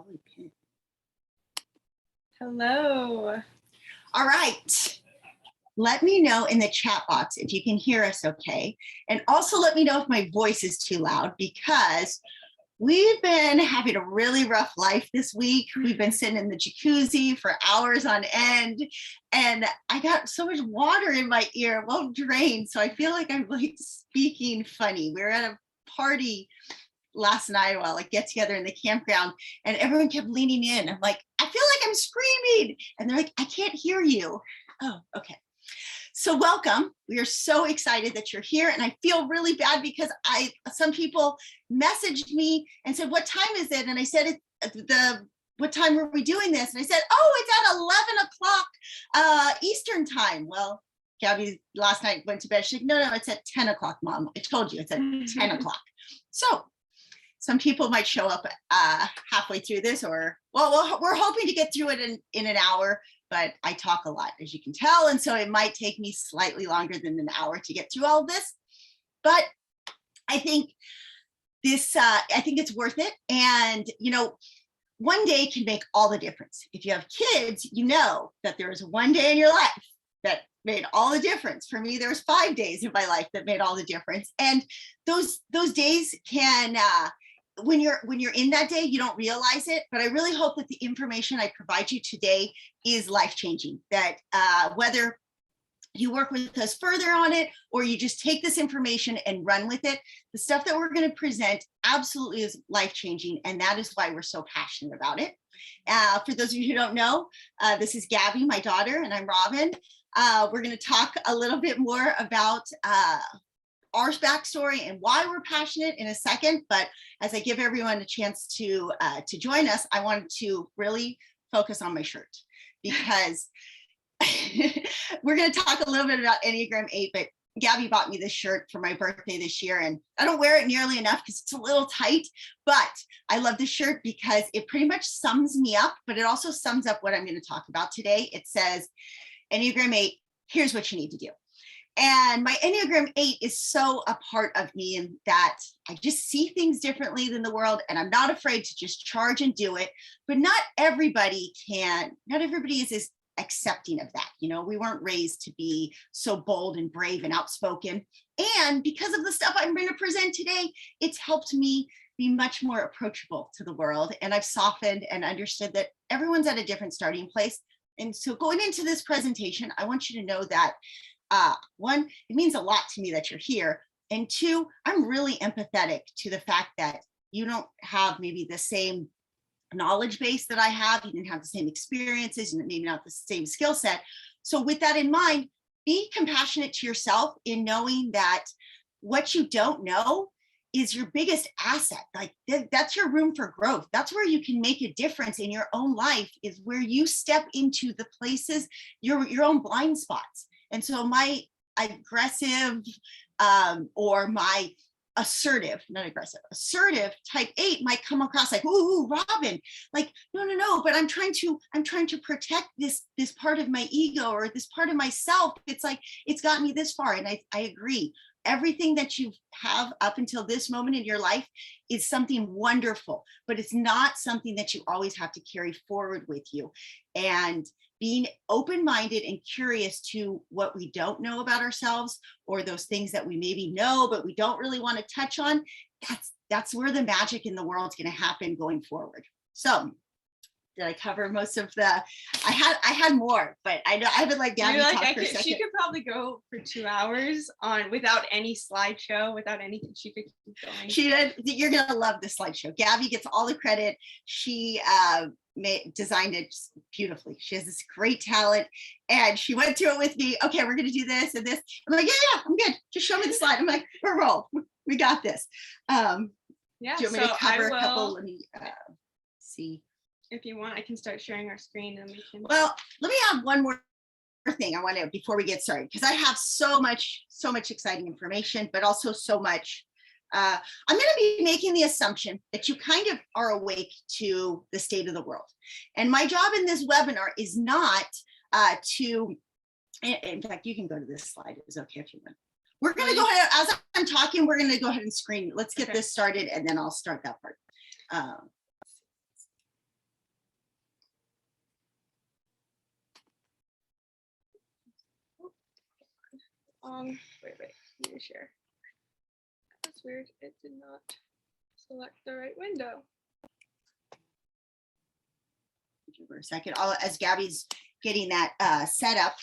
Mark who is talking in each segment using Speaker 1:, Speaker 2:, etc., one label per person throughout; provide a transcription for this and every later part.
Speaker 1: probably pin.
Speaker 2: Hello.
Speaker 1: All right. Let me know in the chat box if you can hear us okay. And also let me know if my voice is too loud, because we've been having a really rough life this week. We've been sitting in the jacuzzi for hours on end, and I got so much water in my ear, it won't drain. So I feel like I'm like speaking funny. We were at a party last night, while like get together in the campground, and everyone kept leaning in. I'm like, I feel like I'm screaming. And they're like, I can't hear you. Oh, okay. So welcome. We are so excited that you're here. And I feel really bad because some people messaged me and said, what time is it? And I said, what time were we doing this? And I said, oh, it's at 11 o'clock Eastern time. Well, Gabi last night went to bed. She's like, no, it's at 10 o'clock, Mom. I told you it's at 10 o'clock. So some people might show up halfway through this, or, well, we're hoping to get through it in an hour. But I talk a lot, as you can tell. And so it might take me slightly longer than an hour to get through all of this. But I think it's worth it. And, one day can make all the difference. If you have kids, you know that there is one day in your life that made all the difference. For me, there was 5 days in my life that made all the difference. And those days can, when you're in that day, you don't realize it. But I really hope that the information I provide you today is life-changing, that whether you work with us further on it or you just take this information and run with it, the stuff that we're going to present absolutely is life-changing. And that is why we're so passionate about it. For those of you who don't know, this is Gabi, my daughter, and I'm Robyn. We're going to talk a little bit more about our backstory and why we're passionate in a second. But as I give everyone a chance to join us, I wanted to really focus on my shirt, because we're going to talk a little bit about Enneagram 8, but Gabi bought me this shirt for my birthday this year, and I don't wear it nearly enough because it's a little tight, but I love this shirt because it pretty much sums me up, but it also sums up what I'm going to talk about today. It says, Enneagram 8, here's what you need to do. And my Enneagram 8 is so a part of me, in that I just see things differently than the world, and I'm not afraid to just charge and do it. But not everybody is as accepting of that. We weren't raised to be so bold and brave and outspoken. And because of the stuff I'm going to present today, it's helped me be much more approachable to the world. And I've softened and understood that everyone's at a different starting place. And so going into this presentation, I want you to know that one, it means a lot to me that you're here. And two, I'm really empathetic to the fact that you don't have maybe the same knowledge base that I have. You didn't have the same experiences and maybe not the same skill set. So with that in mind, be compassionate to yourself in knowing that what you don't know is your biggest asset. Like that's your room for growth. That's where you can make a difference in your own life, is where you step into the places, your own blind spots. And so my aggressive or my assertive type 8 might come across like, ooh, Robyn, like, no, but I'm trying to protect this part of my ego or this part of myself. It's like, it's gotten me this far. And I agree. Everything that you have up until this moment in your life is something wonderful, but it's not something that you always have to carry forward with you. And being open-minded and curious to what we don't know about ourselves, or those things that we maybe know but we don't really want to touch on, that's where the magic in the world is going to happen going forward. So did I cover most of the, I had more, but I know I haven't let Gabi talk for a second.
Speaker 2: She could probably go for 2 hours without any slideshow, without anything. She could keep going.
Speaker 1: She did. You're going to love the slideshow. Gabi gets all the credit. She designed it beautifully. She has this great talent, and she went through it with me. Okay, we're going to do this and this. I'm like, yeah, I'm good. Just show me the slide. I'm like, we're roll. We got this.
Speaker 2: Yeah.
Speaker 1: Do you want me to cover a couple? Let me see.
Speaker 2: If you want, I can start sharing our screen and we can.
Speaker 1: Well, let me add one more thing I want to, before we get started, because I have so much exciting information, but also so much. I'm going to be making the assumption that you kind of are awake to the state of the world. And my job in this webinar is not in fact, you can go to this slide. It's okay if you want. We're going to go ahead, as I'm talking, we're going to go ahead and screen. Let's get this started, and then I'll start that part.
Speaker 2: Wait, let me share. That's weird. It did not select the right window.
Speaker 1: For a second, as Gabby's getting that set up,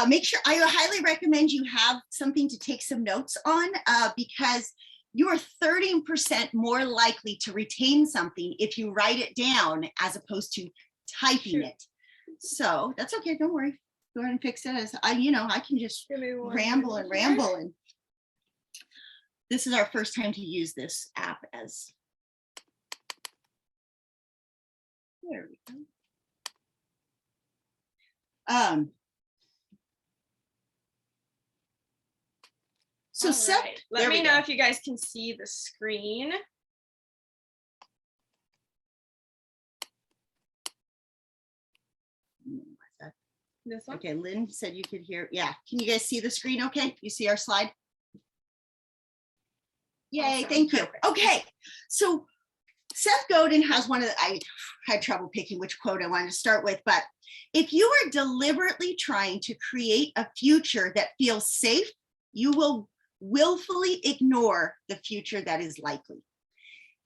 Speaker 1: make sure, I highly recommend you have something to take some notes on, because you are 13% more likely to retain something if you write it down as opposed to typing it. So that's okay, don't worry. Go ahead and fix it. As I can just ramble and ramble. And this is our first time to use this app as. There we go. So
Speaker 2: right. Let me know if you guys can see the screen. This one?
Speaker 1: Okay, Lynn said you could hear. Yeah, can you guys see the screen okay? You see our slide? Yay, awesome. Thank you. Perfect. Okay, so Seth Godin has one of the, I had trouble picking which quote I wanted to start with, but if you are deliberately trying to create a future that feels safe, you will willfully ignore the future that is likely.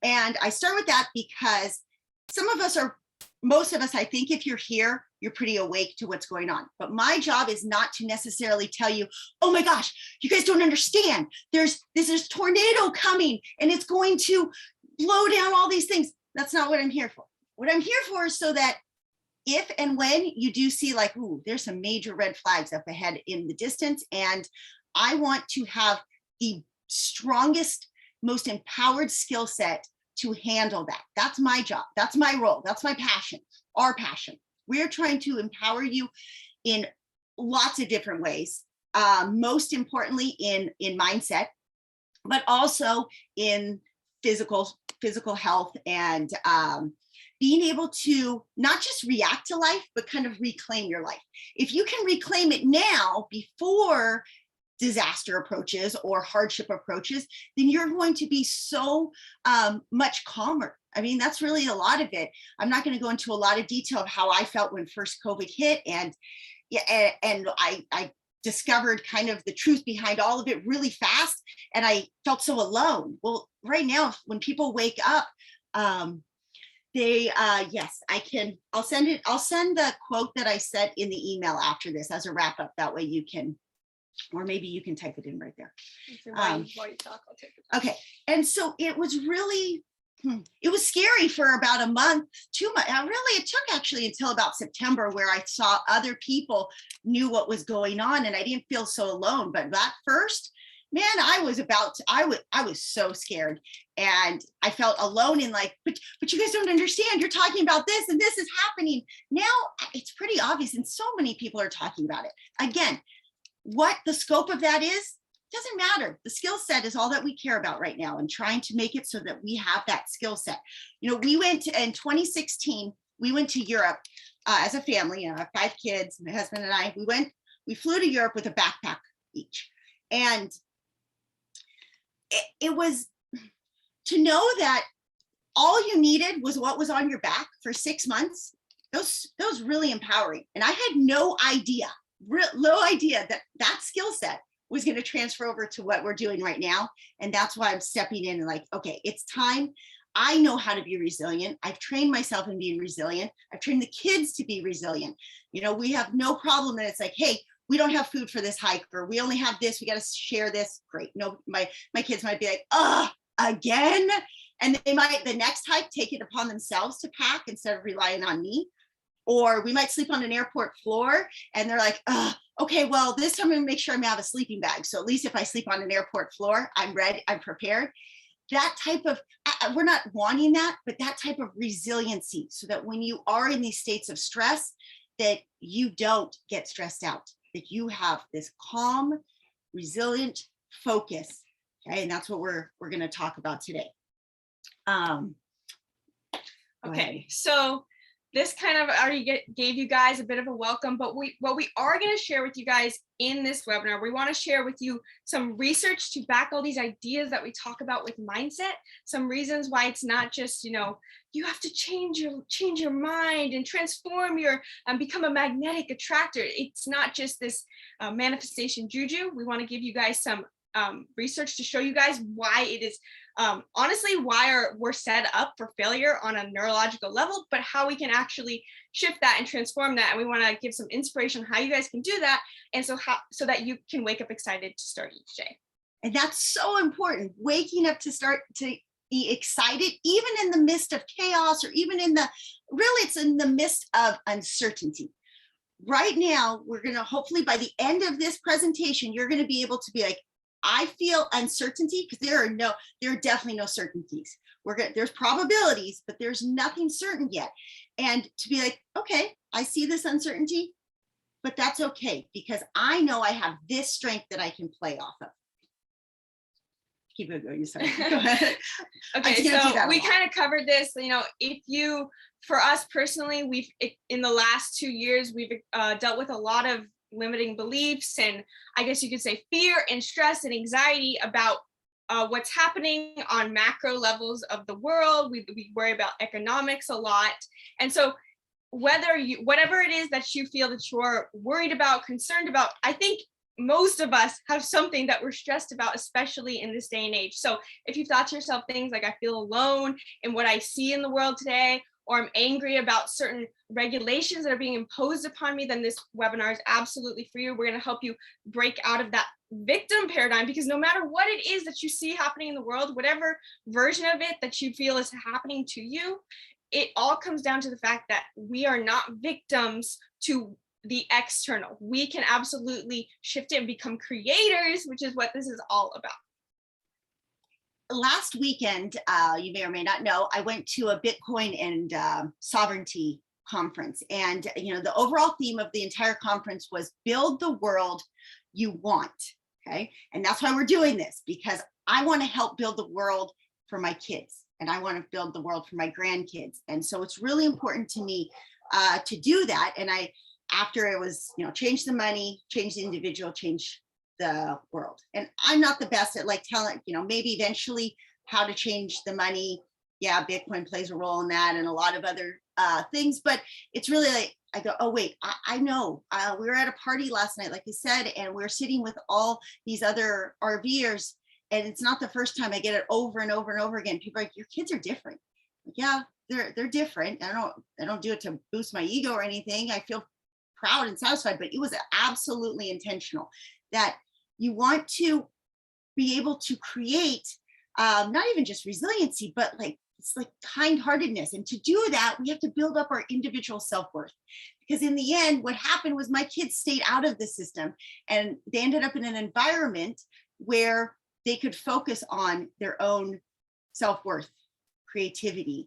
Speaker 1: And I start with that because most of us, I think if you're here, you're pretty awake to what's going on. But my job is not to necessarily tell you, oh my gosh, you guys don't understand. There's tornado coming and it's going to blow down all these things. That's not what I'm here for. What I'm here for is so that if and when you do see like, ooh, there's some major red flags up ahead in the distance, and I want to have the strongest, most empowered skill set to handle that. That's my job. That's my role. That's my passion, our passion. We're trying to empower you in lots of different ways. Most importantly in mindset, but also in physical health and being able to not just react to life, but kind of reclaim your life. If you can reclaim it now before disaster approaches or hardship approaches, then you're going to be so much calmer. I mean, that's really a lot of it. I'm not going to go into a lot of detail of how I felt when first COVID hit, and I discovered kind of the truth behind all of it really fast, and I felt so alone. Well, right now, when people wake up, yes, I'll send the quote that I said in the email after this as a wrap up. That way you can, or maybe you can type it in right there.
Speaker 2: While you talk, I'll take it.
Speaker 1: Okay, and so it was really, it was scary for about a month, 2 months. Really, it took actually until about September where I saw other people knew what was going on and I didn't feel so alone. But that first, man, I was so scared and I felt alone in like, but you guys don't understand. You're talking about this and this is happening. Now it's pretty obvious and so many people are talking about it. Again, what the scope of that is, doesn't matter. The skill set is all that we care about right now, and trying to make it so that we have that skill set. You know, we went in 2016, we went to Europe as a family, 5 kids, my husband and I, we flew to Europe with a backpack each. And it was to know that all you needed was what was on your back for 6 months. That was really empowering. And I had no idea that skill set was going to transfer over to what we're doing right now. And that's why I'm stepping in and like, okay, it's time. I know how to be resilient. I've trained myself in being resilient. I've trained the kids to be resilient. You know, we have no problem that it's like, hey, we don't have food for this hike, or we only have this, we got to share this. Great. No, my kids might be like, again. And they might, the next hike, take it upon themselves to pack instead of relying on me. Or we might sleep on an airport floor and they're like, okay, well, this time I'm gonna make sure I'm gonna have a sleeping bag. So at least if I sleep on an airport floor, I'm ready, I'm prepared. That type of, we're not wanting that, but that type of resiliency, so that when you are in these states of stress, that you don't get stressed out, that you have this calm, resilient focus. Okay, and that's what we're gonna talk about today.
Speaker 2: Okay, so this kind of already gave you guys a bit of a welcome, but what we are going to share with you guys in this webinar, we want to share with you some research to back all these ideas that we talk about with mindset, some reasons why it's not just, you know, you have to change your mind and transform your become a magnetic attractor. It's not just this manifestation juju. We want to give you guys some research to show you guys why it is honestly why we're set up for failure on a neurological level, but how we can actually shift that and transform that. And we want to give some inspiration on how you guys can do that, and so that you can wake up excited to start each day.
Speaker 1: And that's so important, waking up to start to be excited, even in the midst of chaos, or even it's in the midst of uncertainty. Right now, we're going to, hopefully by the end of this presentation, you're going to be able to be like, I feel uncertainty, because there are definitely no certainties. There's probabilities, but there's nothing certain yet. And to be like, okay, I see this uncertainty, but that's okay, because I know I have this strength that I can play off of. Keep it going. Sorry. Go ahead.
Speaker 2: Okay, so we kind of covered this. You know, for us personally, in the last 2 years, we've dealt with a lot of limiting beliefs, and I guess you could say fear and stress and anxiety about what's happening on macro levels of the world. We worry about economics a lot. And so whatever it is that you feel that you're worried about, concerned about, I think most of us have something that we're stressed about, especially in this day and age. So if you've thought to yourself things like, I feel alone in what I see in the world today, or I'm angry about certain regulations that are being imposed upon me, then this webinar is absolutely for you. We're going to help you break out of that victim paradigm, because no matter what it is that you see happening in the world, whatever version of it that you feel is happening to you, it all comes down to the fact that we are not victims to the external. We can absolutely shift it and become creators, which is what this is all about.
Speaker 1: Last weekend, you may or may not know, I went to a Bitcoin and sovereignty conference. And, you know, the overall theme of the entire conference was build the world you want. Okay. And that's why we're doing this, because I want to help build the world for my kids, and I want to build the world for my grandkids. And so it's really important to me to do that. And after it was, you know, change the money, change the individual, change the world. And I'm not the best at like telling, you know, maybe eventually how to change the money. Yeah, Bitcoin plays a role in that, and a lot of other things, but it's really like, I go, oh wait, I know. We were at a party last night, like you said, and we're sitting with all these other RVers, and it's not the first time I get it over and over and over again. People are like, your kids are different. Like, yeah, they're different. I don't do it to boost my ego or anything. I feel proud and satisfied, but it was absolutely intentional, that you want to be able to create not even just resiliency, but like it's like kind-heartedness. And to do that, we have to build up our individual self-worth, because in the end, what happened was my kids stayed out of the system, and they ended up in an environment where they could focus on their own self-worth, creativity,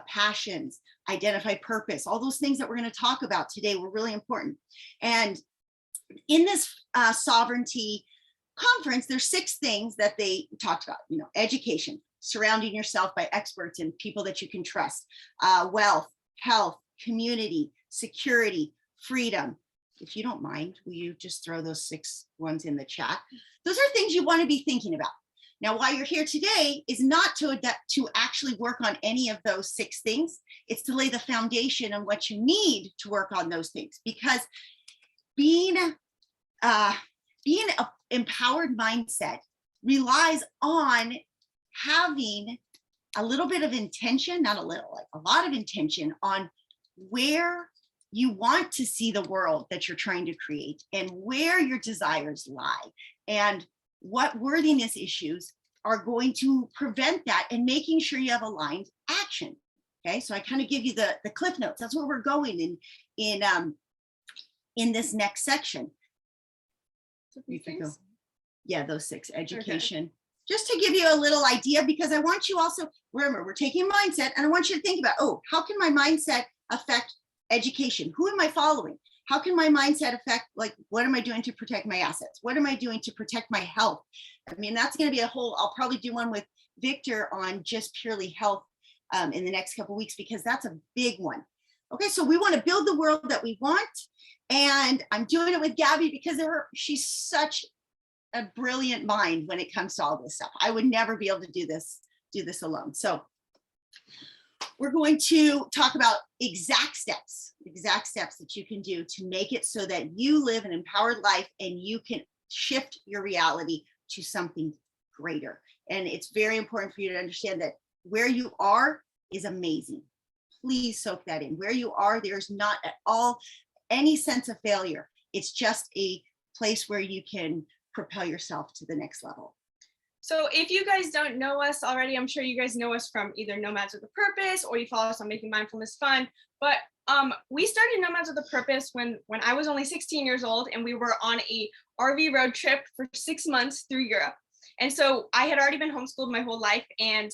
Speaker 1: passions, identify purpose. All those things that we're going to talk about today were really important. And in this sovereignty conference, there's 6 things that they talked about. You know, education, surrounding yourself by experts and people that you can trust, wealth, health, community, security, freedom. If you don't mind, will you just throw those 6 ones in the chat? Those are things you want to be thinking about. Now, why you're here today is not to actually work on any of those 6 things. It's to lay the foundation on what you need to work on those things, because being an empowered mindset relies on having a little bit of intention, not a little, like a lot of intention on where you want to see the world that you're trying to create, and where your desires lie, and what worthiness issues are going to prevent that, and making sure you have aligned action. Okay, so I kind of give you the cliff notes. That's where we're going in this next section. You can go. Yeah, those 6, education. Okay. Just to give you a little idea, because I want you also, remember, we're taking mindset, and I want you to think about, oh, how can my mindset affect education? Who am I following? How can my mindset affect, like, what am I doing to protect my assets? What am I doing to protect my health? I mean, that's going to be a whole, I'll probably do one with Victor on just purely health in the next couple of weeks, because that's a big one. Okay, so we want to build the world that we want. And I'm doing it with Gabi because she's such a brilliant mind when it comes to all this stuff. I would never be able to do this alone. So we're going to talk about exact steps that you can do to make it so that you live an empowered life and you can shift your reality to something greater. And it's very important for you to understand that where you are is amazing. Please soak that in. Where you are, there's not at all any sense of failure. It's just a place where you can propel yourself to the next level.
Speaker 2: So if you guys don't know us already, I'm sure you guys know us from either Nomads with a Purpose, or you follow us on Making Mindfulness Fun. But we started Nomads with a Purpose when I was only 16 years old, and we were on a RV road trip for 6 months through Europe. And so I had already been homeschooled my whole life. And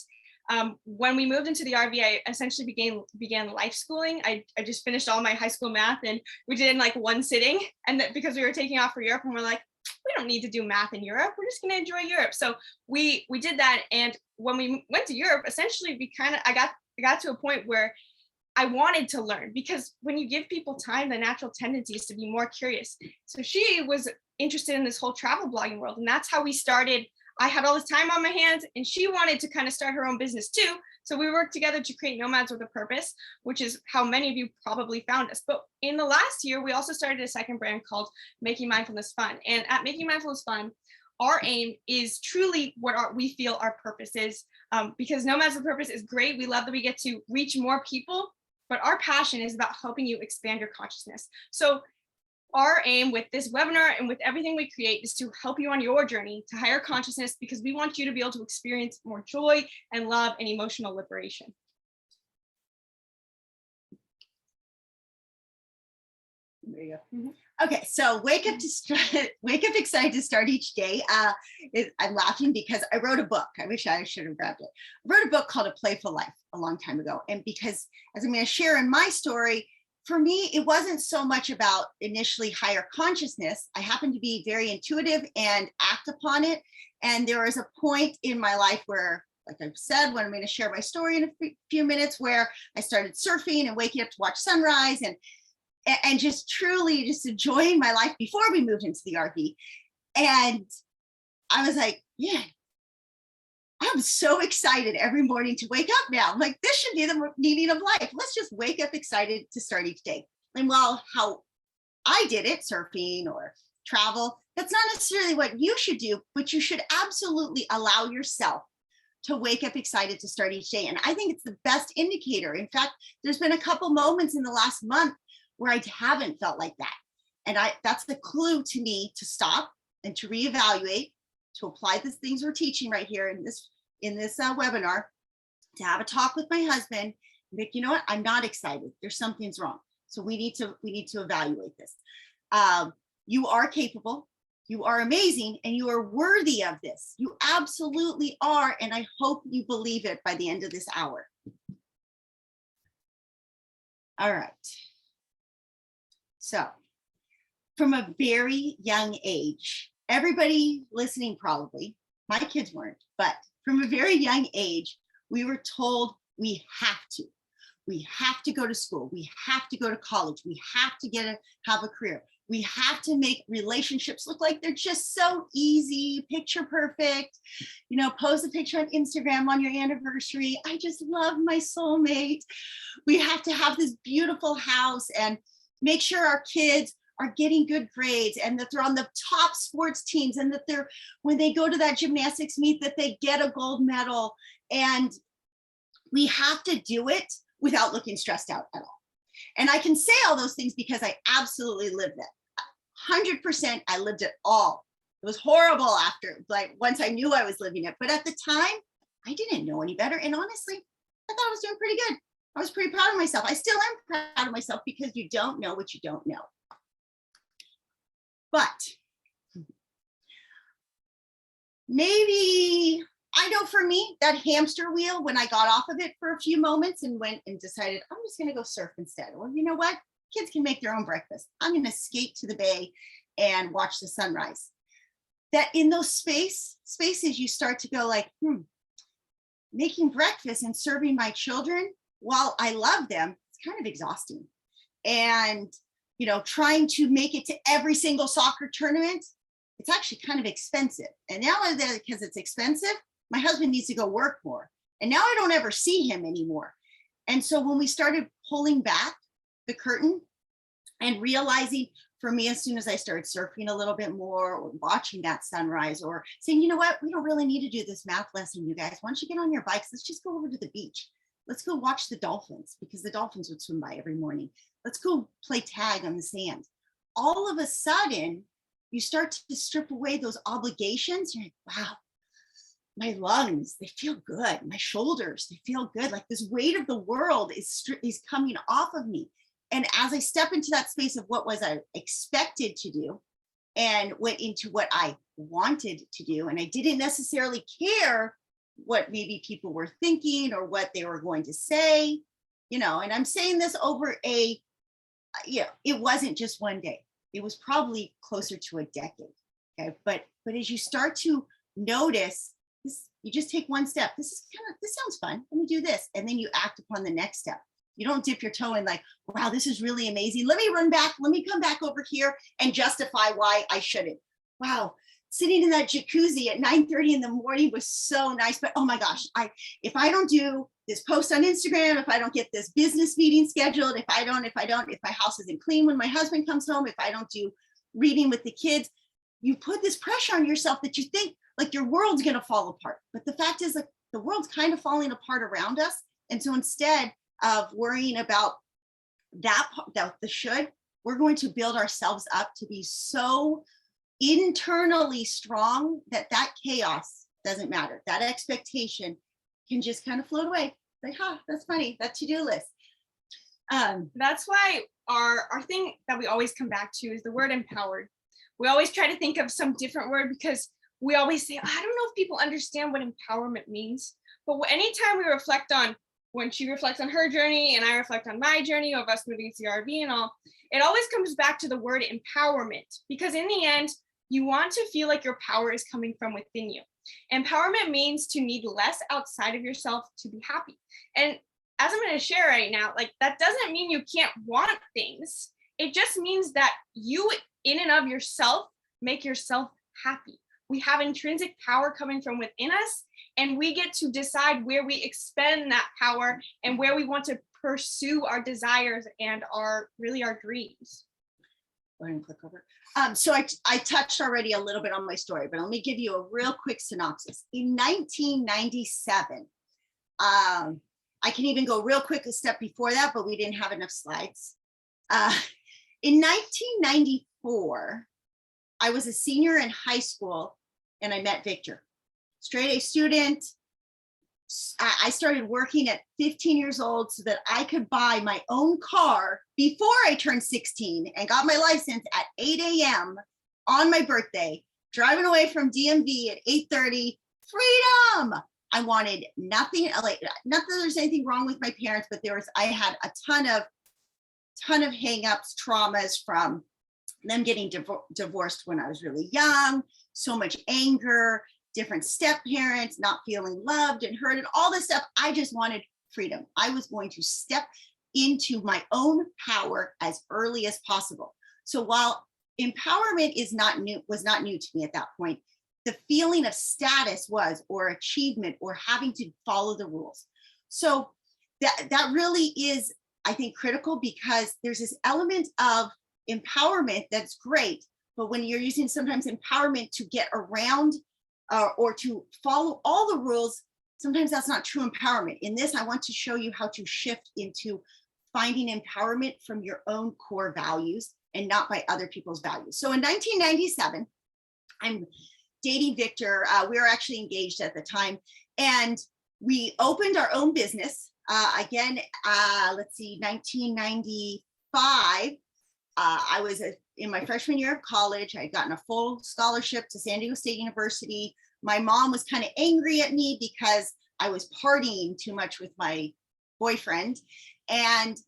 Speaker 2: when we moved into the RV, I essentially began life schooling. I just finished all my high school math, and we did it in like one sitting. And that because we were taking off for Europe, and we're like, we don't need to do math in Europe. We're just going to enjoy Europe. So we did that. And when we went to Europe, essentially I got to a point where I wanted to learn, because when you give people time, the natural tendency is to be more curious. So she was interested in this whole travel blogging world. And that's how we started. I had all this time on my hands, and she wanted to kind of start her own business too. So we worked together to create Nomads with a Purpose, which is how many of you probably found us. But in the last year, we also started a second brand called Making Mindfulness Fun. And at Making Mindfulness Fun, our aim is truly what we feel our purpose is, because Nomads with a Purpose is great. We love that we get to reach more people, but our passion is about helping you expand your consciousness. So our aim with this webinar and with everything we create is to help you on your journey to higher consciousness, because we want you to be able to experience more joy and love and emotional liberation.
Speaker 1: There you go. Mm-hmm. Okay, so wake up excited to start each day. I'm laughing because I wrote a book. I wish I should have grabbed it. I wrote a book called A Playful Life a long time ago. And because, as I'm going to share in my story, for me, it wasn't so much about initially higher consciousness. I happened to be very intuitive and act upon it. And there was a point in my life where, like I've said, when I'm going to share my story in a few minutes, where I started surfing and waking up to watch sunrise and just truly just enjoying my life before we moved into the RV. And I was like, yeah, I'm so excited every morning to wake up now. I'm like, this should be the meaning of life. Let's just wake up excited to start each day. And while how I did it, surfing or travel, that's not necessarily what you should do, but you should absolutely allow yourself to wake up excited to start each day. And I think it's the best indicator. In fact, there's been a couple moments in the last month where I haven't felt like that. And that's the clue to me to stop and to reevaluate, to apply the things we're teaching right here in this webinar, to have a talk with my husband, like, you know what, I'm not excited. There's something's wrong. So we need to evaluate this. You are capable, you are amazing, and you are worthy of this. You absolutely are. And I hope you believe it by the end of this hour. All right. So from a very young age, everybody listening probably, my kids weren't, but from a very young age, we were told we have to go to school, we have to go to college, we have to have a career, we have to make relationships look like they're just so easy, picture perfect, post a picture on Instagram on your anniversary, I just love my soulmate. We have to have this beautiful house and make sure our kids are getting good grades and that they're on the top sports teams, and that when they go to that gymnastics meet, that they get a gold medal. And we have to do it without looking stressed out at all. And I can say all those things because I absolutely lived it. 100%, I lived it all. It was horrible once I knew I was living it. But at the time, I didn't know any better. And honestly, I thought I was doing pretty good. I was pretty proud of myself. I still am proud of myself, because you don't know what you don't know. But maybe, I know for me, that hamster wheel, when I got off of it for a few moments and went and decided, I'm just going to go surf instead. Or you know what? Kids can make their own breakfast. I'm going to skate to the bay and watch the sunrise. That in those spaces, you start to go like, making breakfast and serving my children, while I love them, it's kind of exhausting. And, trying to make it to every single soccer tournament, it's actually kind of expensive. And now because it's expensive, my husband needs to go work more. And now I don't ever see him anymore. And so when we started pulling back the curtain and realizing, for me, as soon as I started surfing a little bit more or watching that sunrise or saying, you know what, we don't really need to do this math lesson, you guys. Once you get on your bikes, let's just go over to the beach. Let's go watch the dolphins, because the dolphins would swim by every morning. Let's go play tag on the sand. All of a sudden, you start to strip away those obligations. You're like, wow, my lungs, they feel good. My shoulders, they feel good. Like this weight of the world is coming off of me. And as I step into that space of what was I expected to do and went into what I wanted to do, and I didn't necessarily care what maybe people were thinking or what they were going to say, and I'm saying this over it wasn't just one day. It was probably closer to a decade. Okay. But as you start to notice this, you just take one step. This sounds fun. Let me do this. And then you act upon the next step. You don't dip your toe in like, wow, this is really amazing. Let me run back. Let me come back over here and justify why I shouldn't. Wow, sitting in that jacuzzi at 9:30 in the morning was so nice. But oh my gosh, if I don't do this post on Instagram, if I don't get this business meeting scheduled, if my house isn't clean when my husband comes home, if I don't do reading with the kids, you put this pressure on yourself that you think like your world's going to fall apart. But the fact is, like, the world's kind of falling apart around us. And so instead of worrying about that the should, we're going to build ourselves up to be so internally strong that chaos doesn't matter. That expectation can just kind of float away. Like, that's funny, that to-do list.
Speaker 2: That's why our thing that we always come back to is the word empowered. We always try to think of some different word, because we always say, I don't know if people understand what empowerment means. But anytime we reflect on, when she reflects on her journey and I reflect on my journey of us moving to the RV and all, it always comes back to the word empowerment, because in the end, you want to feel like your power is coming from within you. Empowerment means to need less outside of yourself to be happy. And as I'm going to share right now, like, that doesn't mean you can't want things. It just means that you, in and of yourself, make yourself happy. We have intrinsic power coming from within us, and we get to decide where we expend that power and where we want to pursue our desires and our dreams.
Speaker 1: Go ahead and click over. So I touched already a little bit on my story, but let me give you a real quick synopsis. In 1997, I can even go real quick a step before that, but we didn't have enough slides. In 1994, I was a senior in high school and I met Victor, straight A student. I started working at 15 years old so that I could buy my own car before I turned 16 and got my license at 8 a.m. on my birthday, driving away from DMV at 8:30. Freedom! I wanted nothing, like, not that there's anything wrong with my parents, but I had a ton of hangups, traumas from them getting divorced when I was really young, so much anger, different step parents, not feeling loved and heard, and all this stuff. I just wanted freedom. I was going to step into my own power as early as possible. So while empowerment was not new to me at that point, the feeling of status was, or achievement, or having to follow the rules. So that really is, I think, critical, because there's this element of empowerment that's great, but when you're using sometimes empowerment to get around or to follow all the rules, sometimes that's not true empowerment. In this, I want to show you how to shift into finding empowerment from your own core values and not by other people's values. So in 1997, I'm dating Victor. We were actually engaged at the time, and we opened our own business. Again, let's see, 1995. I was in my freshman year of college. I had gotten a full scholarship to San Diego State University. My mom was kind of angry at me because I was partying too much with my boyfriend, and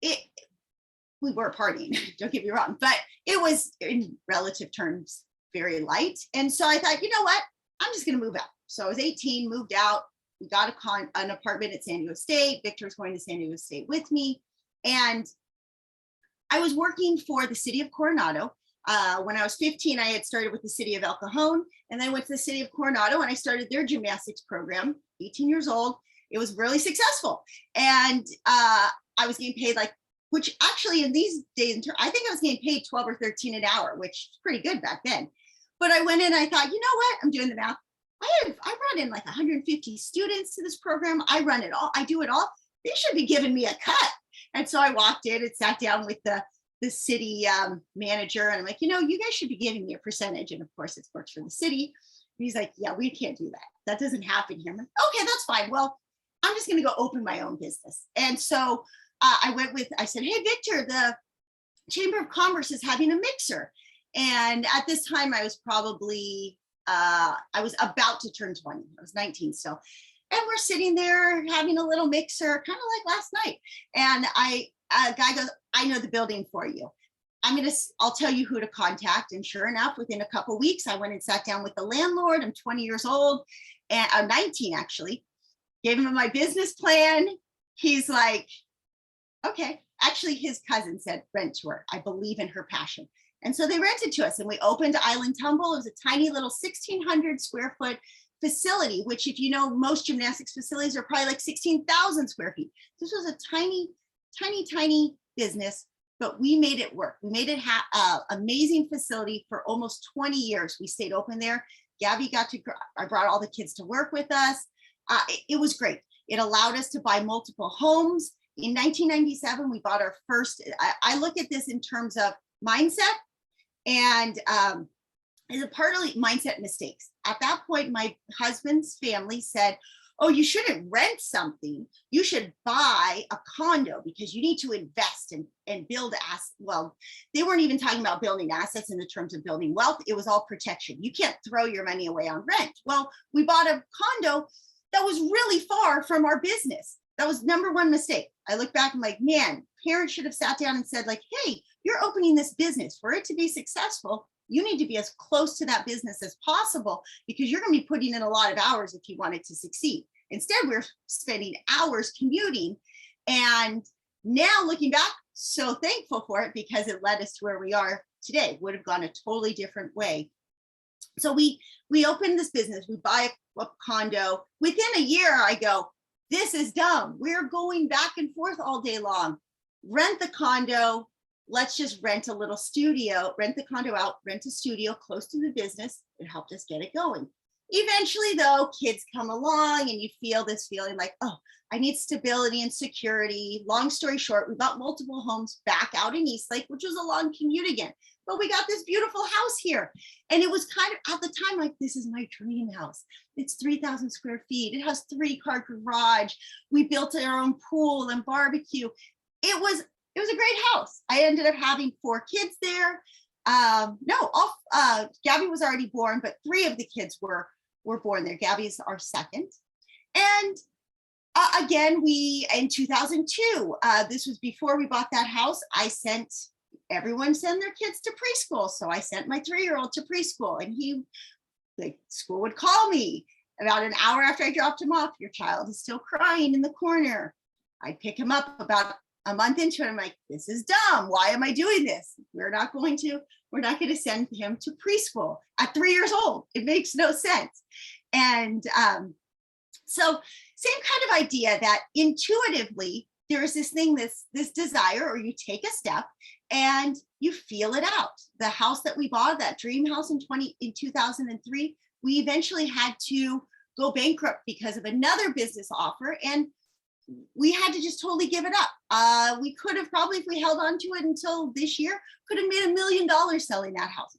Speaker 1: we were partying, don't get me wrong, but it was, in relative terms, very light. And so I thought, you know what, I'm just going to move out. So I was 18, moved out. We got an apartment at San Diego State. Victor was going to San Diego State with me. And I was working for the city of Coronado. When I was 15, I had started with the city of El Cajon, and then went to the city of Coronado, and I started their gymnastics program, 18 years old. It was really successful. And I was getting paid which actually in these days, I think I was getting paid 12 or 13 an hour, which is pretty good back then. But I went in and I thought, you know what? I'm doing the math. I brought in 150 students to this program. I run it all. I do it all. They should be giving me a cut. And so I walked in and sat down with the city manager, and I'm like, you guys should be giving me a percentage. And of course, it works for the city. And he's like, yeah, we can't do that. That doesn't happen here. I'm like, okay, that's fine. Well, I'm just going to go open my own business. And so I said, hey, Victor, the Chamber of Commerce is having a mixer. And at this time, I was probably, I was about to turn 20. I was 19 still. And we're sitting there having a little mixer, kind of like last night. And a guy goes, I know the building for you. I'll tell you who to contact. And sure enough, within a couple of weeks, I went and sat down with the landlord. I'm 20 years old, and I'm 19 actually. Gave him my business plan. He's like, okay. Actually, his cousin said, rent to her. I believe in her passion. And so they rented to us, and we opened Island Tumble. It was a tiny little 1,600 square foot facility, which, if you know, most gymnastics facilities are probably 16,000 square feet. This was a tiny, tiny, tiny business, but we made it work. We made it amazing facility for almost 20 years. We stayed open there. Gabi I brought all the kids to work with us. It was great. It allowed us to buy multiple homes. In 1997, we bought our first, I look at this in terms of mindset, and is a partly mindset mistakes. At that point, my husband's family said, oh, you shouldn't rent something. You should buy a condo because you need to invest and build assets. Well, they weren't even talking about building assets in the terms of building wealth. It was all protection. You can't throw your money away on rent. Well, we bought a condo that was really far from our business. That was number one mistake. I look back and I'm like, man, parents should have sat down and said, hey, you're opening this business. For it to be successful, you need to be as close to that business as possible, because you're going to be putting in a lot of hours if you want it to succeed. Instead, we're spending hours commuting. And now looking back, so thankful for it, because it led us to where we are today. Would have gone a totally different way. So we opened this business. We buy a condo. Within a year, I go, this is dumb. We're going back and forth all day long. Rent the condo. Let's just rent a little studio, rent the condo out, rent a studio close to the business. It helped us get it going. Eventually, though, kids come along and you feel this feeling like, oh, I need stability and security. Long story short, we bought multiple homes back out in Eastlake, which was a long commute again. But we got this beautiful house here. And it was kind of, at the time, like, this is my dream house. It's 3,000 square feet. It has 3-car garage. We built our own pool and barbecue. It was a great house. I ended up having 4 kids there. Gabi was already born, but 3 of the kids were born there. Gabi is our second. And again, in 2002, this was before we bought that house, everyone send their kids to preschool. So I sent my 3-year-old to preschool, and school would call me about an hour after I dropped him off. Your child is still crying in the corner. I'd pick him up about a month into it. I'm like, this is dumb. Why am I doing this? We're not going to send him to preschool at 3 years old. It makes no sense. And so same kind of idea, that intuitively there is this thing, this desire, or you take a step and you feel it out. The house that we bought, that dream house in 2003, we eventually had to go bankrupt because of another business offer, and we had to just totally give it up. We could have probably, if we held on to it until this year, could have made $1 million selling that house.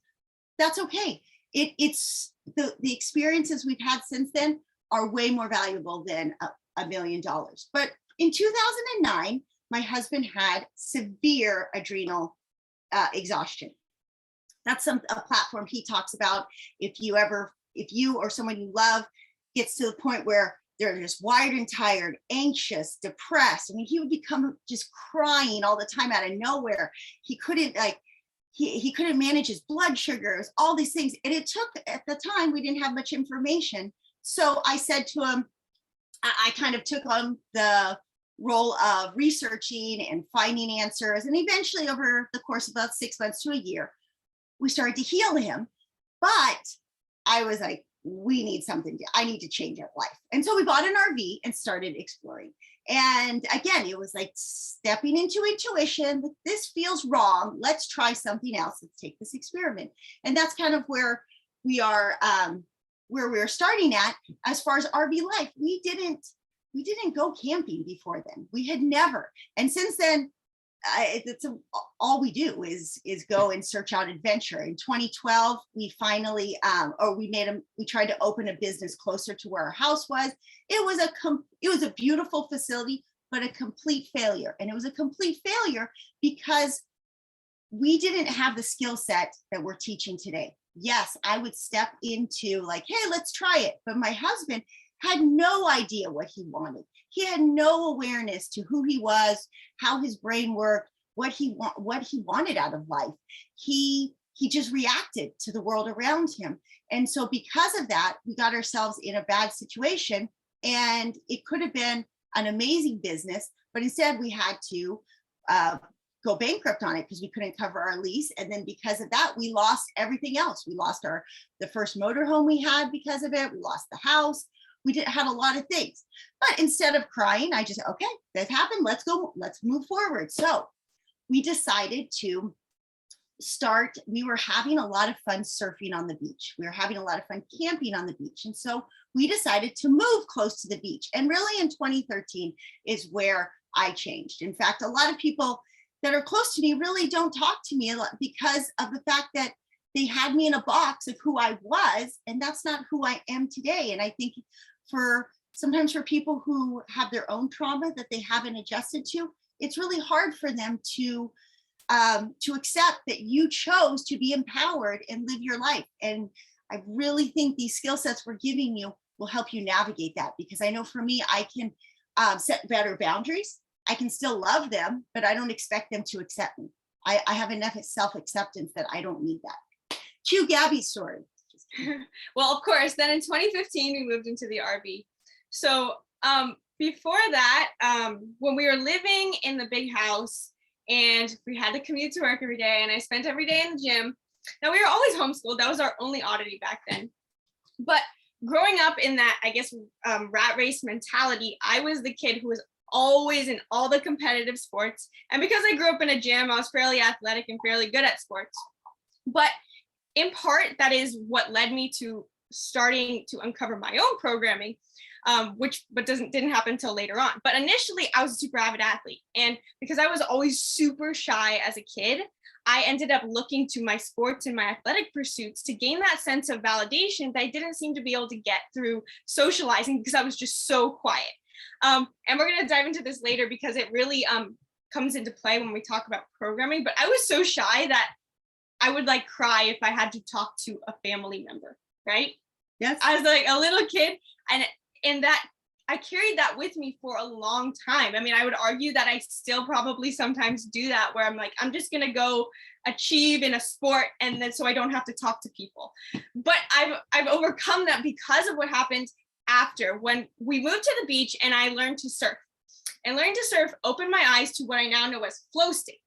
Speaker 1: That's okay. It's the experiences we've had since then are way more valuable than $1 million. But in 2009, my husband had severe adrenal exhaustion. That's a platform he talks about. If you or someone you love gets to the point where they're just wired and tired, anxious, depressed. I mean, he would become just crying all the time out of nowhere. He couldn't he couldn't manage his blood sugars, all these things. And it took, at the time, we didn't have much information. So I said to him, I kind of took on the role of researching and finding answers. And eventually over the course of about 6 months to a year, we started to heal him. But I was like, I need to change our life. And so we bought an RV and started exploring. And again, it was like stepping into intuition. This feels wrong. Let's try something else. Let's take this experiment. And that's kind of where we are, where we're starting at as far as RV life. We didn't go camping before then. We had never. And since then, all we do is go and search out adventure. In 2012, we finally, we tried to open a business closer to where our house was. It was a beautiful facility, but a complete failure. And it was a complete failure because we didn't have the skill set that we're teaching today. Yes, I would step into like, hey, let's try it. But my husband had no idea what he wanted. He had no awareness to who he was, how his brain worked, what he wanted out of life. He just reacted to the world around him. And so because of that, we got ourselves in a bad situation, and it could have been an amazing business, but instead we had to go bankrupt on it because we couldn't cover our lease. And then because of that, we lost everything else. We lost the first motorhome we had because of it. We lost the house. We had a lot of things. But instead of crying, I just, okay, that happened. Let's go. Let's move forward. So we decided to start. We were having a lot of fun surfing on the beach. We were having a lot of fun camping on the beach. And so we decided to move close to the beach. And really in 2013 is where I changed. In fact, a lot of people that are close to me really don't talk to me a lot because of the fact that they had me in a box of who I was, and that's not who I am today. And I think sometimes for people who have their own trauma that they haven't adjusted to, it's really hard for them to accept that you chose to be empowered and live your life. And I really think these skill sets we're giving you will help you navigate that, because I know for me, I can set better boundaries. I can still love them, but I don't expect them to accept me. I have enough self-acceptance that I don't need that. Cue Gabi's story.
Speaker 2: Well, of course, then in 2015, we moved into the RV. So before that, when we were living in the big house and we had to commute to work every day and I spent every day in the gym. Now, we were always homeschooled. That was our only oddity back then. But growing up in that, I guess, rat race mentality, I was the kid who was always in all the competitive sports. And because I grew up in a gym, I was fairly athletic and fairly good at sports. But in part, that is what led me to starting to uncover my own programming, but didn't happen until later on. But initially, I was a super avid athlete. And because I was always super shy as a kid, I ended up looking to my sports and my athletic pursuits to gain that sense of validation that I didn't seem to be able to get through socializing because I was just so quiet. And we're going to dive into this later because it really comes into play when we talk about programming. But I was so shy that I would like cry if I had to talk to a family member, right?
Speaker 1: Yes.
Speaker 2: I was like a little kid, and that I carried that with me for a long time. I mean, I would argue that I still probably sometimes do that, where I'm like, I'm just gonna go achieve in a sport, and then so I don't have to talk to people. But I've overcome that because of what happened after when we moved to the beach and I learned to surf. And learning to surf opened my eyes to what I now know as flow state.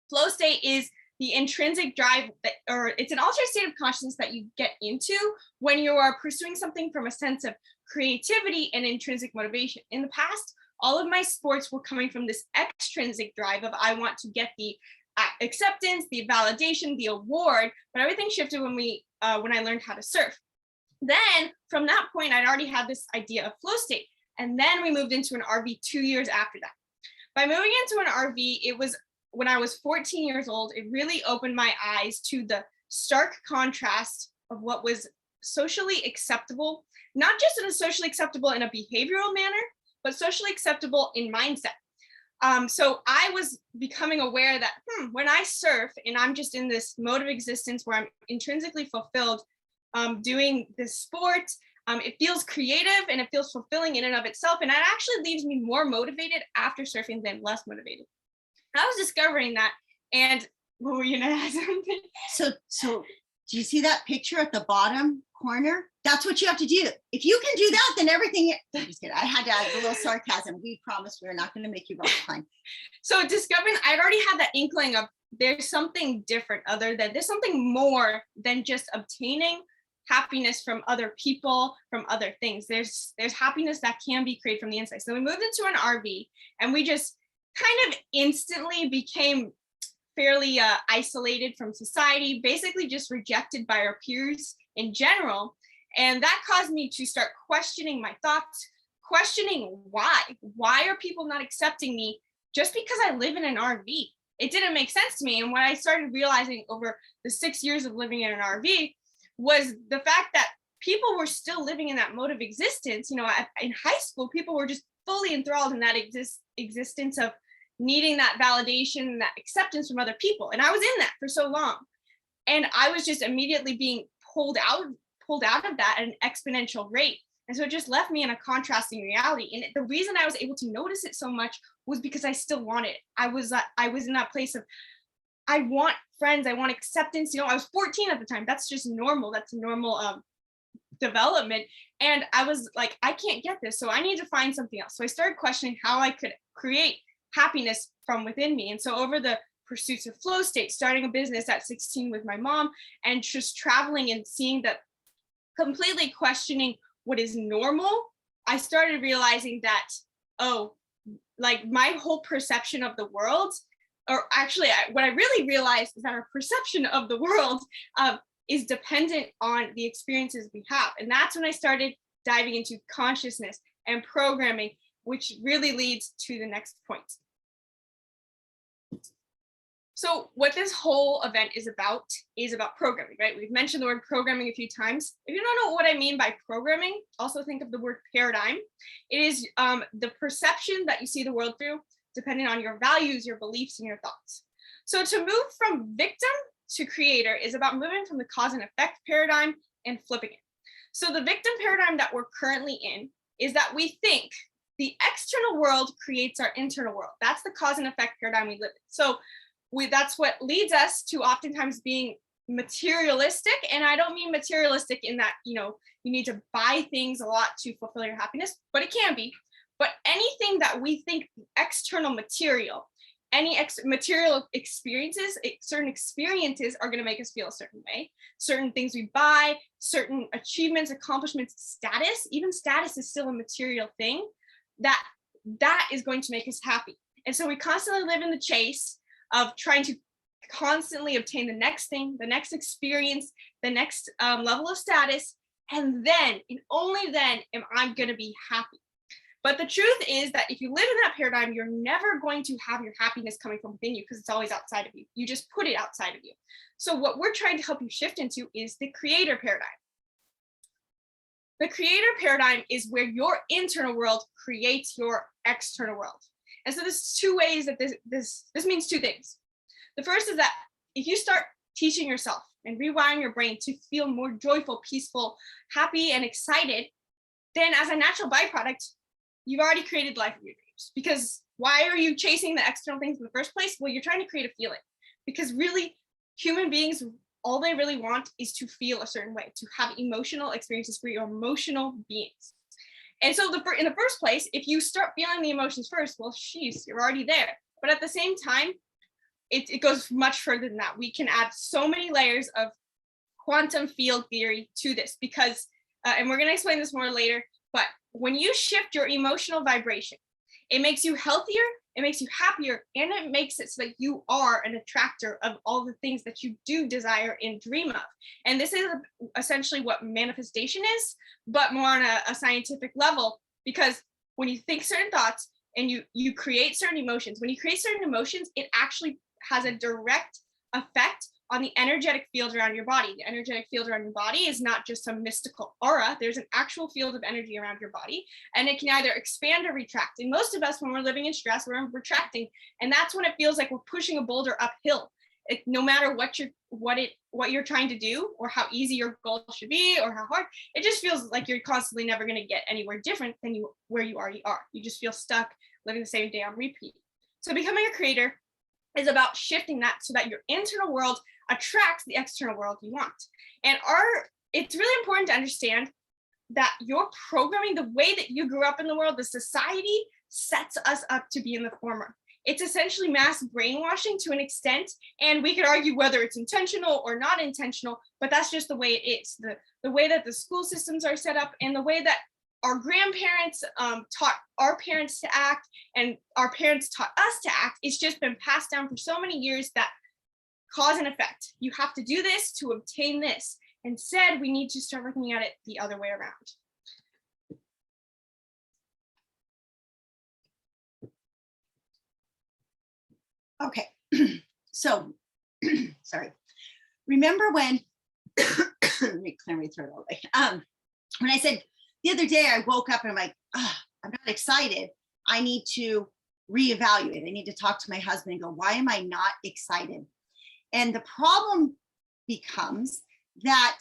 Speaker 2: Flow state is the intrinsic drive or it's an altered state of consciousness that you get into when you are pursuing something from a sense of creativity and intrinsic motivation. In the past, all of my sports were coming from this extrinsic drive of I want to get the acceptance, the validation, the award, but everything shifted when I learned how to surf. Then from that point, I'd already had this idea of flow state. And then we moved into an RV 2 years after that. By moving into an RV, it was when I was 14 years old, it really opened my eyes to the stark contrast of what was socially acceptable, not just socially acceptable in a behavioral manner, but socially acceptable in mindset. So I was becoming aware that when I surf and I'm just in this mode of existence where I'm intrinsically fulfilled doing this sport, it feels creative and it feels fulfilling in and of itself. And that actually leaves me more motivated after surfing than less motivated. I was discovering that. And what were you gonna ask something?
Speaker 1: So do you see that picture at the bottom corner? That's what you have to do. If you can do that, then everything. I'm just kidding. I had to add a little sarcasm. We promised we were not going to make you rock climb.
Speaker 2: So discovering, I'd already had that inkling of there's something different, there's something more than just obtaining happiness from other people, from other things. There's happiness that can be created from the inside. So we moved into an RV, and we just kind of instantly became fairly isolated from society, basically just rejected by our peers in general. And that caused me to start questioning my thoughts, questioning why are people not accepting me just because I live in an RV? It didn't make sense to me. And what I started realizing over the 6 years of living in an RV was the fact that people were still living in that mode of existence. You know, in high school, people were just fully enthralled in that existence of needing that validation and that acceptance from other people. And I was in that for so long. And I was just immediately being pulled out of that at an exponential rate. And so it just left me in a contrasting reality. And the reason I was able to notice it so much was because I still wanted it. I was in that place of, I want friends, I want acceptance. You know, I was 14 at the time. That's just normal. That's normal development. And I was like, I can't get this. So I need to find something else. So I started questioning how I could create happiness from within me. And so over the pursuits of flow state, starting a business at 16 with my mom, and just traveling and seeing that, completely questioning what is normal, I started realizing that, like my whole perception of the world, or actually what I really realized is that our perception of the world is dependent on the experiences we have. And that's when I started diving into consciousness and programming, which really leads to the next point. So what this whole event is about programming, right? We've mentioned the word programming a few times. If you don't know what I mean by programming, also think of the word paradigm. It is the perception that you see the world through, depending on your values, your beliefs, and your thoughts. So to move from victim to creator is about moving from the cause and effect paradigm and flipping it. So the victim paradigm that we're currently in is that we think the external world creates our internal world. That's the cause and effect paradigm we live in. So that's what leads us to oftentimes being materialistic. And I don't mean materialistic in that, you know, you need to buy things a lot to fulfill your happiness, but it can be. But anything that we think external material, any material experiences, certain experiences are going to make us feel a certain way. Certain things we buy, certain achievements, accomplishments, status, even status is still a material thing that is going to make us happy. And so we constantly live in the chase of trying to constantly obtain the next thing, the next experience, the next level of status, and then, and only then, am I going to be happy. But the truth is that if you live in that paradigm, you're never going to have your happiness coming from within you because it's always outside of you. You just put it outside of you. So what we're trying to help you shift into is the creator paradigm. The creator paradigm is where your internal world creates your external world. And so there's two ways that this means two things. The first is that if you start teaching yourself and rewiring your brain to feel more joyful, peaceful, happy, and excited, then as a natural byproduct, you've already created the life of your dreams. Because why are you chasing the external things in the first place? Well, you're trying to create a feeling. Because really, human beings, all they really want is to feel a certain way, to have emotional experiences for your emotional beings. And so in the first place, if you start feeling the emotions first, well, sheesh, you're already there. But at the same time, it goes much further than that. We can add so many layers of quantum field theory to this because, and we're going to explain this more later, but when you shift your emotional vibration, it makes you healthier, it makes you happier, and it makes it so that you are an attractor of all the things that you do desire and dream of. And this is essentially what manifestation is, but more on a scientific level, because when you think certain thoughts and you create certain emotions, when you create certain emotions, it actually has a direct effect on the energetic field around your body. The energetic field around your body is not just some mystical aura. There's an actual field of energy around your body, and it can either expand or retract. And most of us, when we're living in stress, we're retracting, and that's when it feels like we're pushing a boulder uphill. No matter what you're trying to do, or how easy your goal should be, or how hard, it just feels like you're constantly never going to get anywhere different than where you already are. You just feel stuck living the same day on repeat. So becoming a creator is about shifting that so that your internal world attracts the external world you want. And it's really important to understand that your programming, the way that you grew up in the world, the society sets us up to be in the former. It's essentially mass brainwashing to an extent, and we could argue whether it's intentional or not intentional, but that's just the way it is. The way that the school systems are set up, and the way that our grandparents taught our parents to act, and our parents taught us to act, it's just been passed down for so many years that cause and effect. You have to do this to obtain this. Instead, we need to start looking at it the other way around.
Speaker 1: Okay, so, sorry. Remember when, let me clear my throat all the way. When I said the other day, I woke up and I'm like, oh, I'm not excited. I need to reevaluate. I need to talk to my husband and go, why am I not excited? And the problem becomes that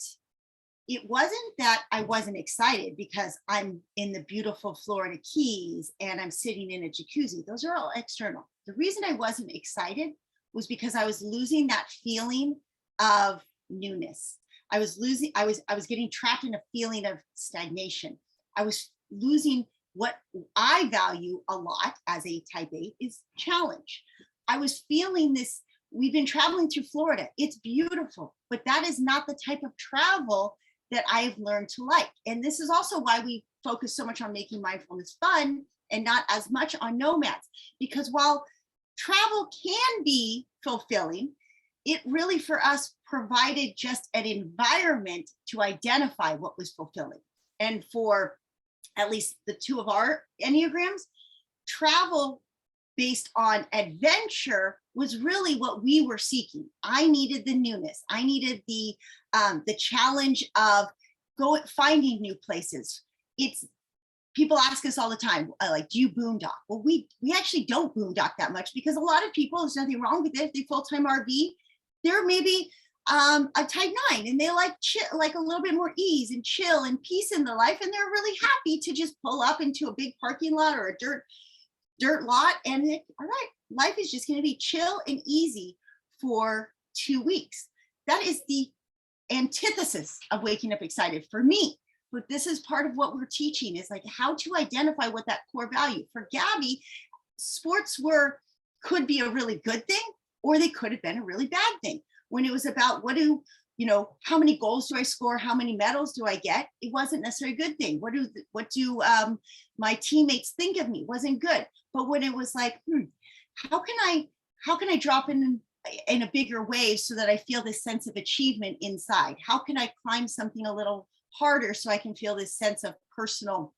Speaker 1: it wasn't that I wasn't excited because I'm in the beautiful Florida Keys and I'm sitting in a jacuzzi. Those are all external. The reason I wasn't excited was because I was losing that feeling of newness. I was getting trapped in a feeling of stagnation. I was losing what I value a lot as a type A is challenge. I was feeling this. We've been traveling through Florida. It's beautiful, but that is not the type of travel that I've learned to like. And this is also why we focus so much on making mindfulness fun and not as much on nomads. Because while travel can be fulfilling, it really for us provided just an environment to identify what was fulfilling. And for at least the two of our Enneagrams, travel based on adventure was really what we were seeking. I needed the newness. I needed the challenge of finding new places. It's people ask us all the time, like, do you boondock? Well, we actually don't boondock that much because a lot of people, there's nothing wrong with it. If they full-time RV, they're maybe a type 9 and they like like a little bit more ease and chill and peace in their life, and they're really happy to just pull up into a big parking lot or a dirt lot, and all right, life is just going to be chill and easy for 2 weeks. That is the antithesis of waking up excited for me. But this is part of what we're teaching, is like how to identify what that core value. For Gabi, sports could be a really good thing, or they could have been a really bad thing. When it was about how many goals do I score? How many medals do I get? It wasn't necessarily a good thing. What do my teammates think of me? Wasn't good. But when it was like, how can I drop in a bigger wave so that I feel this sense of achievement inside? How can I climb something a little harder so I can feel this sense of personal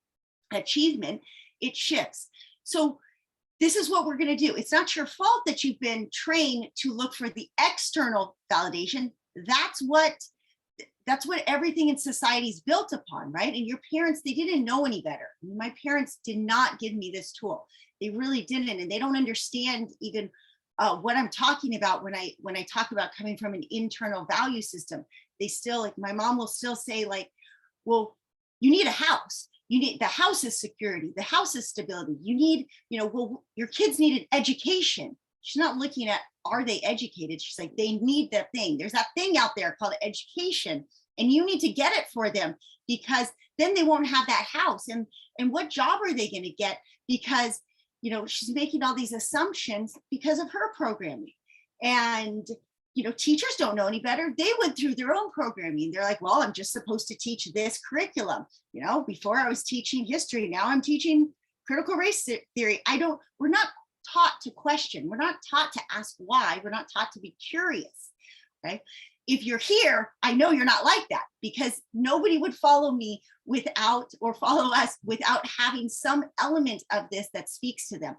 Speaker 1: achievement? It shifts. So this is what we're going to do. It's not your fault that you've been trained to look for the external validation. That's what everything in society is built upon, right? And your parents, they didn't know any better. My parents did not give me this tool. They really didn't, and they don't understand even what I'm talking about when I talk about coming from an internal value system. They still, like, my mom will still say, like, well, you need a house. The house is security. The house is stability. You need, well, your kids need an education. She's not looking at, are they educated? She's like, they need that thing. There's that thing out there called education, and you need to get it for them, because then they won't have that house. And what job are they going to get? Because, she's making all these assumptions because of her programming. And, teachers don't know any better. They went through their own programming. They're like, well, I'm just supposed to teach this curriculum. Before I was teaching history, now I'm teaching critical race theory. We're not taught to question. We're not taught to ask why. We're not taught to be curious, right? If you're here, I know you're not like that, because nobody would follow me follow us without having some element of this that speaks to them.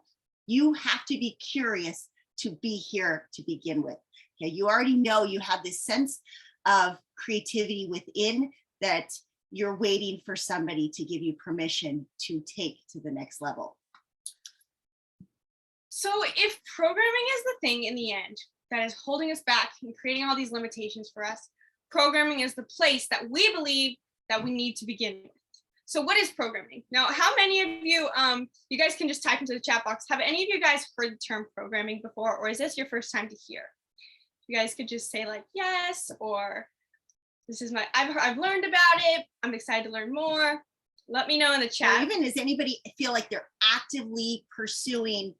Speaker 1: You have to be curious to be here to begin with. Okay, you already know you have this sense of creativity within that you're waiting for somebody to give you permission to take to the next level.
Speaker 2: So if programming is the thing in the end that is holding us back and creating all these limitations for us, programming is the place that we believe that we need to begin with. So what is programming? Now, how many of you, you guys can just type into the chat box, have any of you guys heard the term programming before, or is this your first time to hear? You guys could just say like yes, or This is I've learned about it. I'm excited to learn more. Let me know in the chat.
Speaker 1: Or even does anybody feel like they're actively pursuing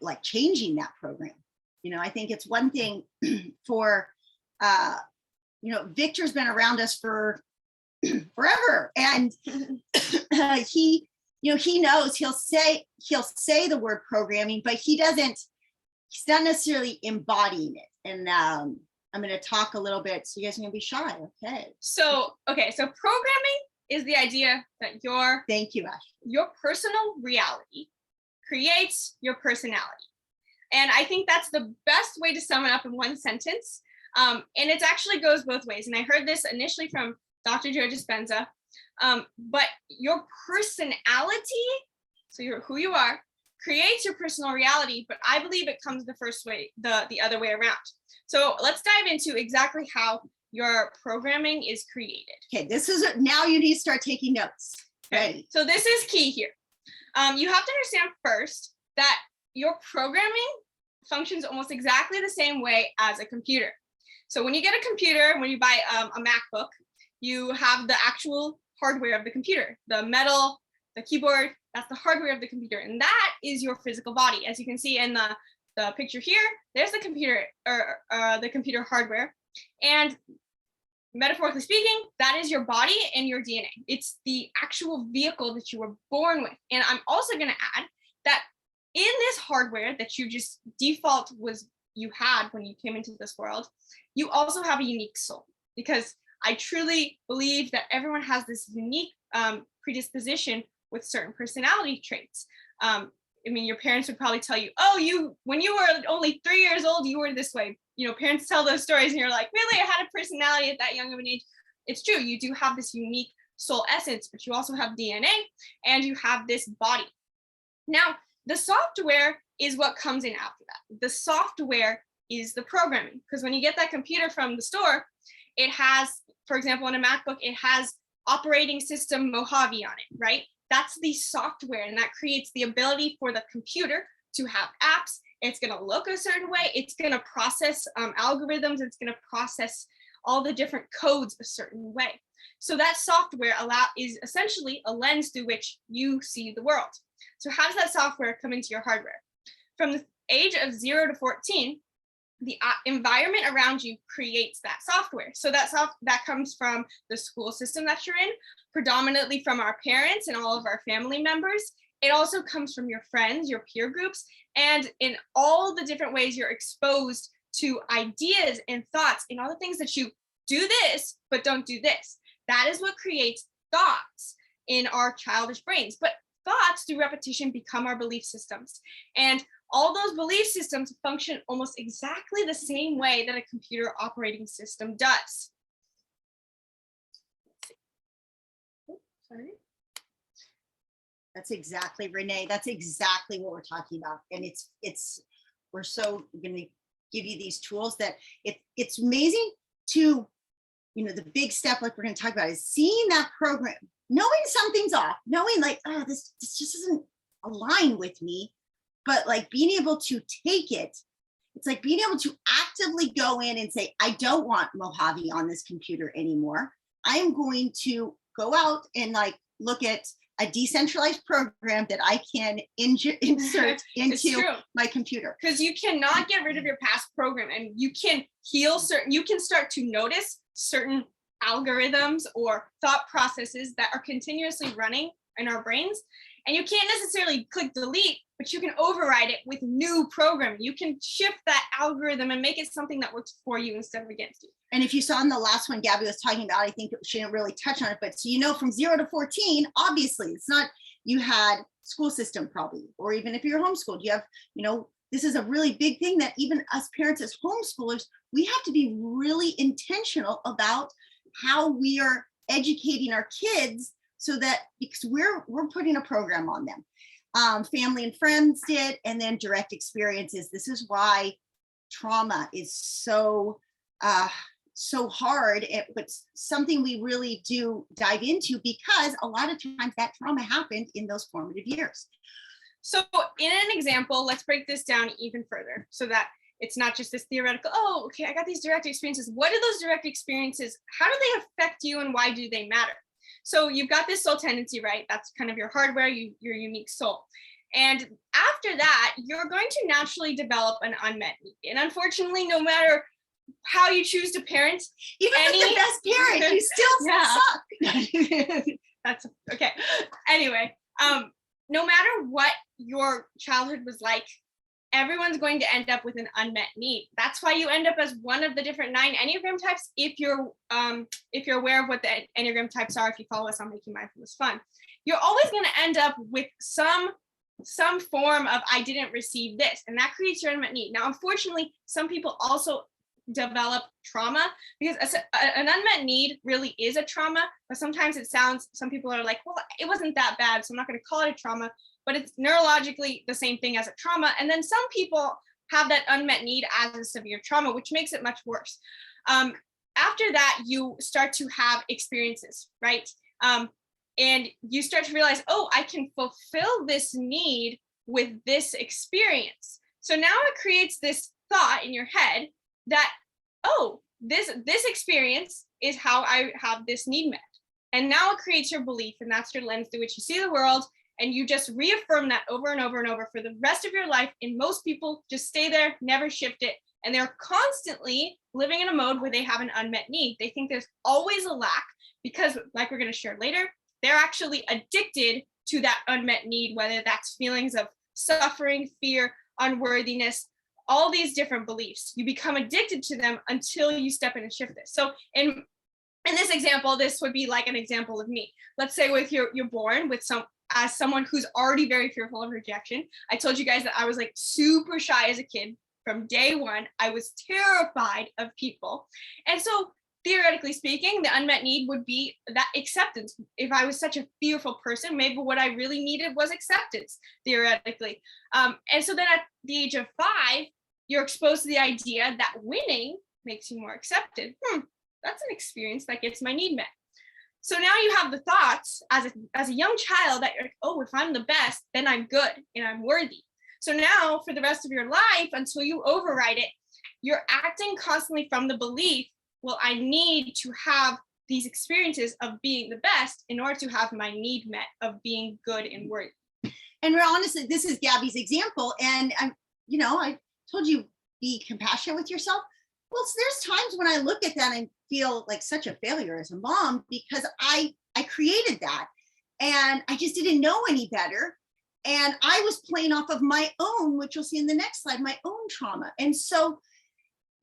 Speaker 1: like changing that program? You know, I think it's one thing for, you know, Victor's been around us for forever, and he, you know, he knows he'll say the word programming, but he's not necessarily embodying it. And I'm going to talk a little bit, so you guys are going to be shy.
Speaker 2: So programming is the idea that
Speaker 1: thank you, Ash.
Speaker 2: Your personal reality creates your personality. And I think that's the best way to sum it up in one sentence. And it actually goes both ways. And I heard this initially from Dr. Joe Dispenza. But your personality, so who you are, creates your personal reality. But I believe it comes the other way around. So let's dive into exactly how your programming is created.
Speaker 1: Okay, now you need to start taking notes. Ready?
Speaker 2: So this is key here. You have to understand first that your programming functions almost exactly the same way as a computer. So when you get a computer, when you buy a MacBook, you have the actual hardware of the computer, the metal, the keyboard, that's the hardware of the computer. And that is your physical body. As you can see in the picture here, there's the computer, or the computer hardware. And metaphorically speaking, that is your body and your DNA. It's the actual vehicle that you were born with. And I'm also going to add that in this hardware that you just default you had when you came into this world, you also have a unique soul, because I truly believe that everyone has this unique predisposition with certain personality traits. I mean, your parents would probably tell you, oh, when you were only 3 years old, you were this way. You know, parents tell those stories and you're like, really, I had a personality at that young of an age. It's true. You do have this unique soul essence, but you also have DNA and you have this body. Now, the software is what comes in after that. The software is the programming, because when you get that computer from the store, it has, for example, in a MacBook, it has operating system Mojave on it, right? That's the software, and that creates the ability for the computer to have apps. It's going to look a certain way. It's going to process algorithms. It's going to process all the different codes a certain way. So that software is essentially a lens through which you see the world. So how does that software come into your hardware? From the age of 0 to 14, the environment around you creates that software. So that comes from the school system that you're in, predominantly from our parents and all of our family members. It also comes from your friends, your peer groups, and in all the different ways you're exposed to ideas and thoughts and all the things that you do this, but don't do this. That is what creates thoughts in our childish brains. But thoughts through repetition become our belief systems. And all those belief systems function almost exactly the same way that a computer operating system does. Sorry.
Speaker 1: That's exactly, Renee, that's exactly what we're talking about. And we're so going to give you these tools that it's amazing to, you know, the big step like we're going to talk about is seeing that program, knowing something's off, knowing like, oh, this just doesn't align with me, but like being able to take it, it's like being able to actively go in and say, I don't want Mojave on this computer anymore. I'm going to go out and like look at a decentralized program that I can insert into my computer.
Speaker 2: Because you cannot get rid of your past program, and you can you can start to notice certain algorithms or thought processes that are continuously running in our brains. And you can't necessarily click delete, but you can override it with new programming. You can shift that algorithm and make it something that works for you instead of against you.
Speaker 1: And if you saw in the last one Gabi was talking about, I think she didn't really touch on it, but so you know, from 0 to 14, obviously it's not, you had school system probably, or even if you're homeschooled, you have, you know, this is a really big thing that even us parents as homeschoolers, we have to be really intentional about how we are educating our kids, so that because we're putting a program on them. Family and friends did, and then direct experiences. This is why trauma is so hard, but something we really do dive into, because a lot of times that trauma happened in those formative years.
Speaker 2: So in an example, let's break this down even further, so that It's not just this theoretical, oh, okay, I got these direct experiences. What are those direct experiences? How do they affect you and why do they matter? So you've got this soul tendency, right? That's kind of your hardware, your unique soul. And after that, you're going to naturally develop an unmet need. And unfortunately, no matter how you choose to parent,
Speaker 1: even with the best parent, you still suck.
Speaker 2: That's okay. Anyway, no matter what your childhood was like, everyone's going to end up with an unmet need. That's why you end up as one of the different 9 Enneagram types. If you're aware of what the Enneagram types are, if you follow us on Making Mindfulness Fun, you're always going to end up with some form of I didn't receive this, and that creates your unmet need. Now, unfortunately, some people also develop trauma, because an unmet need really is a trauma, but sometimes some people are like, well, it wasn't that bad, so I'm not going to call it a trauma, but it's neurologically the same thing as a trauma. And then some people have that unmet need as a severe trauma, which makes it much worse. After that, you start to have experiences, right? And you start to realize, oh, I can fulfill this need with this experience. So now it creates this thought in your head that, oh, this experience is how I have this need met. And now it creates your belief, and that's your lens through which you see the world. And you just reaffirm that over and over and over for the rest of your life. And most people just stay there, never shift it. And they're constantly living in a mode where they have an unmet need. They think there's always a lack because, like we're going to share later, they're actually addicted to that unmet need, whether that's feelings of suffering, fear, unworthiness, all these different beliefs. You become addicted to them until you step in and shift this. So in this example, this would be like an example of me. Let's say you're born with as someone who's already very fearful of rejection. I told you guys that I was like super shy as a kid. From day one, I was terrified of people. And so theoretically speaking, the unmet need would be that acceptance. If I was such a fearful person, maybe what I really needed was acceptance, theoretically. And so then at the age of 5, you're exposed to the idea that winning makes you more accepted. That's an experience that gets my need met. So now you have the thoughts as a young child that you're like, oh, if I'm the best, then I'm good and I'm worthy. So now for the rest of your life, until you override it, you're acting constantly from the belief, well, I need to have these experiences of being the best in order to have my need met of being good and worthy.
Speaker 1: And we're honestly, this is Gabi's example. And I told you, be compassionate with yourself. Well, there's times when I look at that and feel like such a failure as a mom because I created that and I just didn't know any better. And I was playing off of my own, which you'll see in the next slide, my own trauma. And so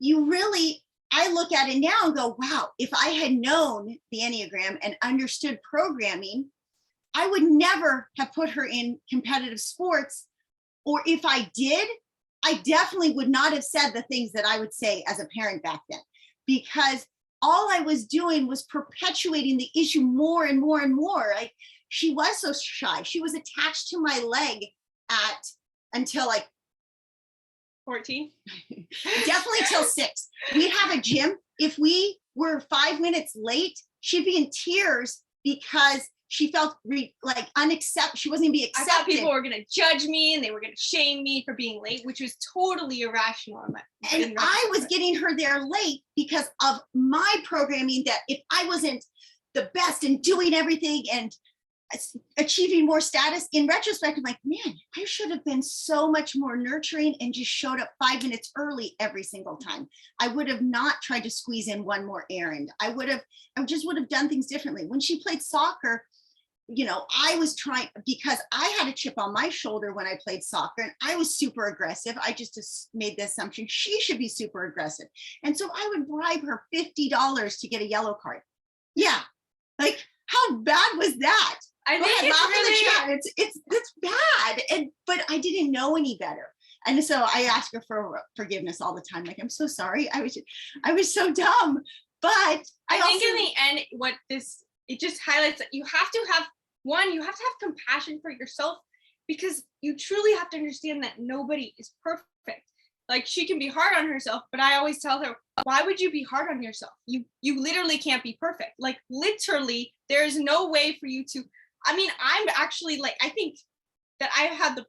Speaker 1: I look at it now and go, wow, if I had known the Enneagram and understood programming, I would never have put her in competitive sports. Or if I did, I definitely would not have said the things that I would say as a parent back then, because all I was doing was perpetuating the issue more and more and more. She was so shy. She was attached to my leg until like
Speaker 2: 14.
Speaker 1: Definitely till 6. We'd have a gym. If we were 5 minutes late, she'd be in tears because she felt unaccepted. She wasn't even be accepted.
Speaker 2: I thought people were going to judge me and they were going to shame me for being late, which was totally irrational.
Speaker 1: And I was getting her there late because of my programming that if I wasn't the best and doing everything and achieving more status, in retrospect, I'm like, man, I should have been so much more nurturing and just showed up 5 minutes early every single time. I would have not tried to squeeze in one more errand. I just would have done things differently. When she played soccer, I was trying, because I had a chip on my shoulder when I played soccer and I was super aggressive. I just made the assumption she should be super aggressive. And so I would bribe her $50 to get a yellow card. Yeah. Like, how bad was that?
Speaker 2: I think
Speaker 1: it's bad. But I didn't know any better. And so I ask her for forgiveness all the time. Like, I'm so sorry. I was so dumb. But
Speaker 2: I think in the end, it just highlights that you have to have compassion for yourself, because you truly have to understand that nobody is perfect. Like, she can be hard on herself, but I always tell her, why would you be hard on yourself? You literally can't be perfect. Like, literally, there is no way for you to, I'm actually I think that I had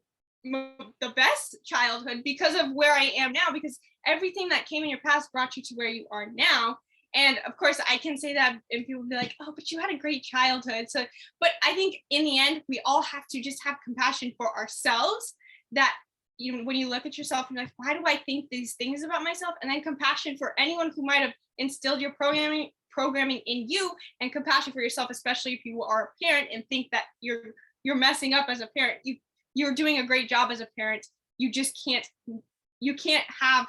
Speaker 2: the best childhood because of where I am now, because everything that came in your past brought you to where you are now. And of course I can say that, and people will be like, oh, but you had a great childhood. So, but I think in the end, we all have to just have compassion for ourselves, that when you look at yourself and you're like, why do I think these things about myself? And then compassion for anyone who might have instilled your programming in you, and compassion for yourself, especially if you are a parent and think that you're messing up as a parent. You're doing a great job as a parent. You just can't have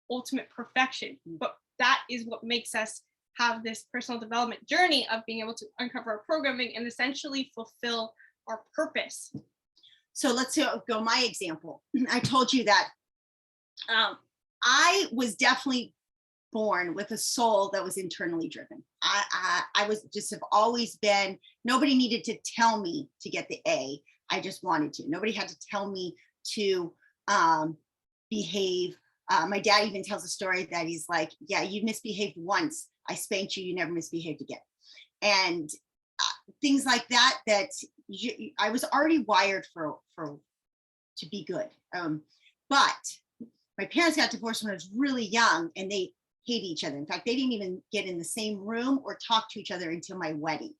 Speaker 2: ultimate perfection, but that is what makes us have this personal development journey of being able to uncover our programming and essentially fulfill our purpose.
Speaker 1: So let's go my example. I told you that I was definitely born with a soul that was internally driven. I was just have always been, nobody needed to tell me to get the A. I just wanted to. Nobody had to tell me to behave. My dad even tells a story that he's like, yeah, you misbehaved once. I spanked you, you never misbehaved again. And things like that, I was already wired to be good. But my parents got divorced when I was really young, and they hated each other. In fact, they didn't even get in the same room or talk to each other until my wedding.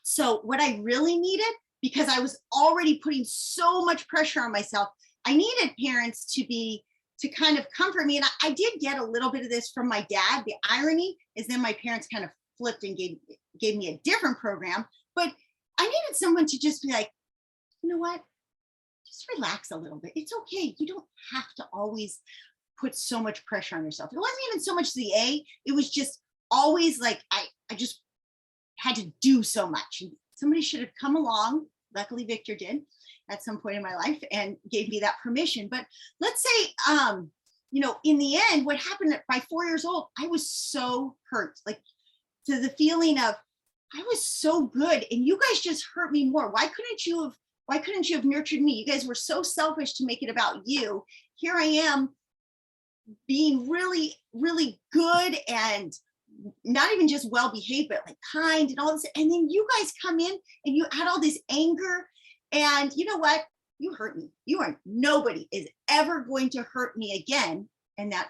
Speaker 1: So what I really needed, because I was already putting so much pressure on myself, I needed parents to kind of comfort me. And I did get a little bit of this from my dad. The irony is then my parents kind of flipped and gave me a different program, but I needed someone to just be like, you know what, just relax a little bit. It's okay. You don't have to always put so much pressure on yourself. It wasn't even so much the A, it was just always like, I just had to do so much. And somebody should have come along. Luckily, Victor did at some point in my life and gave me that permission. But let's say, in the end, what happened by 4 years old, I was so hurt, like to the feeling of, I was so good and you guys just hurt me more. Why couldn't you have nurtured me? You guys were so selfish to make it about you. Here I am being really, really good and not even just well-behaved, but like kind and all this. And then you guys come in and you add all this anger, and you know what? You hurt me. Nobody is ever going to hurt me again. And that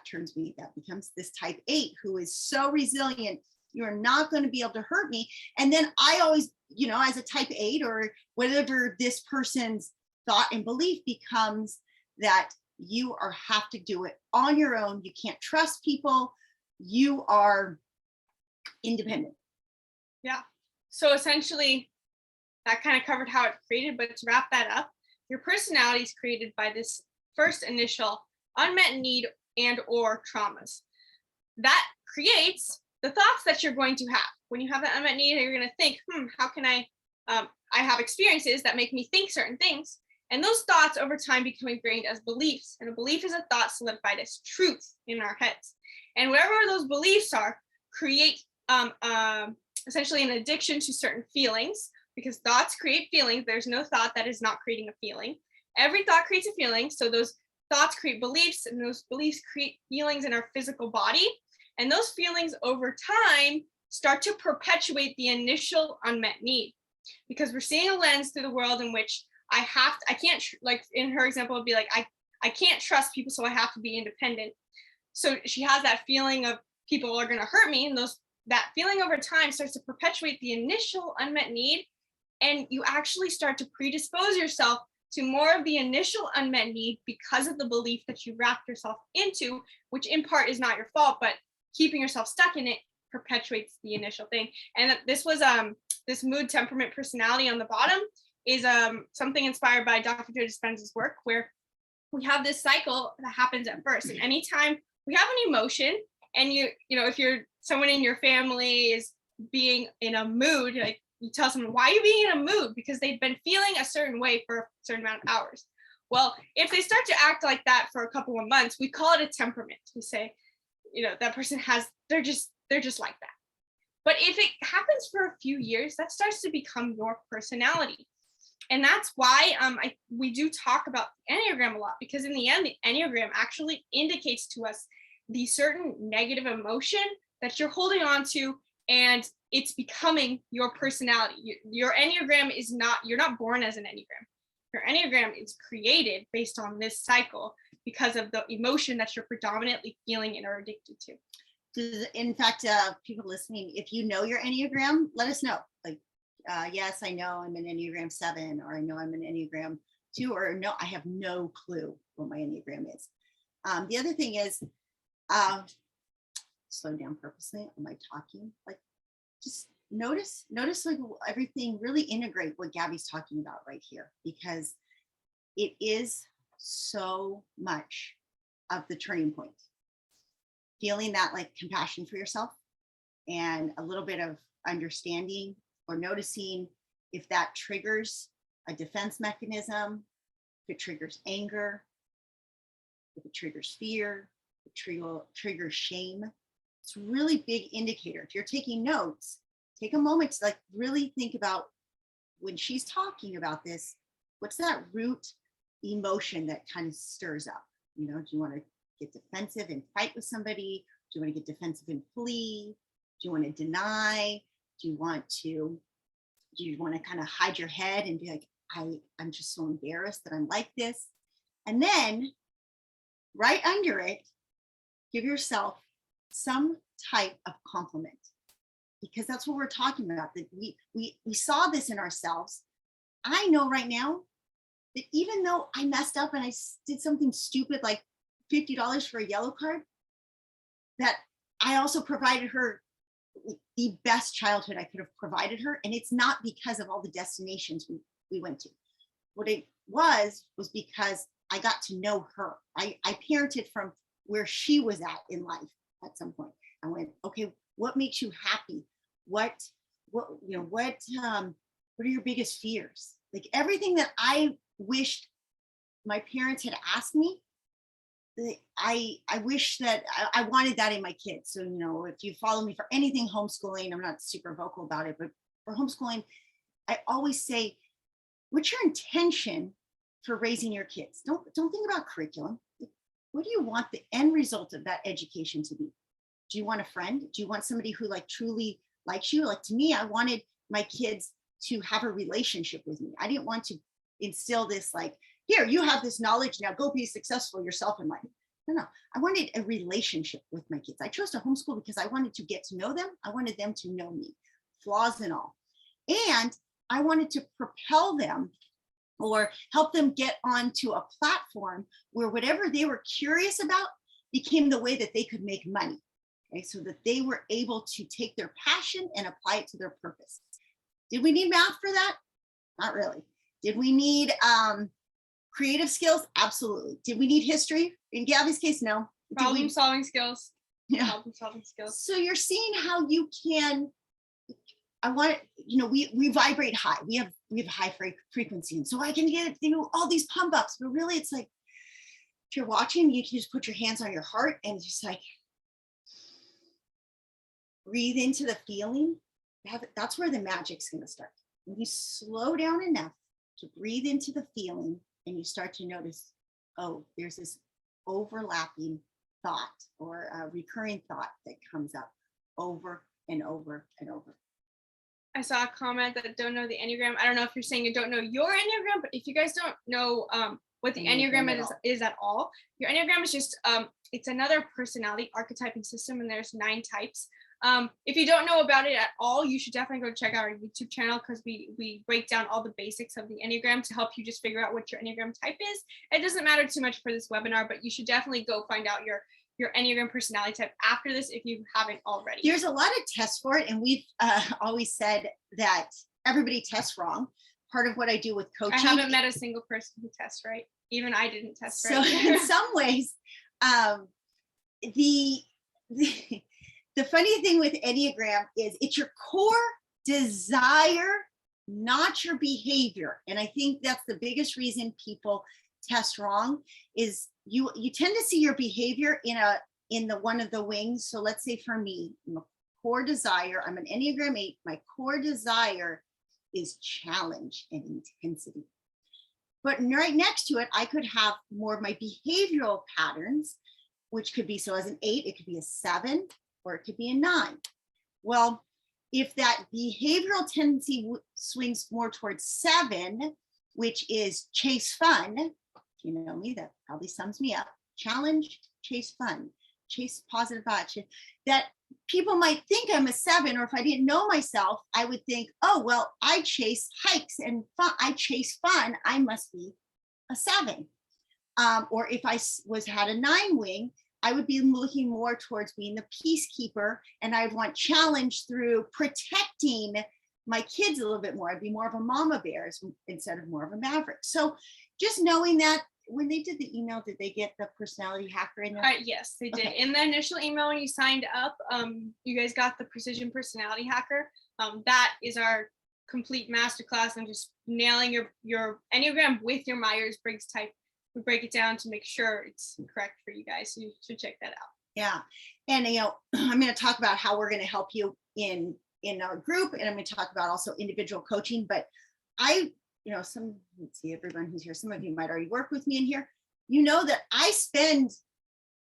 Speaker 1: becomes this type 8 who is so resilient. You're not going to be able to hurt me. And then I always, as a type 8 or whatever this person's thought and belief becomes, that you have to do it on your own. You can't trust people. You are independent.
Speaker 2: Yeah. So essentially, that kind of covered how it's created, but to wrap that up, your personality is created by this first initial unmet need and or traumas. That creates the thoughts that you're going to have. When you have that unmet need, you're going to think, how can I have experiences that make me think certain things. And those thoughts over time become ingrained as beliefs. And a belief is a thought solidified as truth in our heads. And whatever those beliefs are, create essentially an addiction to certain feelings, because thoughts create feelings. There's no thought that is not creating a feeling. Every thought creates a feeling. So those thoughts create beliefs, and those beliefs create feelings in our physical body. And those feelings over time start to perpetuate the initial unmet need, because we're seeing a lens through the world in which I can't, like in her example, would be like, I can't trust people, so I have to be independent. So she has that feeling of people are going to hurt me. And that feeling over time starts to perpetuate the initial unmet need. And you actually start to predispose yourself to more of the initial unmet need because of the belief that you wrapped yourself into, which in part is not your fault, but keeping yourself stuck in it perpetuates the initial thing. And this was this mood, temperament, personality on the bottom is something inspired by Dr. Joe Dispenza's work, where we have this cycle that happens at first. And anytime we have an emotion, and if you're someone in your family is being in a mood, like you tell someone, why are you being in a mood? Because they've been feeling a certain way for a certain amount of hours. Well, if they start to act like that for a couple of months, we call it a temperament. We say, that person they're just like that. But if it happens for a few years, that starts to become your personality. And that's why we do talk about the Enneagram a lot, because in the end, the Enneagram actually indicates to us the certain negative emotion that you're holding on to, and it's becoming your personality. Your Enneagram you're not born as an Enneagram. your Enneagram is created based on this cycle because of the emotion that you're predominantly feeling and are addicted to.
Speaker 1: In fact, people listening, if you know your Enneagram, let us know. Like, yes, I know I'm an Enneagram 7, or I know I'm an Enneagram 2, or no, I have no clue what my Enneagram is. The other thing is, slow down purposely. Am I talking? Like, just notice like everything, really integrate what Gabi's talking about right here, because it is so much of the turning point. Feeling that like compassion for yourself and a little bit of understanding, or noticing if that triggers a defense mechanism, if it triggers anger, if it triggers fear, if it triggers shame. It's a really big indicator. If you're taking notes, take a moment to like really think about, when she's talking about this, what's that root emotion that kind of stirs up? You know, do you want to get defensive and fight with somebody? Do you want to get defensive and flee? Do you want to deny? Do you want to kind of hide your head and be like, I'm just so embarrassed that I'm like this? And then right under it, give yourself some type of compliment, because that's what we're talking about. That we saw this in ourselves. I know right now that even though I messed up and I did something stupid like $50 for a yellow card, that I also provided her the best childhood I could have provided her. And it's not because of all the destinations we went to. What it was because I got to know her. I parented from where she was at in life at some point. I went, okay, what makes you happy? What are your biggest fears? Like everything that I wished my parents had asked me, I wish that I wanted that in my kids. So, you know, if you follow me for anything homeschooling, I'm not super vocal about it, but for homeschooling, I always say, what's your intention for raising your kids? Don't think about curriculum. What do you want the end result of that education to be? Do you want a friend? Do you want somebody who like truly likes you? Like to me, I wanted my kids to have a relationship with me. I didn't want to instill this like, here, you have this knowledge, now go be successful yourself in life. No, I wanted a relationship with my kids. I chose to homeschool because I wanted to get to know them. I wanted them to know me, flaws and all. And I wanted to propel them or help them get onto a platform where whatever they were curious about became the way that they could make money. Okay, so that they were able to take their passion and apply it to their purpose. Did we need math for that? Not really. Did we need creative skills? Absolutely. Did we need history? In Gabi's case, no.
Speaker 2: Problem solving skills.
Speaker 1: Yeah.
Speaker 2: Problem solving skills.
Speaker 1: So you're seeing how you can, we vibrate high. We have high frequency. And so I can get, all these pump ups, but really it's like, if you're watching, you can just put your hands on your heart and just like breathe into the feeling. That's where the magic's going to start. When you slow down enough to breathe into the feeling and you start to notice, oh, there's this overlapping thought or a recurring thought that comes up over and over and over.
Speaker 2: I saw a comment that don't know the Enneagram. I don't know if you're saying you don't know your Enneagram, but if you guys don't know what the Enneagram is at all, your Enneagram is just, it's another personality archetyping system, and there's 9 types. If you don't know about it at all, you should definitely go check out our YouTube channel, because we break down all the basics of the Enneagram to help you just figure out what your Enneagram type is. It doesn't matter too much for this webinar, but you should definitely go find out your Enneagram personality type after this if you haven't already.
Speaker 1: There's a lot of tests for it, and we've always said that everybody tests wrong. Part of what I do with coaching.
Speaker 2: I haven't met a single person who tests right. Even I didn't test right.
Speaker 1: So in some ways, the funny thing with Enneagram is it's your core desire, not your behavior. And I think that's the biggest reason people test wrong is you tend to see your behavior in the one of the wings. So let's say for me, my core desire, I'm an Enneagram 8, my core desire is challenge and intensity. But right next to it, I could have more of my behavioral patterns, which could be, so as an 8, it could be a 7, or it could be a 9. Well, if that behavioral tendency swings more towards 7, which is chase fun. You know me, that probably sums me up. Challenge, chase fun, chase positive action. That people might think I'm a 7, or if I didn't know myself, I would think, oh, well, I chase hikes and fun. I chase fun. I must be a 7. Or if I had a 9 wing, I would be looking more towards being the peacekeeper, and I'd want challenge through protecting my kids a little bit more. I'd be more of a mama bear instead of more of a maverick. So just knowing that, when they did the email, did they get the personality hacker in there?
Speaker 2: Yes, they did. In the initial email when you signed up, you guys got the precision personality hacker. That is our complete masterclass on just nailing your Enneagram with your Myers-Briggs type. We break it down to make sure it's correct for you guys. So you should check that out.
Speaker 1: Yeah. And, I'm going to talk about how we're going to help you in our group. And I'm going to talk about also individual coaching. But let's see, everyone who's here, some of you might already work with me in here. You know that I spend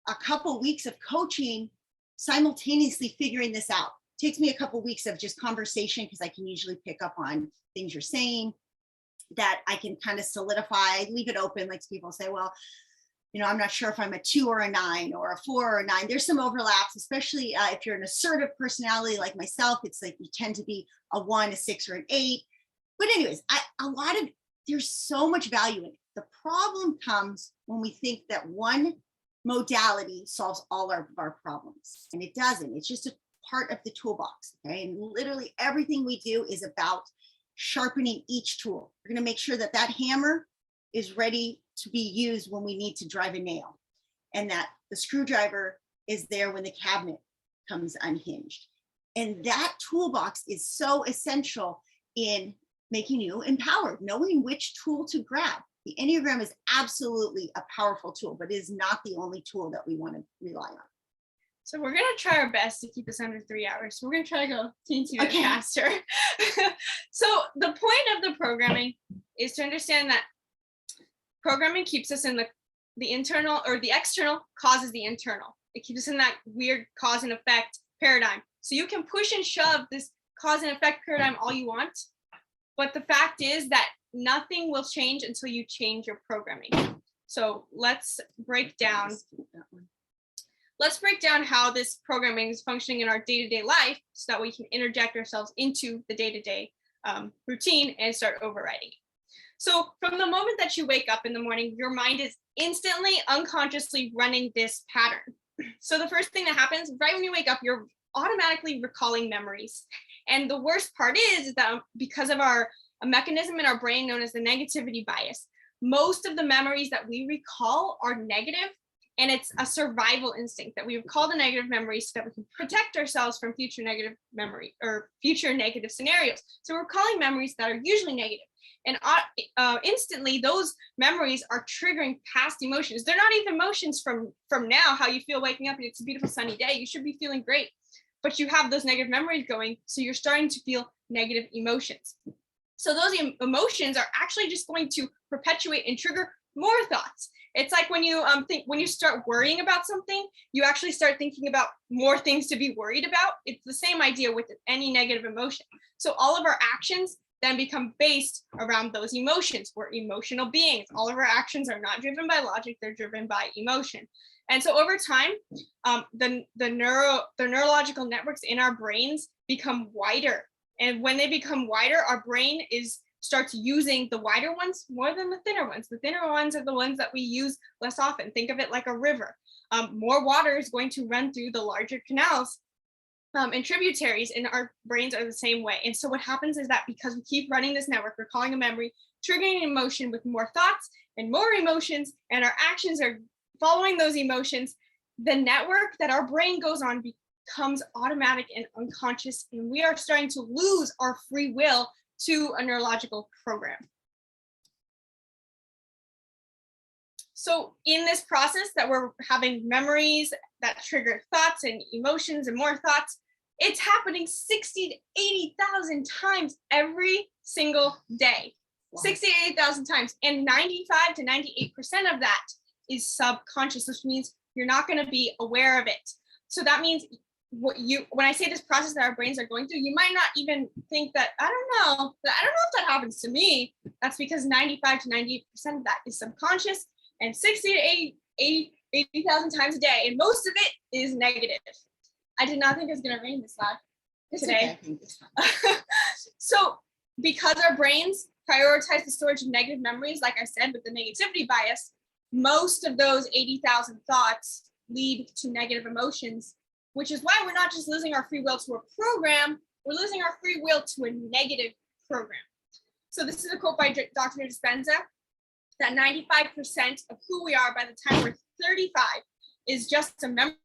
Speaker 1: a couple weeks of coaching simultaneously figuring this out. It takes me a couple weeks of just conversation, because I can usually pick up on things you're saying that I can kind of solidify, leave it open. Like people say, well, I'm not sure if I'm a 2 or a 9 or a 4 or a 9. There's some overlaps, especially if you're an assertive personality like myself. It's like you tend to be a 1, a 6, or an 8. But anyways, there's so much value in it. The problem comes when we think that one modality solves all our problems, and it doesn't. It's just a part of the toolbox. Okay, and literally everything we do is about sharpening each tool. We're going to make sure that hammer is ready to be used when we need to drive a nail, and that the screwdriver is there when the cabinet comes unhinged. And that toolbox is so essential in making you empowered, knowing which tool to grab. The Enneagram is absolutely a powerful tool, but it is not the only tool that we want to rely on.
Speaker 2: So we're going to try our best to keep us under 3 hours. So we're going to try to go teensy bit faster. So the point of the programming is to understand that programming keeps us in the internal, or the external causes the internal. It keeps us in that weird cause and effect paradigm. So you can push and shove this cause and effect paradigm all you want, but the fact is that nothing will change until you change your programming. So let's break down how this programming is functioning in our day-to-day life, so that we can interject ourselves into the day-to-day routine and start overriding it. So from the moment that you wake up in the morning, your mind is instantly, unconsciously running this pattern. So the first thing that happens right when you wake up, you're automatically recalling memories. And the worst part is that because of a mechanism in our brain known as the negativity bias, most of the memories that we recall are negative, and it's a survival instinct that we recall the negative memories so that we can protect ourselves from future negative memory or future negative scenarios. So we're recalling memories that are usually negative, and instantly those memories are triggering past emotions. They're not even emotions from now, how you feel waking up and it's a beautiful sunny day. You should be feeling great, but you have those negative memories going, so you're starting to feel negative emotions. So those emotions are actually just going to perpetuate and trigger more thoughts. It's like when you when you start worrying about something, you actually start thinking about more things to be worried about. It's the same idea with any negative emotion. So all of our actions then become based around those emotions. We're emotional beings. All of our actions are not driven by logic, they're driven by emotion. And so over time, the neurological networks in our brains become wider. And when they become wider, our brain starts using the wider ones more than the thinner ones. The thinner ones are the ones that we use less often. Think of it like a river. More water is going to run through the larger canals and tributaries, and our brains are the same way. And so what happens is that because we keep running this network, recalling a memory, triggering an emotion with more thoughts and more emotions, and our actions are following those emotions, the network that our brain goes on becomes automatic and unconscious, and we are starting to lose our free will to a neurological program. So in this process that we're having memories that trigger thoughts and emotions and more thoughts, it's happening 60 to 80,000 times every single day. Wow. 60 to 80,000 times. And 95 to 98% of that is subconscious, which means you're not going to be aware of it. So that means when I say this process that our brains are going through, you might not even think that, I don't know if that happens to me. That's because 95 to 98% of that is subconscious, and 60 to 80,000 times a day. And most of it is negative. I did not think it was going to rain this loud today. Okay. So because our brains prioritize the storage of negative memories, like I said, with the negativity bias, most of those 80,000 thoughts lead to negative emotions, which is why we're not just losing our free will to a program, we're losing our free will to a negative program. So this is a quote by Dr. Dispenza, that 95% of who we are by the time we're 35 is just a memorized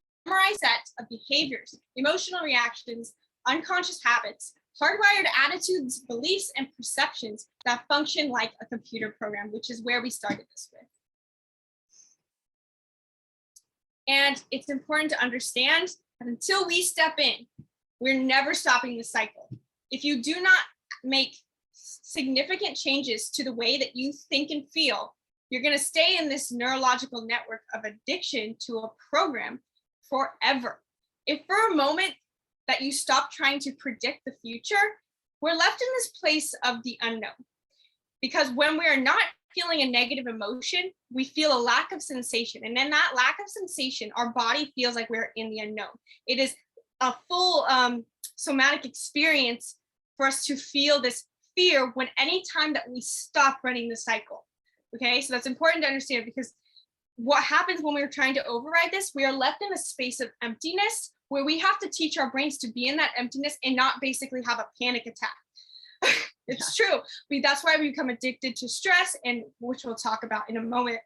Speaker 2: set of behaviors, emotional reactions, unconscious habits, hardwired attitudes, beliefs, and perceptions that function like a computer program, which is where we started this with. And it's important to understand that until we step in, we're never stopping the cycle. If you do not make significant changes to the way that you think and feel, you're going to stay in this neurological network of addiction to a program forever. If for a moment that you stop trying to predict the future, we're left in this place of the unknown. Because when we are not feeling a negative emotion, we feel a lack of sensation. And then that lack of sensation, our body feels like we're in the unknown. It is a full somatic experience for us to feel this fear when any time that we stop running the cycle. Okay, so that's important to understand, because what happens when we're trying to override this, we are left in a space of emptiness where we have to teach our brains to be in that emptiness and not basically have a panic attack. It's true. That's why we become addicted to stress, and which we'll talk about in a moment.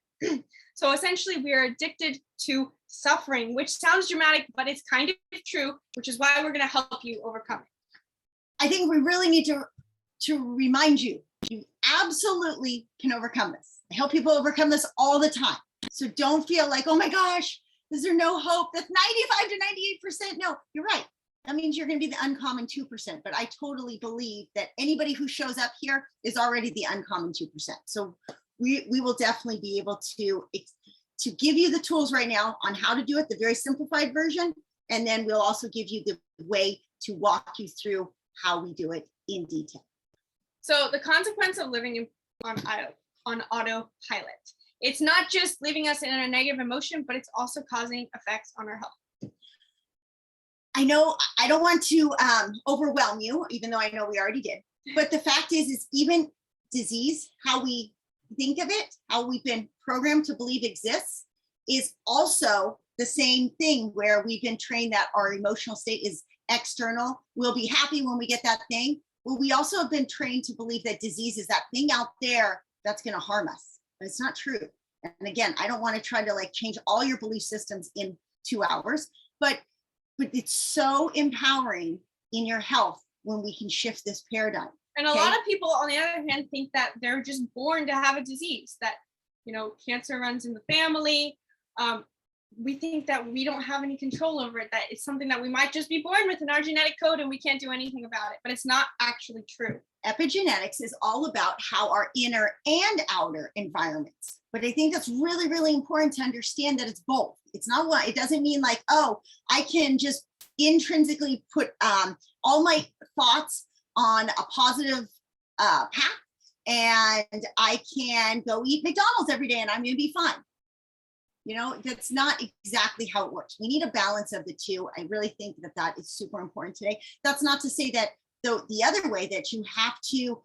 Speaker 2: So essentially, we are addicted to suffering, which sounds dramatic, but it's kind of true, which is why we're going to help you overcome it.
Speaker 1: I think we really need to remind you, you absolutely can overcome this. I help people overcome this all the time. So don't feel like, oh my gosh, is there no hope? That's 95 to 98%. No, you're right. That means you're going to be the uncommon 2%. But I totally believe that anybody who shows up here is already the uncommon 2%. So we will definitely be able to give you the tools right now on how to do it, the very simplified version. And then we'll also give you the way to walk you through how we do it in detail.
Speaker 2: So the consequence of living on autopilot. It's not just leaving us in a negative emotion, but it's also causing effects on our health.
Speaker 1: I know I don't want to overwhelm you, even though I know we already did. But the fact is even disease, how we think of it, how we've been programmed to believe exists, is also the same thing, where we've been trained that our emotional state is external. We'll be happy when we get that thing. Well, we also have been trained to believe that disease is that thing out there that's going to harm us. But it's not true. And again, I don't want to try to change all your belief systems in 2 hours, but it's so empowering in your health when we can shift this paradigm.
Speaker 2: And a lot of people, on the other hand, think that they're just born to have a disease, that, cancer runs in the family. We think that we don't have any control over it, that it's something that we might just be born with in our genetic code and we can't do anything about it, but it's not actually true.
Speaker 1: Epigenetics is all about how our inner and outer environments. But I think that's really, really important to understand that it's both. It's not one. It doesn't mean I can just intrinsically put all my thoughts on a positive path, and I can go eat McDonald's every day and I'm going to be fine. That's not exactly how it works. We need a balance of the two. I really think that is super important today. That's not to say that the other way, that you have to,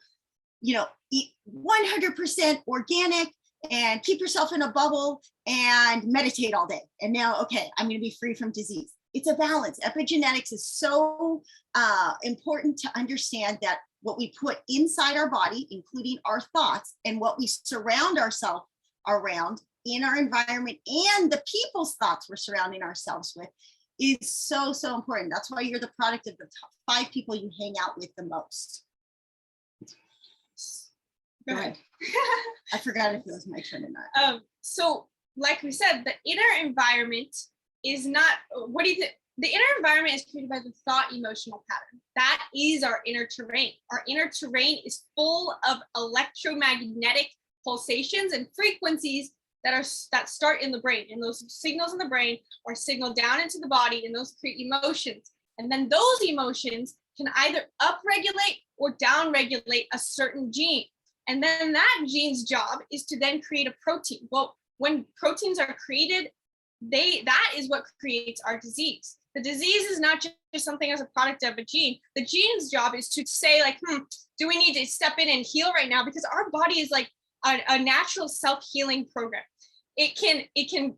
Speaker 1: eat 100% organic and keep yourself in a bubble and meditate all day. And now, okay, I'm going to be free from disease. It's a balance. Epigenetics is so important to understand that what we put inside our body, including our thoughts, and what we surround ourselves around in our environment, and the people's thoughts we're surrounding ourselves with, is so, so important. That's why you're the product of the top 5 people you hang out with the most. Go ahead. I forgot if it was my turn or not.
Speaker 2: So like we said, the inner environment is not, what do you think? The inner environment is created by the thought emotional pattern. That is our inner terrain. Our inner terrain is full of electromagnetic pulsations and frequencies that start in the brain, and those signals in the brain are signaled down into the body, and those create emotions. And then those emotions can either upregulate or downregulate a certain gene. And then that gene's job is to then create a protein. Well, when proteins are created, that is what creates our disease. The disease is not just something as a product of a gene. The gene's job is to say like, do we need to step in and heal right now? Because our body is like a natural self-healing program. It can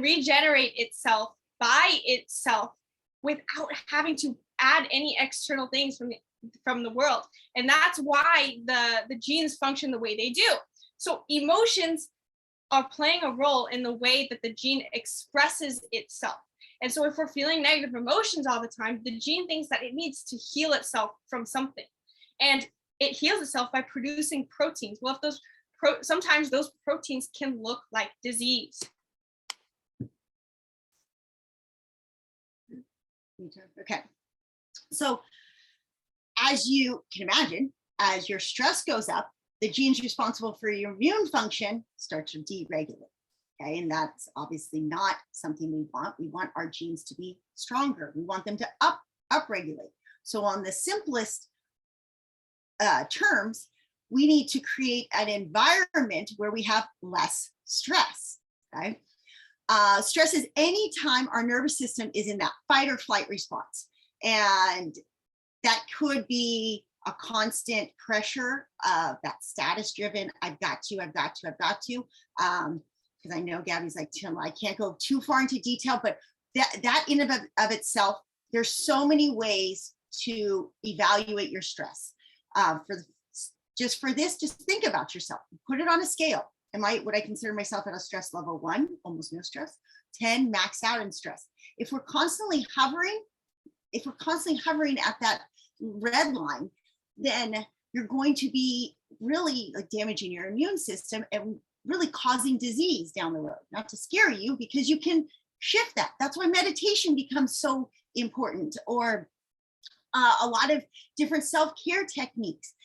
Speaker 2: regenerate itself by itself without having to add any external things from the world. And that's why the genes function the way they do. So emotions are playing a role in the way that the gene expresses itself. And so if we're feeling negative emotions all the time, the gene thinks that it needs to heal itself from something. And it heals itself by producing proteins. Well, if sometimes those proteins can look like disease.
Speaker 1: Okay. So as you can imagine, as your stress goes up, the genes responsible for your immune function start to deregulate. Okay, and that's obviously not something we want. We want our genes to be stronger. We want them to upregulate. So on the simplest terms, we need to create an environment where we have less stress. Okay, stress is any time our nervous system is in that fight or flight response, and that could be a constant pressure of that status driven. I've got to. Because I know Gabby's like, Tim, I can't go too far into detail, but that in of itself, there's so many ways to evaluate your stress. Just think about yourself. Put it on a scale. Would I consider myself at a stress level 1, almost no stress, 10, max out in stress? If we're constantly hovering at that red line, then you're going to be really like damaging your immune system and really causing disease down the road. Not to scare you, because you can shift that. That's why meditation becomes so important, or a lot of different self-care techniques,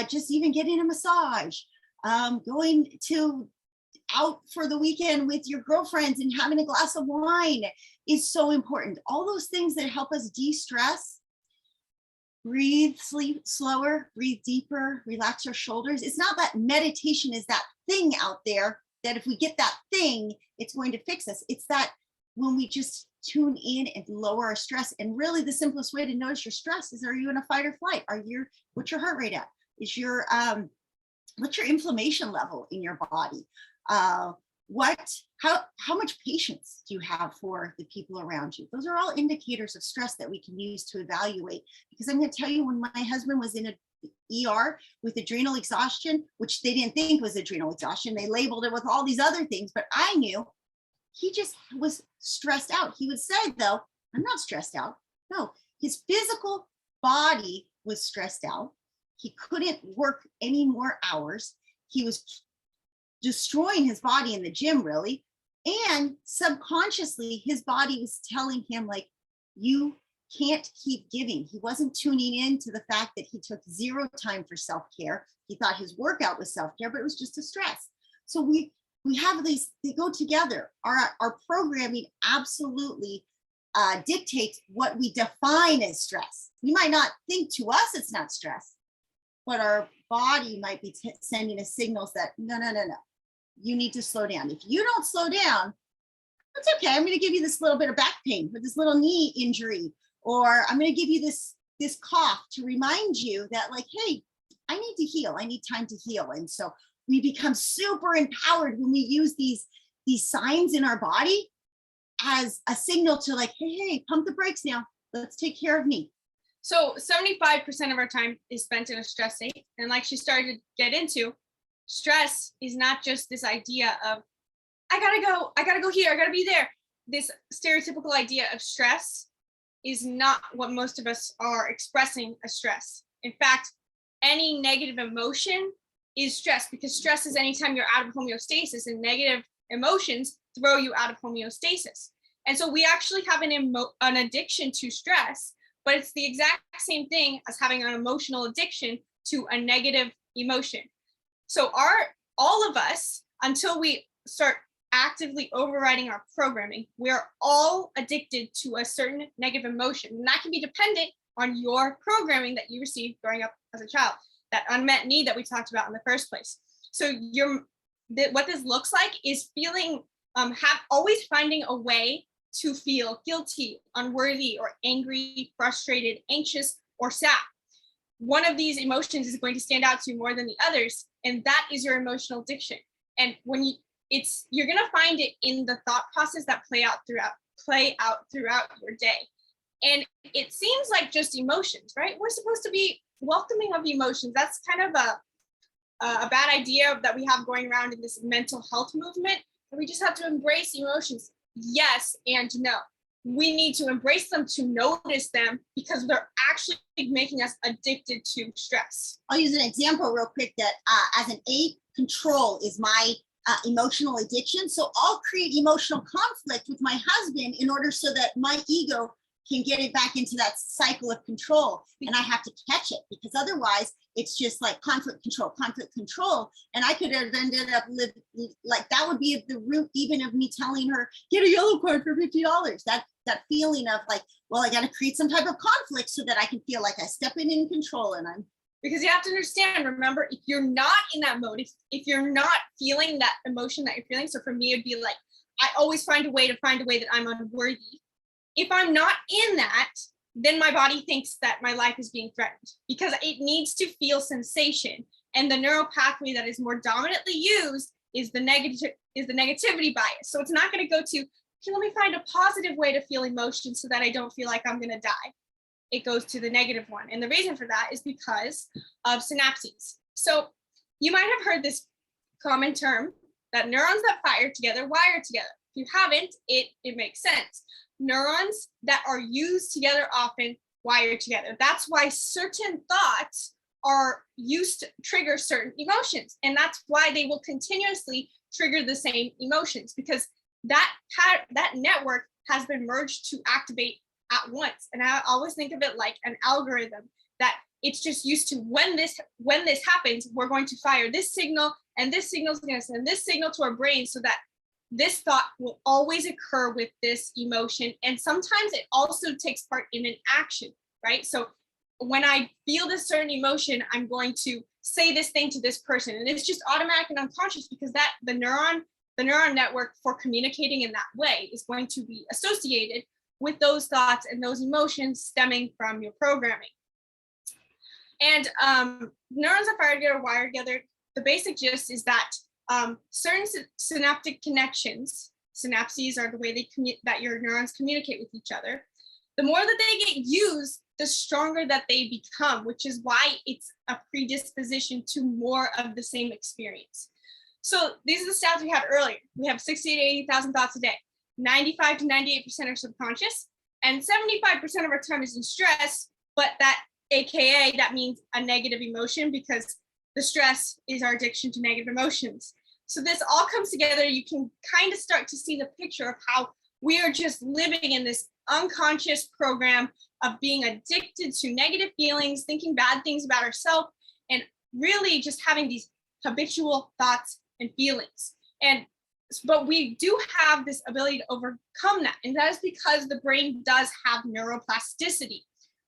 Speaker 1: just even getting a massage, going out for the weekend with your girlfriends and having a glass of wine is so important. All those things that help us de-stress. Breathe, sleep slower, breathe deeper, relax your shoulders. It's not that meditation is that thing out there that if we get that thing, it's going to fix us. It's that when we just tune in and lower our stress. And really the simplest way to notice your stress is, are you in a fight or flight? What's your heart rate at? What's your inflammation level in your body? How much patience do you have for the people around you? Those are all indicators of stress that we can use to evaluate. Because I'm going to tell you, when my husband was in an ER with adrenal exhaustion, which they didn't think was adrenal exhaustion, they labeled it with all these other things, but I knew he just was stressed out. He would say, though, I'm not stressed out. No, his physical body was stressed out. He couldn't work any more hours. He was destroying his body in the gym, really. And subconsciously, his body was telling him, like, you can't keep giving. He wasn't tuning in to the fact that he took zero time for self-care. He thought his workout was self-care, but it was just a stress. So we have these, they go together. Our programming absolutely dictates what we define as stress. We might not think to us it's not stress, but our body might be sending us signals that no, you need to slow down. If you don't slow down, that's okay. I'm going to give you this little bit of back pain or this little knee injury, or I'm going to give you this cough to remind you that, like, hey, I need to heal. I need time to heal. And so we become super empowered when we use these signs in our body as a signal to, like, hey, pump the brakes now. Let's take care of me.
Speaker 2: So 75% of our time is spent in a stress state. And like she started to get into, stress is not just this idea of, I gotta go here, I gotta be there. This stereotypical idea of stress is not what most of us are expressing as stress. In fact, any negative emotion is stress, because stress is anytime you're out of homeostasis, and negative emotions throw you out of homeostasis. And so we actually have an addiction to stress, but it's the exact same thing as having an emotional addiction to a negative emotion. So all of us, until we start actively overriding our programming. We're all addicted to a certain negative emotion, and that can be dependent on your programming that you received growing up as a child, that unmet need that we talked about in the first place. So what this looks like is feeling, always finding a way to feel guilty, unworthy, or angry, frustrated, anxious, or sad. One of these emotions is going to stand out to you more than the others, and that is your emotional addiction. And when you're going to find it in the thought process that play out throughout your day. And it seems like just emotions, right? We're supposed to be welcoming of emotions. That's kind of a bad idea that we have going around in this mental health movement. And we just have to embrace emotions. Yes and no. We need to embrace them to notice them because they're actually making us addicted to stress.
Speaker 1: I'll use an example real quick that as an 8, control is my emotional addiction. So I'll create emotional conflict with my husband in order so that my ego can get it back into that cycle of control. And I have to catch it because otherwise it's just like conflict, control. And I could have ended up like that would be the root even of me telling her, get a yellow card for $50. That feeling of like, well, I got to create some type of conflict so that I can feel like I step in control and I'm.
Speaker 2: Because you have to understand, remember, if you're not in that mode, if you're not feeling that emotion that you're feeling, so for me, it'd be like, I always find a way that I'm unworthy. If I'm not in that, then my body thinks that my life is being threatened because it needs to feel sensation. And the neural pathway that is more dominantly used is the negativity bias. So it's not going to go to, okay, let me find a positive way to feel emotion so that I don't feel like I'm going to die. It goes to the negative one. And the reason for that is because of synapses. So you might have heard this common term that neurons that fire together wire together. If you haven't, it makes sense. Neurons that are used together often wire together. That's why certain thoughts are used to trigger certain emotions. And that's why they will continuously trigger the same emotions because that network has been merged to activate at once. And I always think of it like an algorithm that it's just used to when this happens, we're going to fire this signal and this signal is going to send this signal to our brain so that this thought will always occur with this emotion. And sometimes it also takes part in an action, right? So when I feel this certain emotion, I'm going to say this thing to this person. And it's just automatic and unconscious because the neuron network for communicating in that way is going to be associated with those thoughts and those emotions stemming from your programming. And neurons that fire together, wire together, the basic gist is that certain synaptic connections, synapses are the way that your neurons communicate with each other. The more that they get used, the stronger that they become, which is why it's a predisposition to more of the same experience. So these are the stats we had earlier. We have 60 to 80,000 thoughts a day. 95 to 98% are subconscious, and 75% of our time is in stress, but that AKA, that means a negative emotion because the stress is our addiction to negative emotions. So this all comes together. You can kind of start to see the picture of how we are just living in this unconscious program of being addicted to negative feelings, thinking bad things about ourselves, and really just having these habitual thoughts and feelings. But we do have this ability to overcome that. And that is because the brain does have neuroplasticity.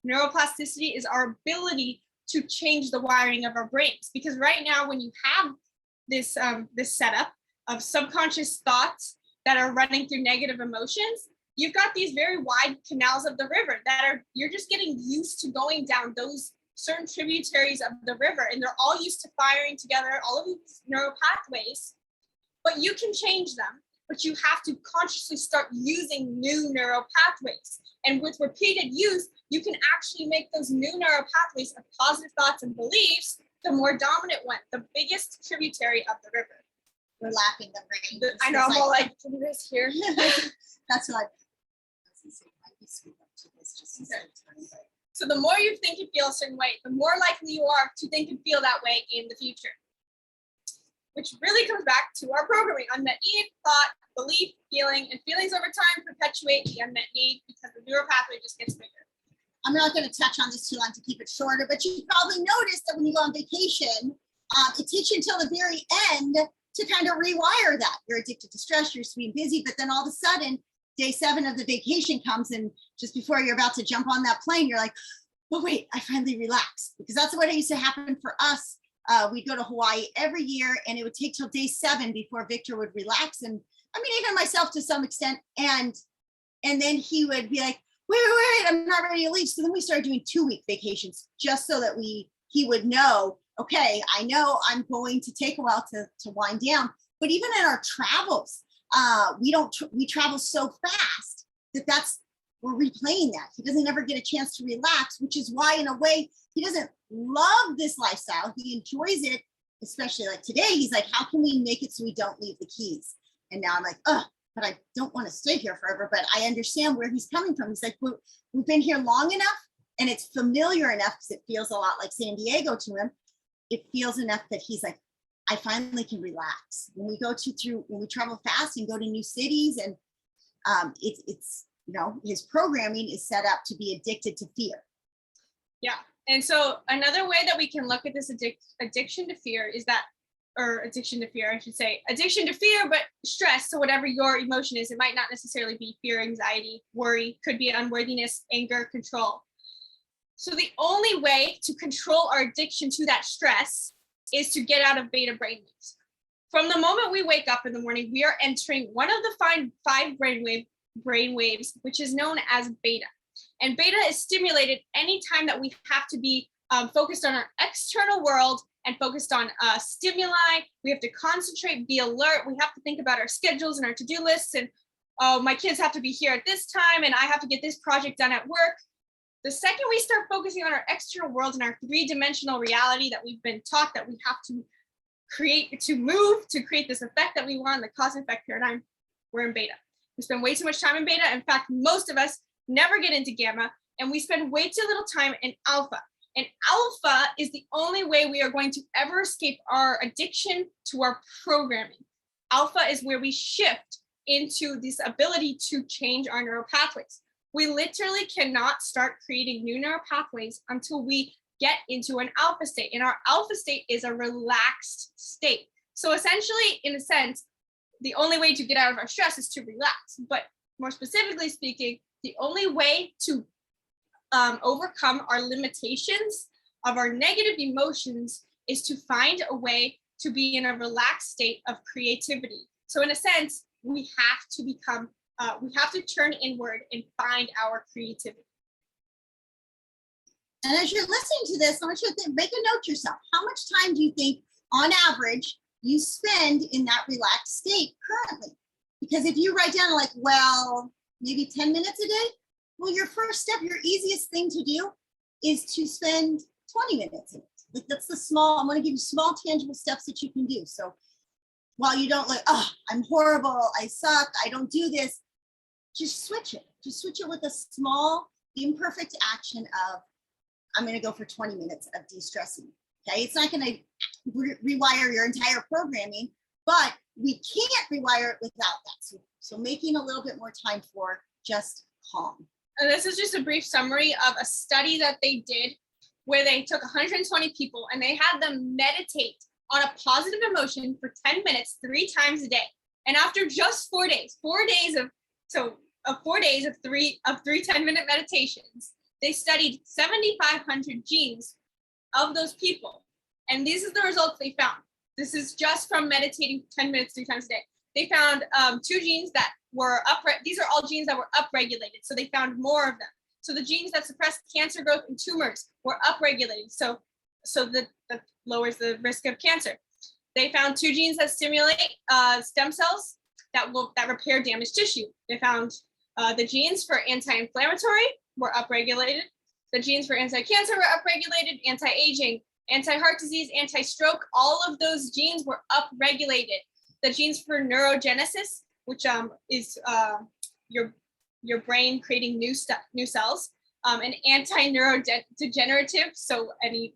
Speaker 2: Neuroplasticity is our ability to change the wiring of our brains. Because right now, when you have this setup of subconscious thoughts that are running through negative emotions, you've got these very wide canals of the river you're just getting used to going down those certain tributaries of the river. And they're all used to firing together, all of these neural pathways. But you can change them, but you have to consciously start using new neural pathways. And with repeated use, you can actually make those new neural pathways of positive thoughts and beliefs the more dominant one, the biggest tributary of the river.
Speaker 1: We're laughing the brain.
Speaker 2: I know, I'm all like, do this here.
Speaker 1: That's what
Speaker 2: So the more you think and feel a certain way, the more likely you are to think and feel that way in the future. Which really comes back to our programming. Unmet need, thought, belief, feeling, and feelings over time perpetuate the unmet need because the neural pathway just gets bigger.
Speaker 1: I'm not going to touch on this too long to keep it shorter, but you probably noticed that when you go on vacation, it takes you until the very end to kind of rewire that. You're addicted to stress, you're being busy, but then all of a sudden, day 7 of the vacation comes, and just before you're about to jump on that plane, you're like, oh wait, I finally relaxed. Because that's what used to happen for us. We'd go to Hawaii every year, and it would take till day 7 before Victor would relax. And I mean, even myself to some extent. And then he would be like, wait, I'm not ready to leave. So then we started doing 2-week vacations, just so that he would know, okay, I know I'm going to take a while to wind down. But even in our travels, we travel so fast we're replaying that. He doesn't ever get a chance to relax, which is why, in a way, he doesn't love this lifestyle. He enjoys it, especially like today. He's like, how can we make it so we don't leave the keys? And now I'm like, but I don't want to stay here forever. But I understand where he's coming from. He's like, we've been here long enough, and it's familiar enough, because it feels a lot like San Diego to him. It feels enough that he's like, I finally can relax. When we when we travel fast and go to new cities, and it's his programming is set up to be addicted to fear.
Speaker 2: Yeah. And so another way that we can look at this addiction to fear is that, or addiction to fear, I should say, addiction to fear, but stress. So whatever your emotion is, it might not necessarily be fear, anxiety, worry, could be unworthiness, anger, control. So the only way to control our addiction to that stress is to get out of beta brainwaves. From the moment we wake up in the morning, we are entering one of the 5 brainwaves, which is known as beta. And beta is stimulated anytime that we have to be focused on our external world and focused on stimuli. We have to concentrate, be alert. We have to think about our schedules and our to-do lists. And my kids have to be here at this time, and I have to get this project done at work. The second we start focusing on our external world and our 3-dimensional reality that we've been taught that we have to create, to move, to create this effect that we want, the cause and effect paradigm, we're in beta. We spend way too much time in beta. In fact, most of us never get into gamma, and we spend way too little time in alpha. And alpha is the only way we are going to ever escape our addiction to our programming. Alpha is where we shift into this ability to change our neural pathways. We literally cannot start creating new neural pathways until we get into an alpha state. And our alpha state is a relaxed state. So essentially, in a sense, the only way to get out of our stress is to relax. But more specifically speaking, the only way to overcome our limitations of our negative emotions is to find a way to be in a relaxed state of creativity. So in a sense, we have to turn inward and find our creativity.
Speaker 1: And as you're listening to this, I want you to make a note to yourself. How much time do you think, on average, you spend in that relaxed state currently? Because if you write down like, well, maybe 10 minutes a day, well, your first step, your easiest thing to do is to spend 20 minutes in it. Like that's I'm going to give you small tangible steps that you can do. So while you don't like, oh, I'm horrible, I suck, I don't do this, just switch it. Just switch it with a small imperfect action of, I'm going to go for 20 minutes of de-stressing. Okay, it's not going to rewire your entire programming, but we can't rewire it without that. So making a little bit more time for just calm.
Speaker 2: And this is just a brief summary of a study that they did where they took 120 people and they had them meditate on a positive emotion for 10 minutes, 3 times a day. And after just 4 days, 4 days of 3 10-minute meditations, they studied 7,500 genes of those people. And these are the results they found. This is just from meditating 10 minutes, 3 times a day. They found 2 genes that were these are all genes that were upregulated. So they found more of them. So the genes that suppress cancer growth and tumors were upregulated. So that lowers the risk of cancer. They found 2 genes that stimulate stem cells that repair damaged tissue. They found the genes for anti-inflammatory were upregulated. The genes for anti-cancer were upregulated, anti-aging, anti-heart disease, anti-stroke, all of those genes were upregulated. The genes for neurogenesis, which is your brain creating new cells, and anti-neurodegenerative, so any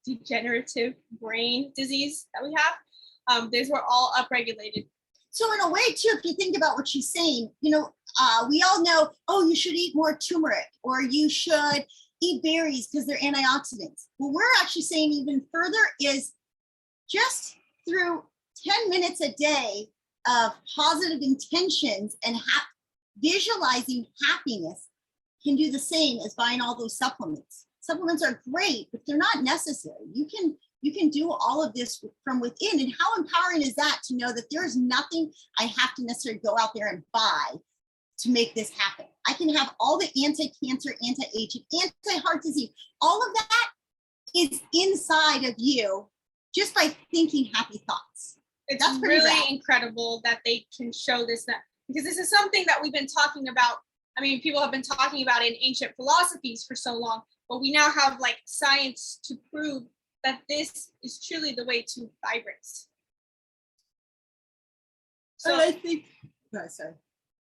Speaker 2: degenerative brain disease that we have, these were all upregulated.
Speaker 1: So in a way too, if you think about what she's saying, we all know, oh, you should eat more turmeric, or you should eat berries because they're antioxidants. What we're actually saying even further is just through 10 minutes a day of positive intentions and visualizing happiness can do the same as buying all those supplements. Supplements are great, but they're not necessary. You can do all of this from within. And how empowering is that to know that there's nothing I have to necessarily go out there and buy to make this happen? I can have all the anti-cancer, anti-aging, anti-heart disease, all of that is inside of you just by thinking happy thoughts.
Speaker 2: It's really incredible that they can show this, because this is something that we've been talking about. I mean, people have been talking about in ancient philosophies for so long, but we now have like science to prove that this is truly the way to vibrance. So
Speaker 1: I think, sorry.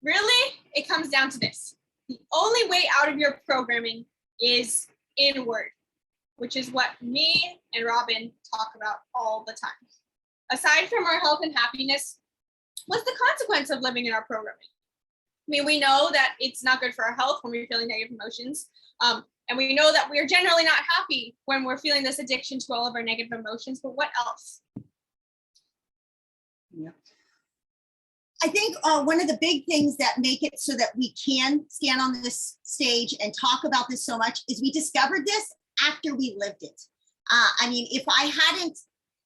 Speaker 2: Really, it comes down to this. The only way out of your programming is inward, which is what me and Robyn talk about all the time. Aside from our health and happiness, what's the consequence of living in our programming? I mean, we know that it's not good for our health when we're feeling negative emotions. And we know that we're generally not happy when we're feeling this addiction to all of our negative emotions, but what else?
Speaker 1: Yeah. I think one of the big things that make it so that we can stand on this stage and talk about this so much is we discovered this after we lived it. I mean, if I hadn't,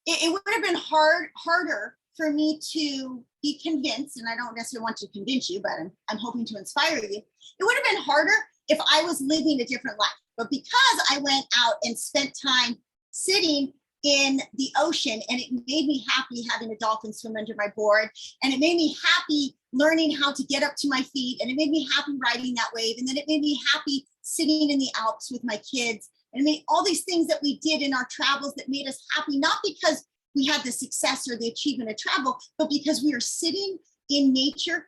Speaker 1: it would have been harder for me to be convinced, and I don't necessarily want to convince you, but I'm hoping to inspire you. It would have been harder if I was living a different life. But because I went out and spent time sitting in the ocean, and it made me happy having a dolphin swim under my board, and it made me happy learning how to get up to my feet, and it made me happy riding that wave, and then it made me happy sitting in the Alps with my kids, and it made all these things that we did in our travels that made us happy, not because we had the success or the achievement of travel, but because we were sitting in nature,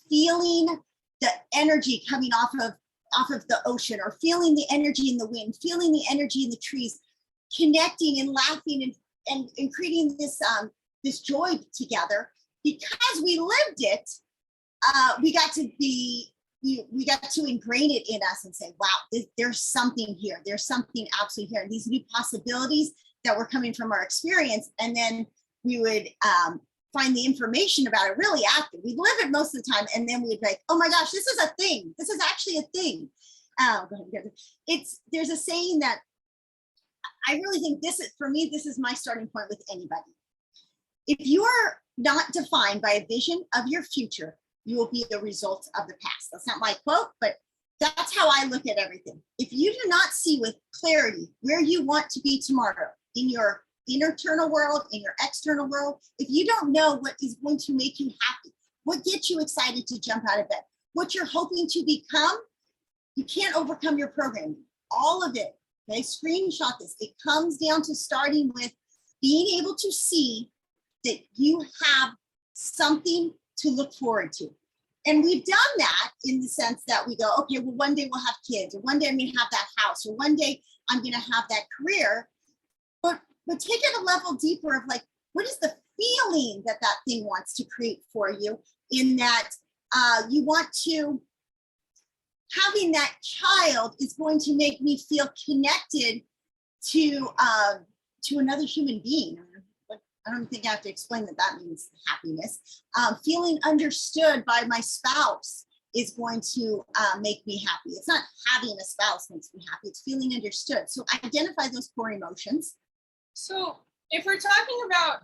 Speaker 1: feeling the energy coming off of the ocean, or feeling the energy in the wind, feeling the energy in the trees, connecting and laughing and creating this joy together. Because we lived it, we got to ingrain it in us and say, wow, there's something here. There's something absolutely here. And these new possibilities that were coming from our experience. And then we would find the information about it really after. We'd live it most of the time. And then we'd be like, oh my gosh, this is a thing. This is actually a thing. There's a saying that I really think for me, this is my starting point with anybody. If you are not defined by a vision of your future, you will be the result of the past. That's not my quote, but that's how I look at everything. If you do not see with clarity where you want to be tomorrow in your internal world, in your external world, if you don't know what is going to make you happy, what gets you excited to jump out of bed, what you're hoping to become, you can't overcome your programming. All of it, okay? Screenshot this. It comes down to starting with being able to see that you have something to look forward to. And we've done that in the sense that we go, okay, well, one day we'll have kids, or one day I'm going to have that house, or one day I'm going to have that career. But take it a level deeper of like, what is the feeling that thing wants to create for you, in that you want to, having that child is going to make me feel connected to another human being. I don't think I have to explain that means happiness. Feeling understood by my spouse is going to make me happy. It's not having a spouse makes me happy, it's feeling understood. So identify those core emotions.
Speaker 2: So if we're talking about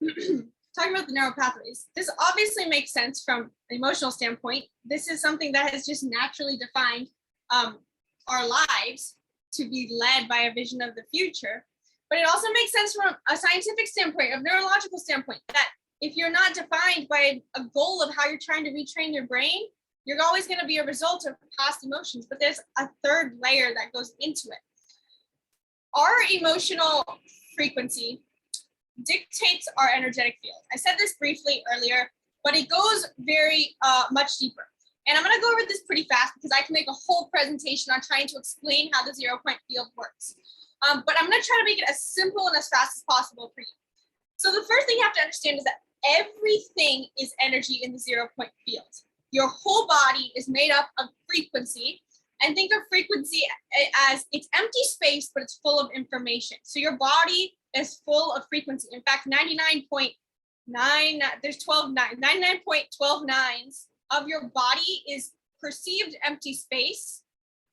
Speaker 2: the neural pathways, this obviously makes sense from an emotional standpoint. This is something that has just naturally defined our lives to be led by a vision of the future. But it also makes sense from a scientific standpoint, a neurological standpoint, that if you're not defined by a goal of how you're trying to retrain your brain, you're always going to be a result of past emotions. But there's a third layer that goes into it. Our emotional frequency dictates our energetic field. I said this briefly earlier, but it goes very much deeper. And I'm going to go over this pretty fast because I can make a whole presentation on trying to explain how the 0-point field works. But I'm going to try to make it as simple and as fast as possible for you. So the first thing you have to understand is that everything is energy in the 0-point field. Your whole body is made up of frequency. And think of frequency as it's empty space, but it's full of information. So your body is full of frequency. In fact, 99.12 of your body is perceived empty space.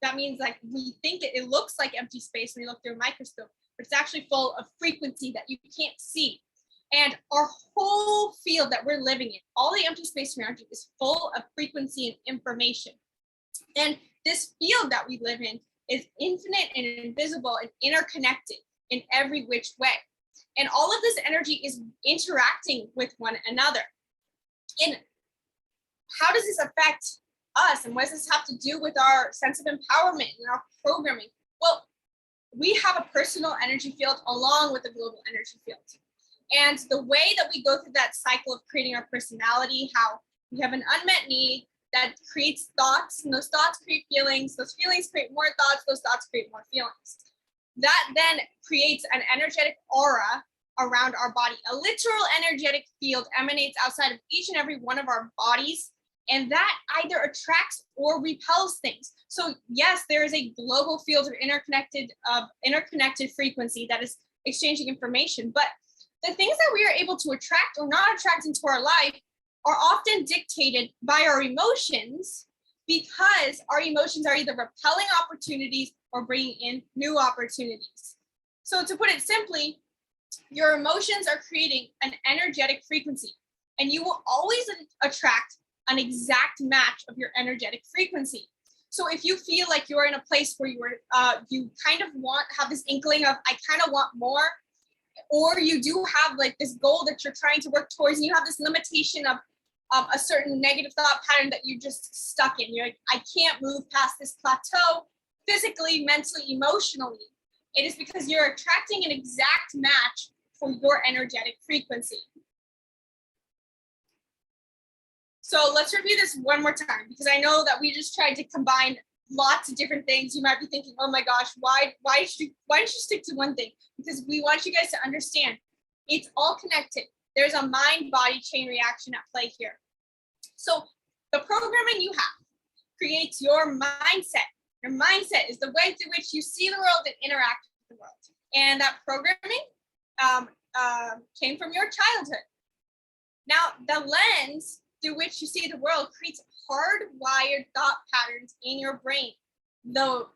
Speaker 2: That means like we think it looks like empty space when you look through a microscope, but it's actually full of frequency that you can't see. And our whole field that we're living in, all the empty space around you is full of frequency and information. And this field that we live in is infinite and invisible and interconnected in every which way. And all of this energy is interacting with one another. And how does this affect us? And what does this have to do with our sense of empowerment and our programming? Well, we have a personal energy field along with a global energy field. And the way that we go through that cycle of creating our personality, how we have an unmet need that creates thoughts, and those thoughts create feelings, those feelings create more thoughts, those thoughts create more feelings. That then creates an energetic aura around our body. A literal energetic field emanates outside of each and every one of our bodies, and that either attracts or repels things. So yes, there is a global field of interconnected frequency that is exchanging information, but the things that we are able to attract or not attract into our life are often dictated by our emotions, because our emotions are either repelling opportunities or bringing in new opportunities. So to put it simply, your emotions are creating an energetic frequency, and you will always attract an exact match of your energetic frequency. So if you feel like you're in a place where you kind of have this inkling of, I kind of want more, or you do have like this goal that you're trying to work towards, and you have this limitation of a certain negative thought pattern that you're just stuck in. You're like, I can't move past this plateau physically, mentally, emotionally. It is because you're attracting an exact match for your energetic frequency. So let's review this one more time, because I know that we just tried to combine lots of different things. You might be thinking, oh my gosh, why did you stick to one thing? Because we want you guys to understand it's all connected. There's a mind-body chain reaction at play here. So the programming you have creates your mindset. Your mindset is the way through which you see the world and interact with the world. And that programming came from your childhood. Now, the lens through which you see the world creates hardwired thought patterns in your brain. The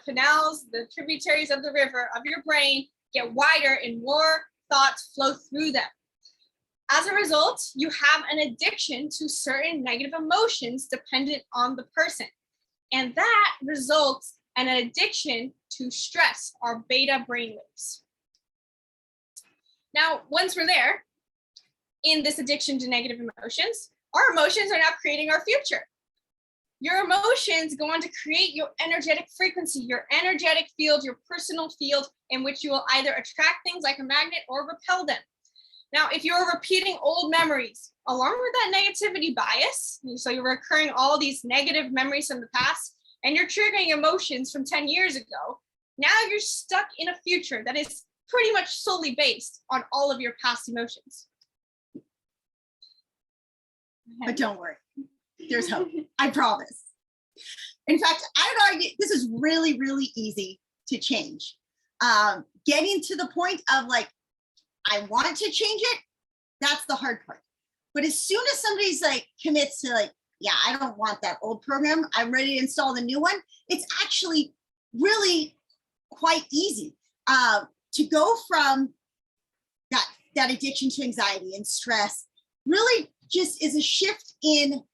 Speaker 2: canals, the tributaries of the river of your brain get wider and more thoughts flow through them. As a result, you have an addiction to certain negative emotions dependent on the person. And that results in an addiction to stress, our beta brainwaves. Now, once we're there, in this addiction to negative emotions, our emotions are now creating our future. Your emotions go on to create your energetic frequency, your energetic field, your personal field, in which you will either attract things like a magnet or repel them. Now, if you're repeating old memories along with that negativity bias, so you're recurring all these negative memories from the past, and you're triggering emotions from 10 years ago, now you're stuck in a future that is pretty much solely based on all of your past emotions.
Speaker 1: But don't worry, there's hope. I promise. In fact, I would argue this is really, really easy to change. Getting to the point of like, I want to change it, that's the hard part. But as soon as somebody's like commits to like, yeah, I don't want that old program, I'm ready to install the new one, it's actually really quite easy to go from that addiction to anxiety and stress. Really just is a shift in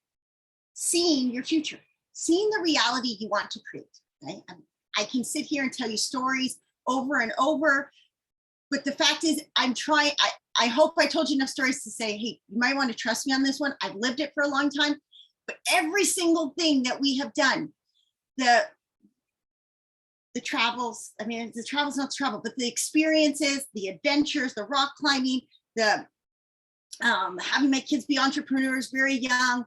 Speaker 1: seeing your future, seeing the reality you want to create, right? I can sit here and tell you stories over and over, but the fact is I'm trying, I hope I told you enough stories to say, hey, you might want to trust me on this one. I've lived it for a long time, but every single thing that we have done, the travels, I mean, the travel's not the travel, but the experiences, the adventures, the rock climbing, the having my kids be entrepreneurs very young,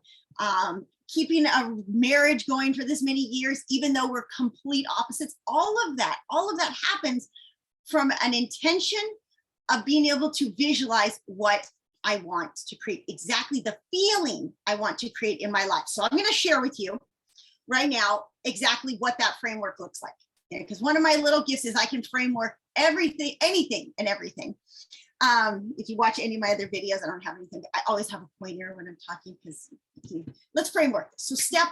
Speaker 1: keeping a marriage going for this many years, even though we're complete opposites, all of that happens from an intention of being able to visualize what I want to create, exactly the feeling I want to create in my life. So I'm going to share with you right now exactly what that framework looks like. because one of my little gifts is I can framework everything, anything and everything. If you watch any of my other videos, I don't have anything. I always have a pointer when I'm talking because let's framework this. So step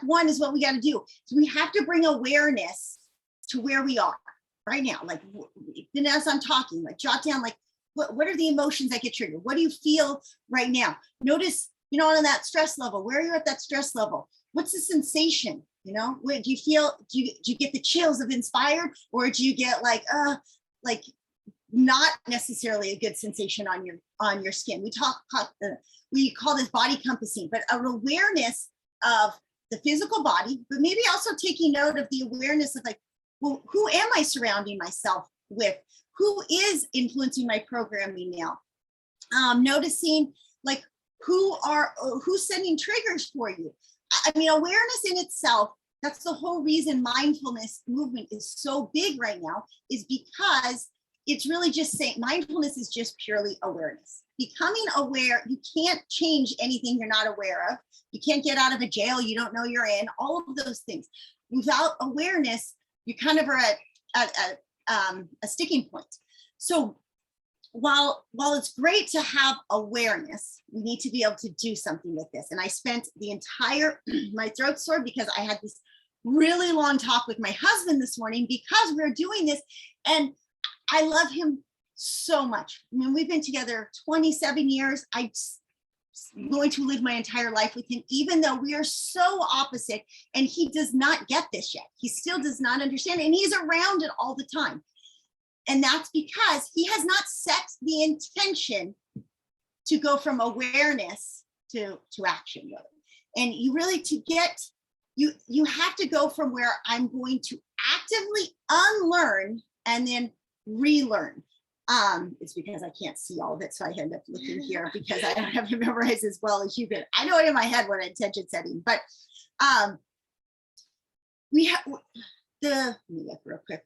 Speaker 1: one is what we got to do. So we have to bring awareness to where we are right now. Like then as I'm talking, like jot down, like what are the emotions that get triggered? What do you feel right now? Notice, on that stress level, where are you at that stress level? What's the sensation? Where do you feel, do you get the chills of inspired, or do you get like not necessarily a good sensation on your skin? We call this body compassing, but an awareness of the physical body, but maybe also taking note of the awareness of like, well, who am I surrounding myself with? Who is influencing my programming now? Noticing like who's sending triggers for you. I mean, awareness in itself, that's the whole reason mindfulness movement is so big right now, is because it's really just saying mindfulness is just purely awareness. Becoming aware, you can't change anything you're not aware of. You can't get out of a jail you don't know you're in, all of those things. Without awareness, you kind of are at a sticking point. So while it's great to have awareness, we need to be able to do something with this. And I spent the entire, my throat sore because I had this really long talk with my husband this morning because we're doing this. And I love him so much. I mean, we've been together 27 years. I'm going to live my entire life with him, even though we are so opposite, and he does not get this yet. He still does not understand, and he's around it all the time. And that's because he has not set the intention to go from awareness to action, really. And you really, you have to go from where I'm going to actively unlearn and then relearn. It's because I can't see all of it, so I end up looking here because I don't have it memorized as well as you did. I know it in my head what intention setting, but we have let me look real quick.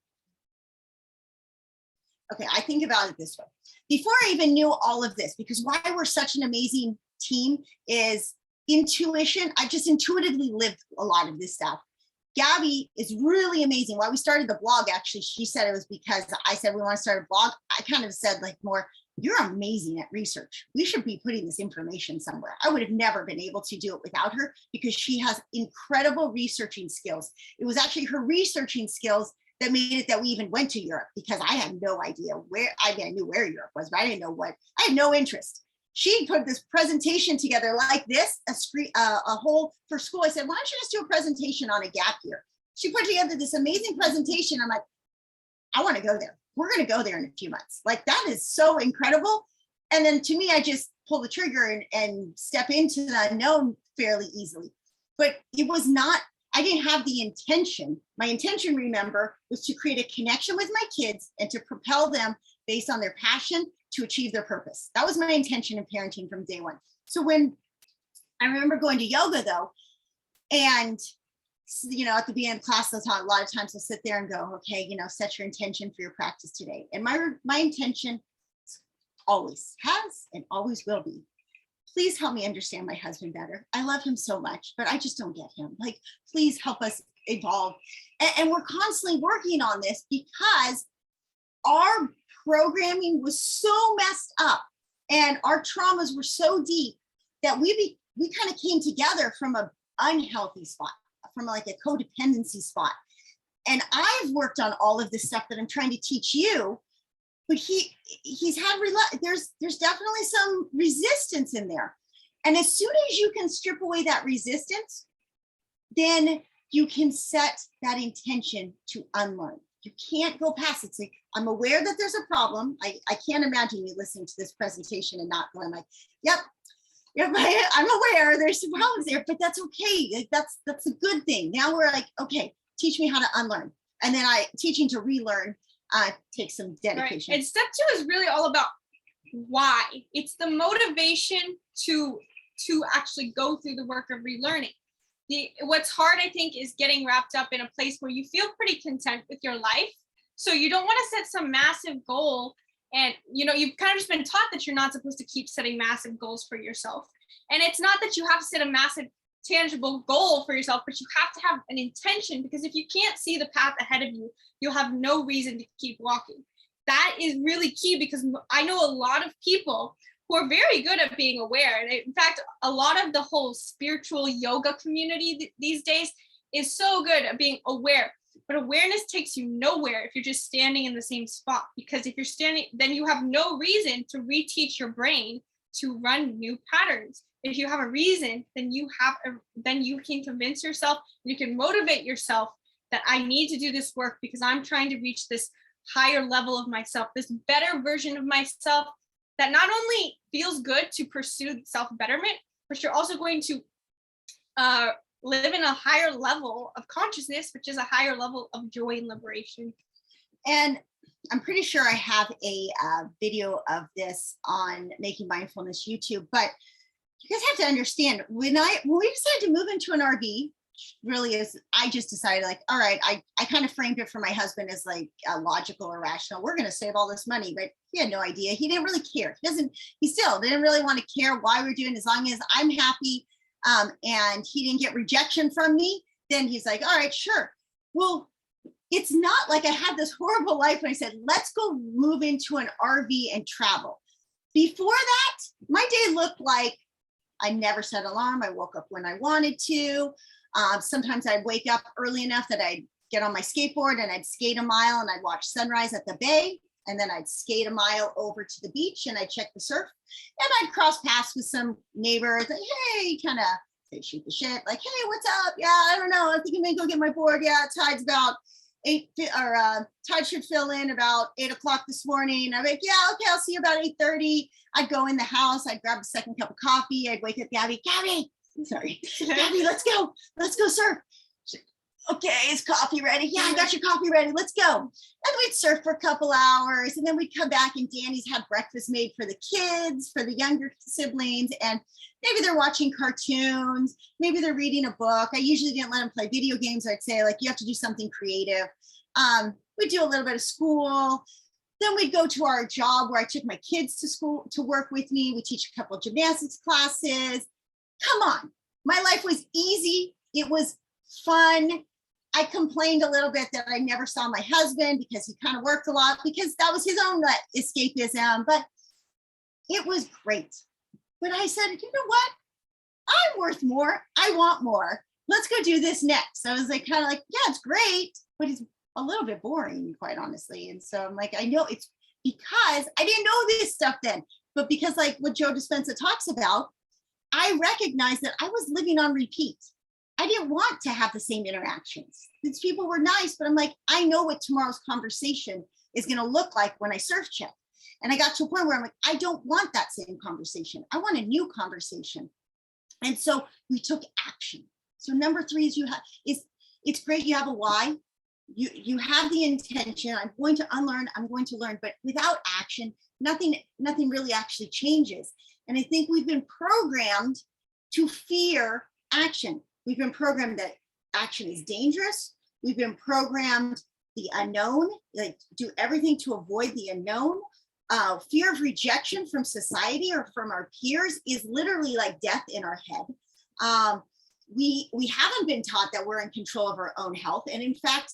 Speaker 1: Okay, I think about it this way. Before I even knew all of this, because why we're such an amazing team is intuition. I just intuitively lived a lot of this stuff. Gabi is really amazing. Why we started the blog, actually, she said it was because I said we want to start a blog. I kind of said like more, you're amazing at research. We should be putting this information somewhere. I would have never been able to do it without her because she has incredible researching skills. It was actually her researching skills that made it that we even went to Europe, because I had no idea where, I knew where Europe was, but I didn't know what, I had no interest. She put this presentation together like this, a whole for school. I said, why don't you just do a presentation on a gap year? She put together this amazing presentation. I'm like, I want to go there. We're going to go there in a few months. Like, that is so incredible. And then to me, I just pull the trigger and step into the unknown fairly easily. But it was not, I didn't have the intention. My intention, remember, was to create a connection with my kids and to propel them based on their passion to achieve their purpose. That was my intention in parenting from day one. So when I remember going to yoga though, and at the beginning of class, a lot of times I'll sit there and go, okay, set your intention for your practice today. And my intention always has and always will be, please help me understand my husband better. I love him so much, but I just don't get him. Like, please help us evolve. And we're constantly working on this because our programming was so messed up and our traumas were so deep that we kind of came together from an unhealthy spot, from like a codependency spot. And I've worked on all of this stuff that I'm trying to teach you, but he's had, there's definitely some resistance in there. And as soon as you can strip away that resistance, then you can set that intention to unlearn. You can't go past it. It's like, I'm aware that there's a problem. I can't imagine you listening to this presentation and not going like, yep, I'm aware there's some problems there, but that's okay. Like, that's a good thing. Now we're like, okay, teach me how to unlearn. And then teaching to relearn takes some dedication.
Speaker 2: Right. And step 2 is really all about why. It's the motivation to actually go through the work of relearning. What's hard, I think, is getting wrapped up in a place where you feel pretty content with your life. So you don't want to set some massive goal. And, you've kind of just been taught that you're not supposed to keep setting massive goals for yourself. And it's not that you have to set a massive tangible goal for yourself, but you have to have an intention, because if you can't see the path ahead of you, you'll have no reason to keep walking. That is really key, because I know a lot of people who are very good at being aware. And in fact, a lot of the whole spiritual yoga community these days is so good at being aware. But awareness takes you nowhere if you're just standing in the same spot, because if you're standing, then you have no reason to reteach your brain to run new patterns. If you have a reason, then you can convince yourself, you can motivate yourself that I need to do this work because I'm trying to reach this higher level of myself, this better version of myself that not only feels good to pursue self-betterment, but you're also going to live in a higher level of consciousness, which is a higher level of joy and liberation.
Speaker 1: And I'm pretty sure I have a video of this on Making Mindfulness YouTube, but you guys have to understand, when we decided to move into an RV, really is, I just decided like, all right, I kind of framed it for my husband as like a logical or rational. We're going to save all this money, but he had no idea. He didn't really care. He still didn't really want to care why we're doing it, as long as I'm happy. And he didn't get rejection from me. Then he's like, all right, sure. Well, it's not like I had this horrible life when I said, let's go move into an RV and travel. Before that, my day looked like I never set an alarm. I woke up when I wanted to. Sometimes I'd wake up early enough that I'd get on my skateboard and I'd skate a mile and I'd watch sunrise at the bay. And then I'd skate a mile over to the beach and I'd check the surf. And I'd cross paths with some neighbors. Like, hey, kind of, they shoot the shit. Like, hey, what's up? Yeah, I don't know. I think I may go get my board. Yeah, tide's about tide should fill in about 8 o'clock this morning. I'm like, yeah, okay, I'll see you about 8:30. I'd go in the house. I'd grab a second cup of coffee. I'd wake up Gabi, sorry, Gabi, let's go surf. Okay, is coffee ready? Yeah, I got your coffee ready. Let's go. And we'd surf for a couple hours, and then we'd come back and Danny's had breakfast made for the kids, for the younger siblings, and maybe they're watching cartoons, maybe they're reading a book. I usually didn't let them play video games. I'd say, like, you have to do something creative. We'd do a little bit of school. Then we'd go to our job where I took my kids to school to work with me. We teach a couple of gymnastics classes. Come on, my life was easy. It was fun. I complained a little bit that I never saw my husband because he kind of worked a lot, because that was his own escapism, but it was great. But I said, you know what? I'm worth more. I want more. Let's go do this next. I was like, kind of like, yeah, it's great, but it's a little bit boring, quite honestly. And so I'm like, I know it's because I didn't know this stuff then, but because like what Joe Dispenza talks about, I recognized that I was living on repeat. I didn't want to have the same interactions. These people were nice, but I'm like, I know what tomorrow's conversation is going to look like when I surf check. And I got to a point where I'm like, I don't want that same conversation. I want a new conversation. And so we took action. So number 3 is it's great. You have a why. You have the intention. I'm going to unlearn. I'm going to learn. But without action, nothing really actually changes. And I think we've been programmed to fear action. We've been programmed that action is dangerous. We've been programmed the unknown, like do everything to avoid the unknown. Fear of rejection from society or from our peers is literally like death in our head. We haven't been taught that we're in control of our own health. And in fact,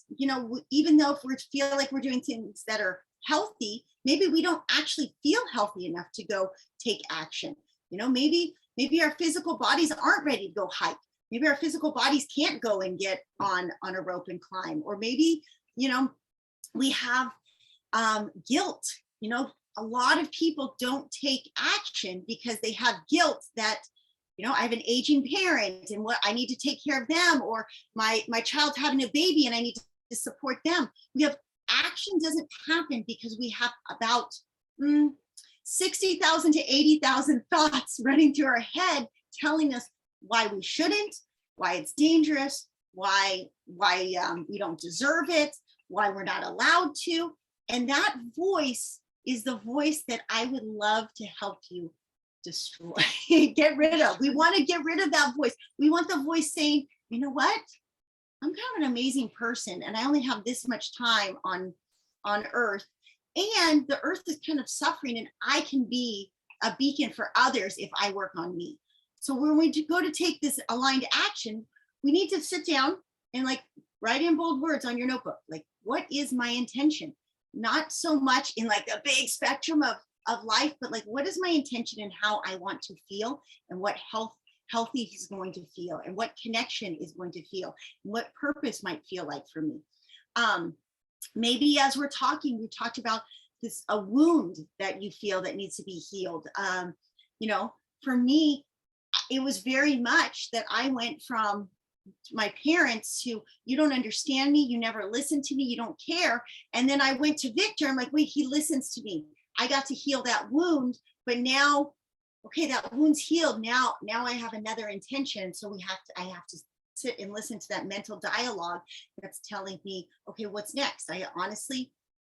Speaker 1: even though if we feel like we're doing things that are healthy, maybe we don't actually feel healthy enough to go take action. Maybe our physical bodies aren't ready to go hike. Maybe our physical bodies can't go and get on a rope and climb. Or maybe, we have guilt. A lot of people don't take action because they have guilt that, I have an aging parent and what I need to take care of them, or my child's having a baby and I need to support them. Action doesn't happen because we have about 60,000 to 80,000 thoughts running through our head telling us why we shouldn't, why it's dangerous, why we don't deserve it, why we're not allowed to. And that voice is the voice that I would love to help you destroy, get rid of. We want to get rid of that voice. We want the voice saying, you know what? I'm kind of an amazing person and I only have this much time on earth, and the earth is kind of suffering, and I can be a beacon for others if I work on me. So when we go to take this aligned action, we need to sit down and like write in bold words on your notebook. Like, what is my intention? Not so much in like a big spectrum of life, but like, what is my intention and how I want to feel, and what healthy is going to feel, and what connection is going to feel, and what purpose might feel like for me. Maybe as we're talking, we talked about this, a wound that you feel that needs to be healed. For me, it was very much that I went from my parents to, you don't understand me, you never listen to me, you don't care. And then I went to Victor, I'm like, wait, he listens to me. I got to heal that wound, but now, okay, that wound's healed. Now I have another intention. So I have to sit and listen to that mental dialogue that's telling me, okay, what's next? I honestly,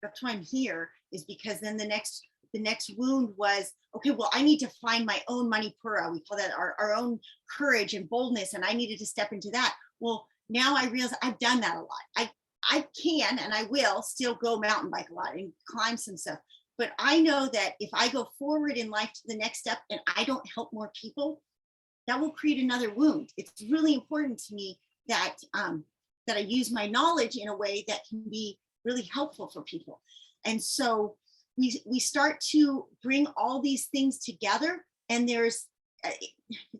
Speaker 1: that's why I'm here, is because then the next wound was, okay, well, I need to find my own manipura. We call that our own courage and boldness. And I needed to step into that. Well, now I realize I've done that a lot. I can, and I will still go mountain bike a lot and climb some stuff. But I know that if I go forward in life to the next step and I don't help more people, that will create another wound. It's really important to me that that I use my knowledge in a way that can be really helpful for people. And so we start to bring all these things together, and it's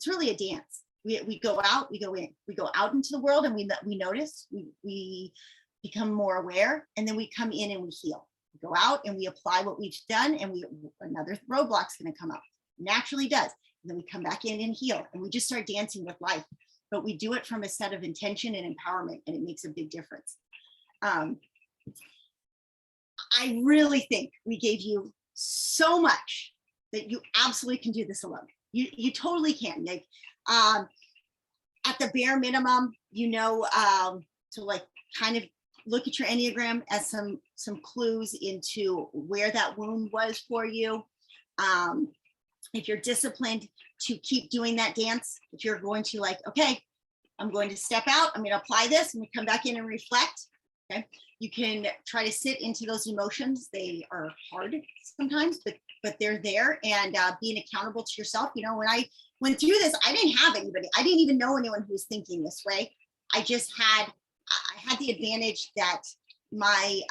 Speaker 1: really a dance. We go out, we go in, we go out into the world, and we notice, we become more aware, and then we come in and we heal. We go out and we apply what we've done, and another roadblock's going to come up. Naturally does. And then we come back in and heal, and we just start dancing with life. But we do it from a set of intention and empowerment, and it makes a big difference. I really think we gave you so much that you absolutely can do this alone. You totally can. Like, at the bare minimum, to like kind of look at your Enneagram as some clues into where that wound was for you. If you're disciplined to keep doing that dance, if you're going to like, okay, I'm going to step out, I'm going to apply this, and we come back in and reflect. Okay, you can try to sit into those emotions. They are hard sometimes, but they're there. And being accountable to yourself. When I went through this, I didn't have anybody. I didn't even know anyone who was thinking this way. I had the advantage that my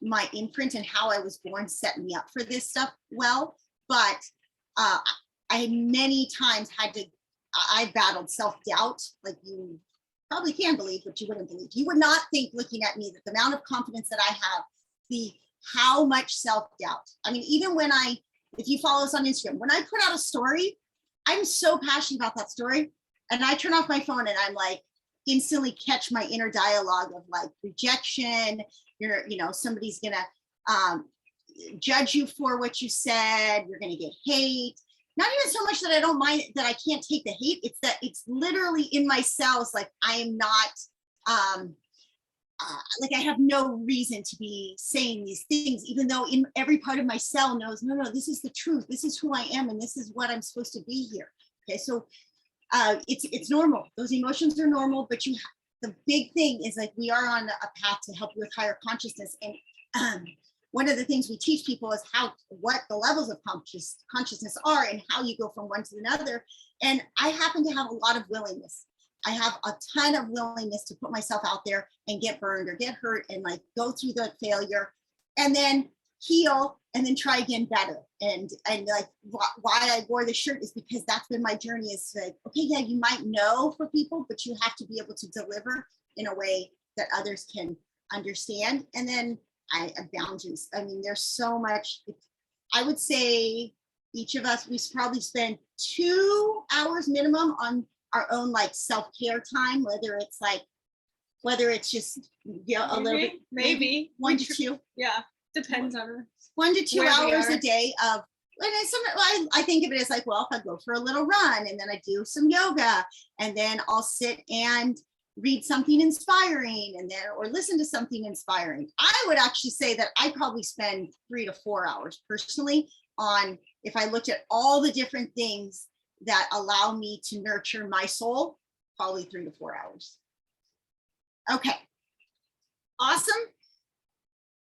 Speaker 1: my imprint and how I was born set me up for this stuff well. But I many times I battled self-doubt, like you probably can believe, but you wouldn't believe. You would not think, looking at me, that the amount of confidence that I have, how much self-doubt. I mean, even if you follow us on Instagram, when I put out a story, I'm so passionate about that story, and I turn off my phone and I'm like, instantly catch my inner dialogue of like rejection. Somebody's gonna judge you for what you said. You're gonna get hate. Not even so much that I don't mind, that I can't take the hate. It's that it's literally in my cells. Like, I am not, like, I have no reason to be saying these things, even though in every part of my cell knows, no, this is the truth. This is who I am, and this is what I'm supposed to be here. Okay, so it's normal. Those emotions are normal, but the big thing is, like, we are on a path to help you with higher consciousness. And one of the things we teach people is what the levels of consciousness are, and how you go from one to another. And I happen to have a lot of willingness. I have a ton of willingness to put myself out there and get burned or get hurt and like go through the failure and then heal and then try again better. And like why I wore the shirt is because that's been my journey, is like, okay, yeah, you might know for people, but you have to be able to deliver in a way that others can understand. And then I have boundaries. I mean, there's so much. I would say each of us, we probably spend 2 hours minimum on our own like self-care time, whether it's just a little bit, maybe 1 to 2.
Speaker 2: Yeah, depends on
Speaker 1: 1 to 2 hours a day of. And I think of it as like, well, if I go for a little run and then I do some yoga and then I'll sit and read something inspiring or listen to something inspiring. I would actually say that I probably spend 3 to 4 hours personally on, if I looked at all the different things that allow me to nurture my soul, probably 3 to 4 hours. Okay. Awesome.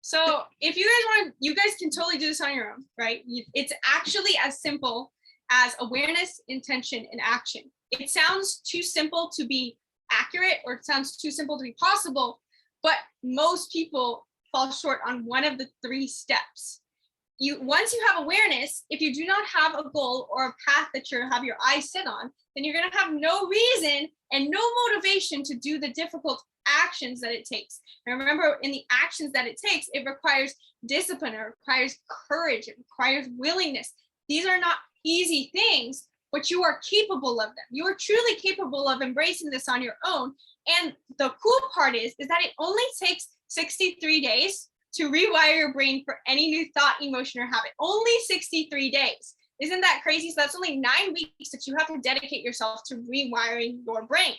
Speaker 2: So if you guys want, you guys can totally do this on your own, right? It's actually as simple as awareness, intention, and action. It sounds too simple to be accurate, or it sounds too simple to be possible, but most people fall short on one of the 3 steps. Once you have awareness, if you do not have a goal or a path that you have your eyes set on, then you're going to have no reason and no motivation to do the difficult actions that it takes. And remember, in the actions that it takes, it requires discipline, it requires courage, it requires willingness. These are not easy things, but you are capable of them. You are truly capable of embracing this on your own. And the cool part is that it only takes 63 days to rewire your brain for any new thought, emotion, or habit. Only 63 days. Isn't that crazy? So that's only 9 weeks that you have to dedicate yourself to rewiring your brain.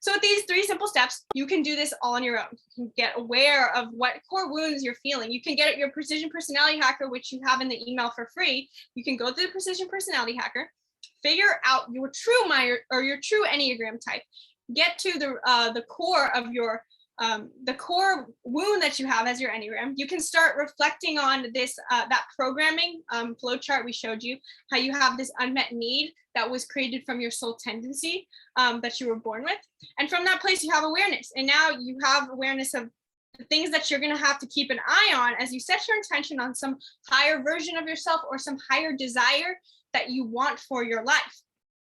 Speaker 2: So with these 3 simple steps, you can do this all on your own. You can get aware of what core wounds you're feeling. You can get your Precision Personality Hacker, which you have in the email for free. You can go through the Precision Personality Hacker, figure out your true your true Enneagram type, get to the core of your the core wound that you have as your Enneagram. You can start reflecting on this that programming flow chart we showed you, how you have this unmet need that was created from your soul tendency that you were born with. And from that place, you have awareness. And now you have awareness of the things that you're going to have to keep an eye on as you set your intention on some higher version of yourself or some higher desire that you want for your life.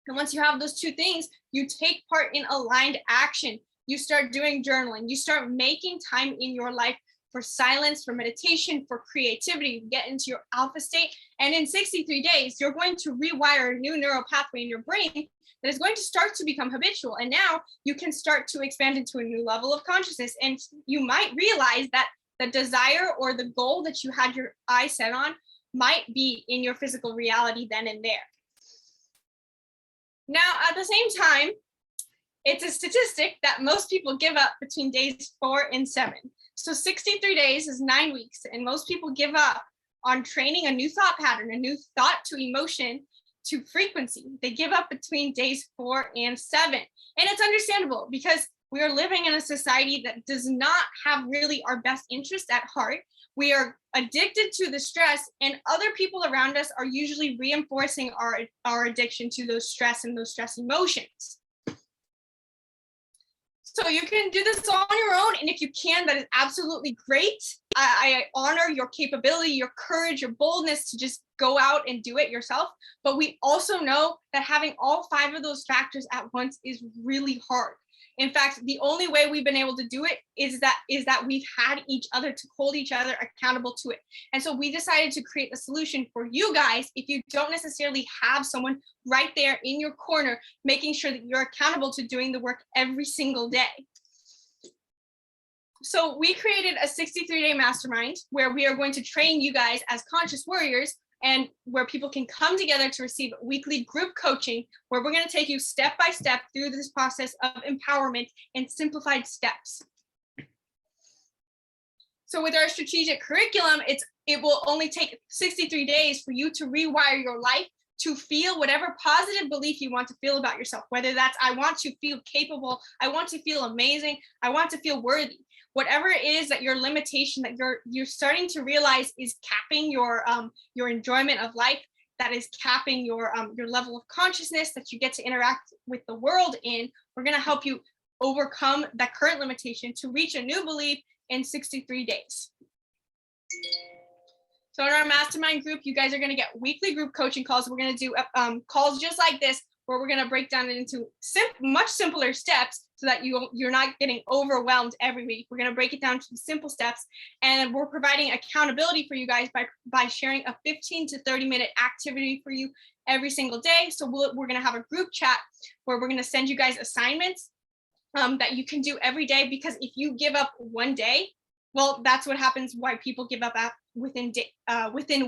Speaker 2: And once you have those 2 things, you take part in aligned action. You start doing journaling. You start making time in your life for silence, for meditation, for creativity, get into your alpha state. And in 63 days, you're going to rewire a new neural pathway in your brain that is going to start to become habitual. And now you can start to expand into a new level of consciousness. And you might realize that the desire or the goal that you had your eye set on might be in your physical reality then and there. Now, at the same time, it's a statistic that most people give up between days 4 and 7. So 63 days is 9 weeks, and most people give up on training a new thought pattern, a new thought to emotion to frequency. They give up between days 4 and 7. And it's understandable because we are living in a society that does not have really our best interest at heart. We are addicted to the stress, and other people around us are usually reinforcing our addiction to those stress and those stress emotions. So you can do this all on your own. And if you can, that is absolutely great. I honor your capability, your courage, your boldness to just go out and do it yourself. But we also know that having all 5 of those factors at once is really hard. In fact, the only way we've been able to do it is that we've had each other to hold each other accountable to it. And so we decided to create a solution for you guys if you don't necessarily have someone right there in your corner, making sure that you're accountable to doing the work every single day. So we created a 63-day mastermind where we are going to train you guys as conscious warriors, and where people can come together to receive weekly group coaching, where we're going to take you step by step through this process of empowerment in simplified steps. So with our strategic curriculum, it will only take 63 days for you to rewire your life to feel whatever positive belief you want to feel about yourself, whether that's I want to feel capable, I want to feel amazing, I want to feel worthy. Whatever it is that your limitation that you're starting to realize is capping your enjoyment of life, that is capping your level of consciousness that you get to interact with the world in, we're going to help you overcome that current limitation to reach a new belief in 63 days. So in our mastermind group, you guys are going to get weekly group coaching calls. We're going to do calls just like this, where we're going to break down it into much simpler steps so that you're not getting overwhelmed every week. We're going to break it down to simple steps, and we're providing accountability for you guys by sharing a 15 to 30-minute activity for you every single day. So we're going to have a group chat where we're going to send you guys assignments that you can do every day, because if you give up one day, well, that's what happens why people give up within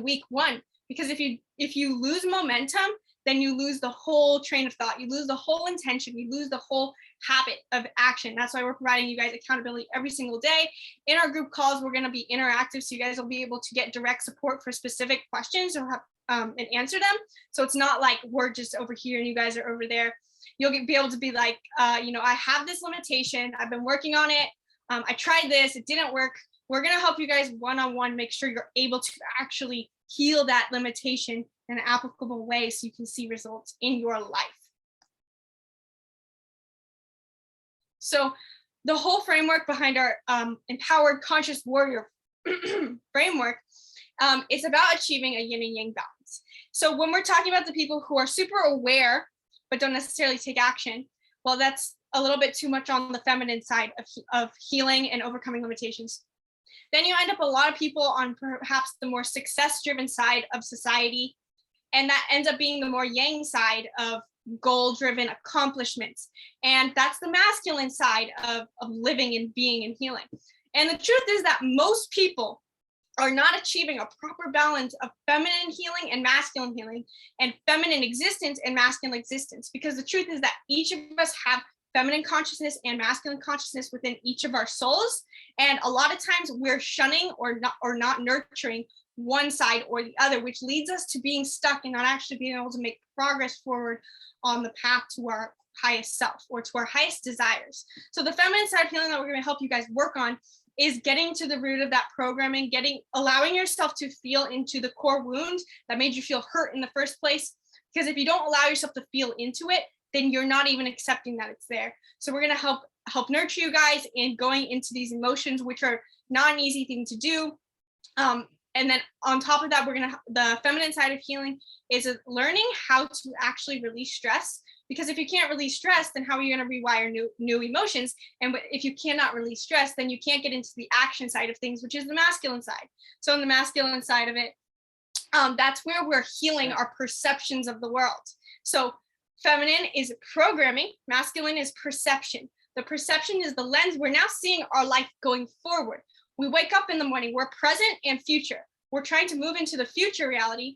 Speaker 2: week 1. Because if you lose momentum, then you lose the whole train of thought, you lose the whole intention, you lose the whole habit of action. That's why we're providing you guys accountability every single day. In our group calls, we're going to be interactive, so you guys will be able to get direct support for specific questions or and answer them. So it's not like we're just over here and you guys are over there. You'll be able to be like, I have this limitation, I've been working on it, I tried this, it didn't work. We're going to help you guys one-on-one make sure you're able to actually heal that limitation in an applicable way so you can see results in your life. So the whole framework behind our empowered conscious warrior framework is about achieving a yin and yang balance. So when we're talking about the people who are super aware but don't necessarily take action, well, that's a little bit too much on the feminine side of healing and overcoming limitations. Then you end up a lot of people on perhaps the more success-driven side of society, and that ends up being the more yang side of goal-driven accomplishments. And that's the masculine side of living and being and healing. And the truth is that most people are not achieving a proper balance of feminine healing and masculine healing, and feminine existence and masculine existence, because the truth is that each of us have feminine consciousness and masculine consciousness within each of our souls. And a lot of times we're shunning or not nurturing one side or the other, which leads us to being stuck and not actually being able to make progress forward on the path to our highest self or to our highest desires. So the feminine side of healing that we're going to help you guys work on is getting to the root of that programming, allowing yourself to feel into the core wound that made you feel hurt in the first place. Because if you don't allow yourself to feel into it, then you're not even accepting that it's there. So we're going to help nurture you guys in going into these emotions, which are not an easy thing to do. And then on top of that, the feminine side of healing is learning how to actually release stress. Because if you can't release stress, then how are you going to rewire new emotions? And if you cannot release stress, then you can't get into the action side of things, which is the masculine side. So on the masculine side of it, that's where we're healing our perceptions of the world. So feminine is programming, masculine is perception. The perception is the lens. We're now seeing our life going forward. We wake up in the morning, we're present and future. We're trying to move into the future reality,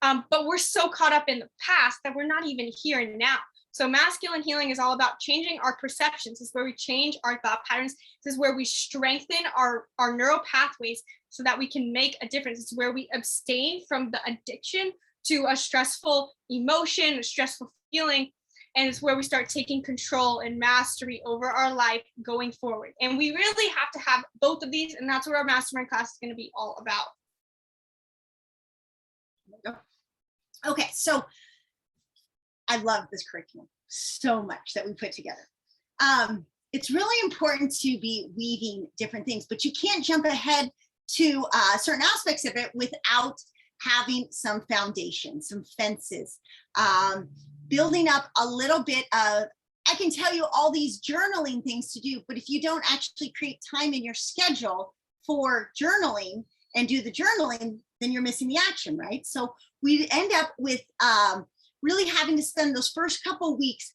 Speaker 2: but we're so caught up in the past that we're not even here and now. So masculine healing is all about changing our perceptions. This is where we change our thought patterns. This is where we strengthen our neural pathways so that we can make a difference. It's where we abstain from the addiction to a stressful emotion, a stressful feeling. And it's where we start taking control and mastery over our life going forward. And we really have to have both of these. And that's what our mastermind class is going to be all about.
Speaker 1: Okay, so I love this curriculum so much that we put together. It's really important to be weaving different things, but you can't jump ahead to certain aspects of it without having some foundation, some fences, building up a little bit of, I can tell you all these journaling things to do, but if you don't actually create time in your schedule for journaling and do the journaling, then you're missing the action, right? So we end up with really having to spend those first couple of weeks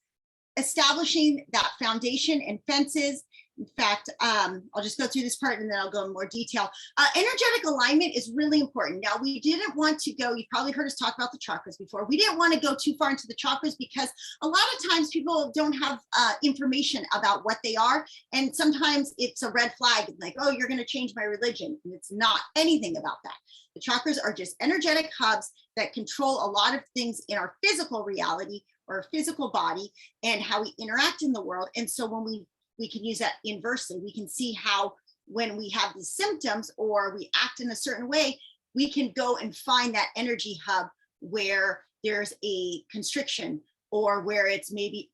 Speaker 1: establishing that foundation and fences. In fact, I'll just go through this part and then I'll go in more detail. Energetic alignment is really important. Now, we didn't want to go, you probably heard us talk about the chakras before. We didn't want to go too far into the chakras because a lot of times people don't have information about what they are. And sometimes it's a red flag, like, oh, you're going to change my religion. And it's not anything about that. The chakras are just energetic hubs that control a lot of things in our physical reality or our physical body and how we interact in the world. And so when we can use that inversely. We can see how when we have these symptoms or we act in a certain way, we can go and find that energy hub where there's a constriction or where it's maybe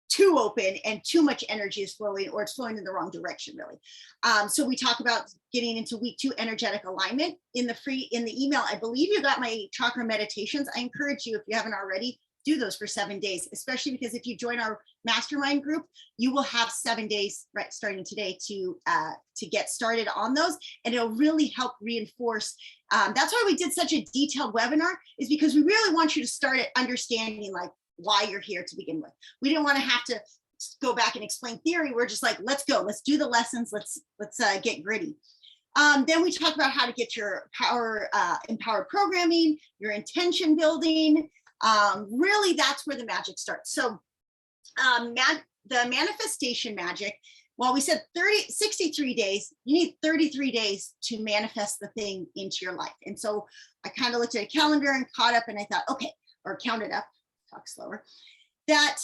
Speaker 1: too open and too much energy is flowing or it's flowing in the wrong direction, really. So we talk about getting into week 2 energetic alignment in the email. I believe you got my chakra meditations. I encourage you, if you haven't already, do those for 7 days, especially because if you join our mastermind group, you will have 7 days, right, starting today to get started on those, and it'll really help reinforce. That's why we did such a detailed webinar, is because we really want you to start at understanding like why you're here to begin with. We didn't want to have to go back and explain theory. We're just like, let's go, let's do the lessons, let's get gritty. Then we talk about how to get your empowered programming, your intention building. Really, that's where the magic starts. So the manifestation magic, while we said 63 days, you need 33 days to manifest the thing into your life. And so I kind of looked at a calendar and caught up and I thought, okay, or counted up, talk slower, that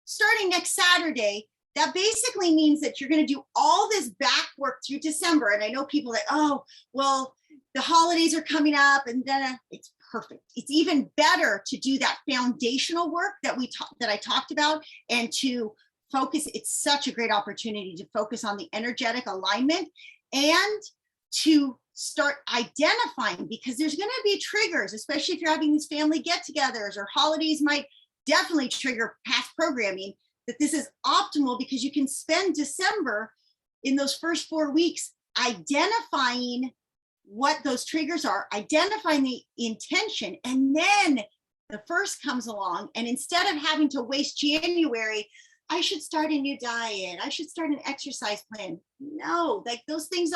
Speaker 1: starting next Saturday, that basically means that you're going to do all this back work through December. And I know people that, oh, well, the holidays are coming up and then it's perfect. It's even better to do that foundational work that I talked about, and to focus. It's such a great opportunity to focus on the energetic alignment and to start identifying, because there's going to be triggers, especially if you're having these family get-togethers, or holidays might definitely trigger past programming, that this is optimal because you can spend December in those first 4 weeks identifying what those triggers are, identifying the intention, and then the first comes along, and instead of having to waste January, I should start a new diet, I should start an exercise plan. No, like those things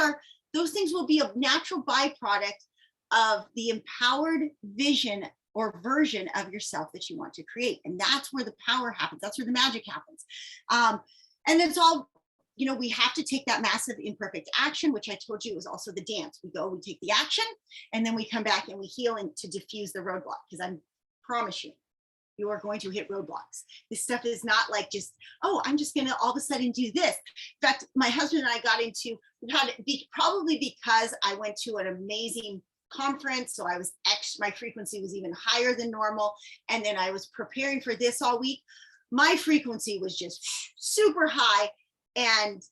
Speaker 1: will be a natural byproduct of the empowered vision or version of yourself that you want to create. And that's where the power happens. That's where the magic happens. And it's all, we have to take that massive imperfect action, which I told you is also the dance. We take the action, and then we come back and we heal and to diffuse the roadblock, because I promise you are going to hit roadblocks. This stuff is not like just, oh, I'm just going to all of a sudden do this. In fact, my husband and I got into, probably because I went to an amazing conference, so my frequency was even higher than normal. And then I was preparing for this all week. My frequency was just super high. And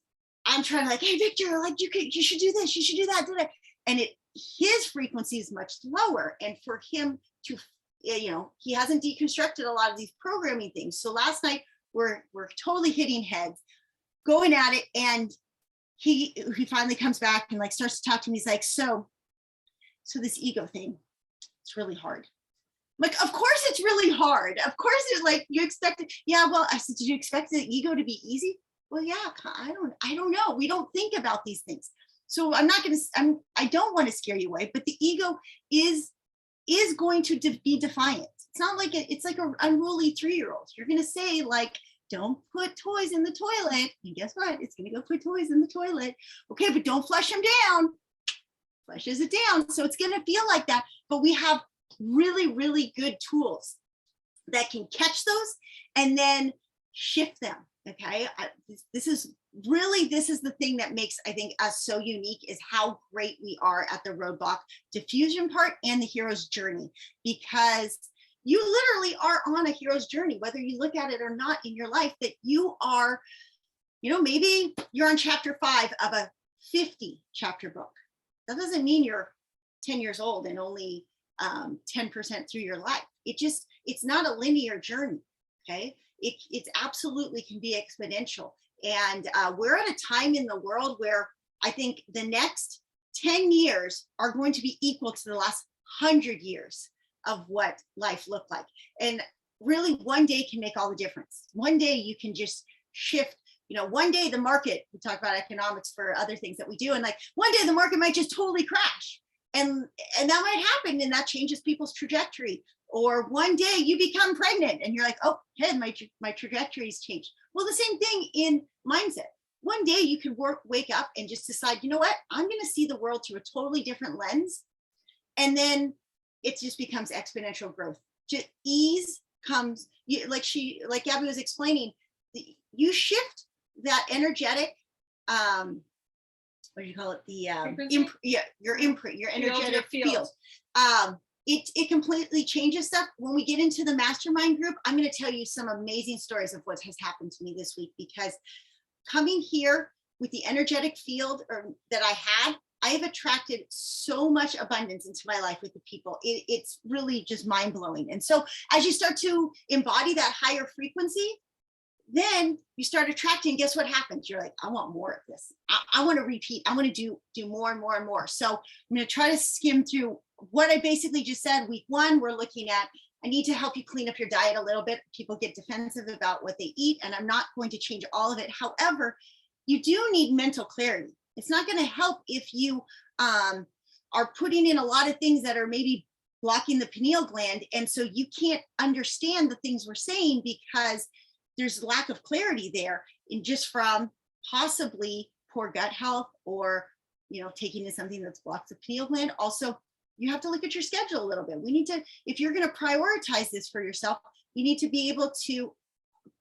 Speaker 1: I'm trying to like, hey, Victor, like you should do this, you should do that, And his frequency is much lower. And for him to, he hasn't deconstructed a lot of these programming things. So last night we're totally hitting heads, going at it. And he finally comes back and like starts to talk to me. He's like, so this ego thing, it's really hard. I'm like, of course it's really hard. Of course it's like you expect it. Yeah, well, I said, did you expect the ego to be easy? Well, yeah, I don't know. We don't think about these things. So I don't want to scare you away, but the ego is going to be defiant. It's not like it's like an unruly 3-year-old. You're going to say like, don't put toys in the toilet. And guess what? It's going to go put toys in the toilet. Okay, but don't flush them down. Flushes it down. So it's going to feel like that. But we have really, really good tools that can catch those and then shift them. Okay, this is the thing that makes, I think, us so unique, is how great we are at the roadblock diffusion part and the hero's journey, because you literally are on a hero's journey, whether you look at it or not in your life, that you are, maybe you're on chapter 5 of a 50 chapter book. That doesn't mean you're 10 years old and only 10% through your life. It's not a linear journey. Okay. It absolutely can be exponential. And we're at a time in the world where I think the next 10 years are going to be equal to the last 100 years of what life looked like. And really, one day can make all the difference. One day you can just shift. One day the market, we talk about economics for other things that we do, and like one day the market might just totally crash. And that might happen, and that changes people's trajectory. Or one day you become pregnant and you're like, oh, hey, my trajectory's changed. Well, the same thing in mindset. One day you can wake up and just decide, you know what, I'm going to see the world through a totally different lens. And then it just becomes exponential growth. Just ease comes, like Gabi was explaining, you shift that energetic, what do you call it? Your imprint, your energetic field. It completely changes stuff. When we get into the mastermind group, I'm going to tell you some amazing stories of what has happened to me this week, because coming here with the energetic field that I have attracted so much abundance into my life with the people. It's really just mind blowing. And so as you start to embody that higher frequency, then you start attracting, guess what happens? You're like, I want more of this. I want to repeat. I want to do more and more and more. So I'm going to try to skim through what I basically just said. Week 1, we're looking at, I need to help you clean up your diet a little bit. People get defensive about what they eat, and I'm not going to change all of it. However, you do need mental clarity. It's not going to help if you are putting in a lot of things that are maybe blocking the pineal gland. And so you can't understand the things we're saying because there's lack of clarity there, in just from possibly poor gut health, or taking in something that blocks the pineal gland. Also, you have to look at your schedule a little bit. We need to, if you're going to prioritize this for yourself, you need to be able to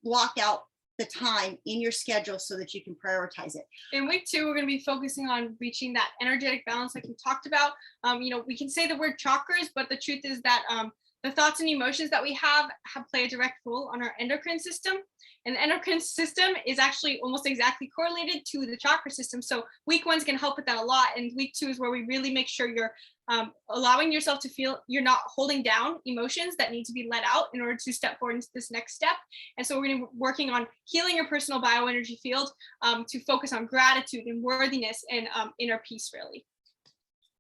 Speaker 1: block out the time in your schedule so that you can prioritize it.
Speaker 2: In week 2, we're going to be focusing on reaching that energetic balance like we talked about. We can say the word chakras, but the truth is that the thoughts and emotions that we have play a direct role on our endocrine system. And the endocrine system is actually almost exactly correlated to the chakra system. So week 1 is going to help with that a lot. And week 2 is where we really make sure you're allowing yourself to feel you're not holding down emotions that need to be let out in order to step forward into this next step. And so we're going to be working on healing your personal bioenergy field to focus on gratitude and worthiness and inner peace, really.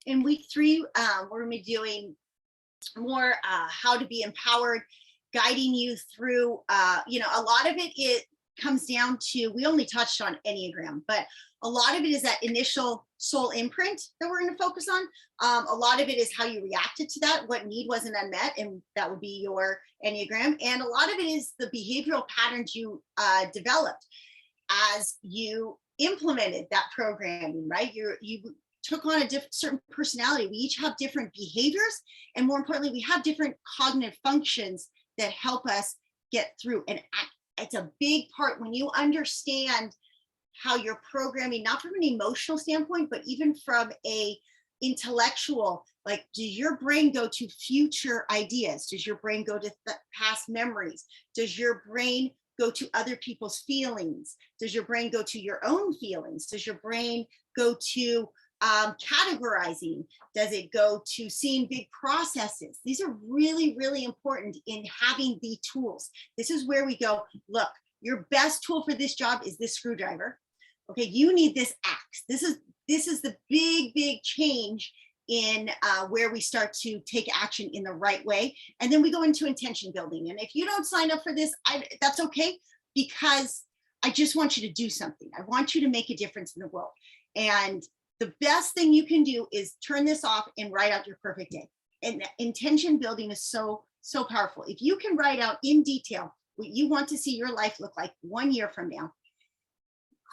Speaker 1: In week 3, we're going to be doing more how to be empowered, guiding you through, a lot of it comes down to, we only touched on Enneagram, but a lot of it is that initial soul imprint that we're going to focus on. A lot of it is how you reacted to that, what need wasn't unmet, and that would be your Enneagram. And a lot of it is the behavioral patterns you developed as you implemented that programming, right? You took on a certain personality. We each have different behaviors, and more importantly, we have different cognitive functions that help us get through. And it's a big part when you understand how you're programming, not from an emotional standpoint, but even from a intellectual, like, does your brain go to future ideas? Does your brain go to past memories? Does your brain go to other people's feelings? Does your brain go to your own feelings? Does your brain go to categorizing? Does it go to seeing big processes? These are really, really important in having the tools. This is where we go, look, your best tool for this job is this screwdriver. Okay, you need this axe. This is the big change in where we start to take action in the right way. And then we go into intention building. And if you don't sign up for this, that's okay, because I just want you to do something. I want you to make a difference in the world. And the best thing you can do is turn this off and write out your perfect day. And intention building is so powerful. If you can write out in detail what you want to see your life look like 1 year from now,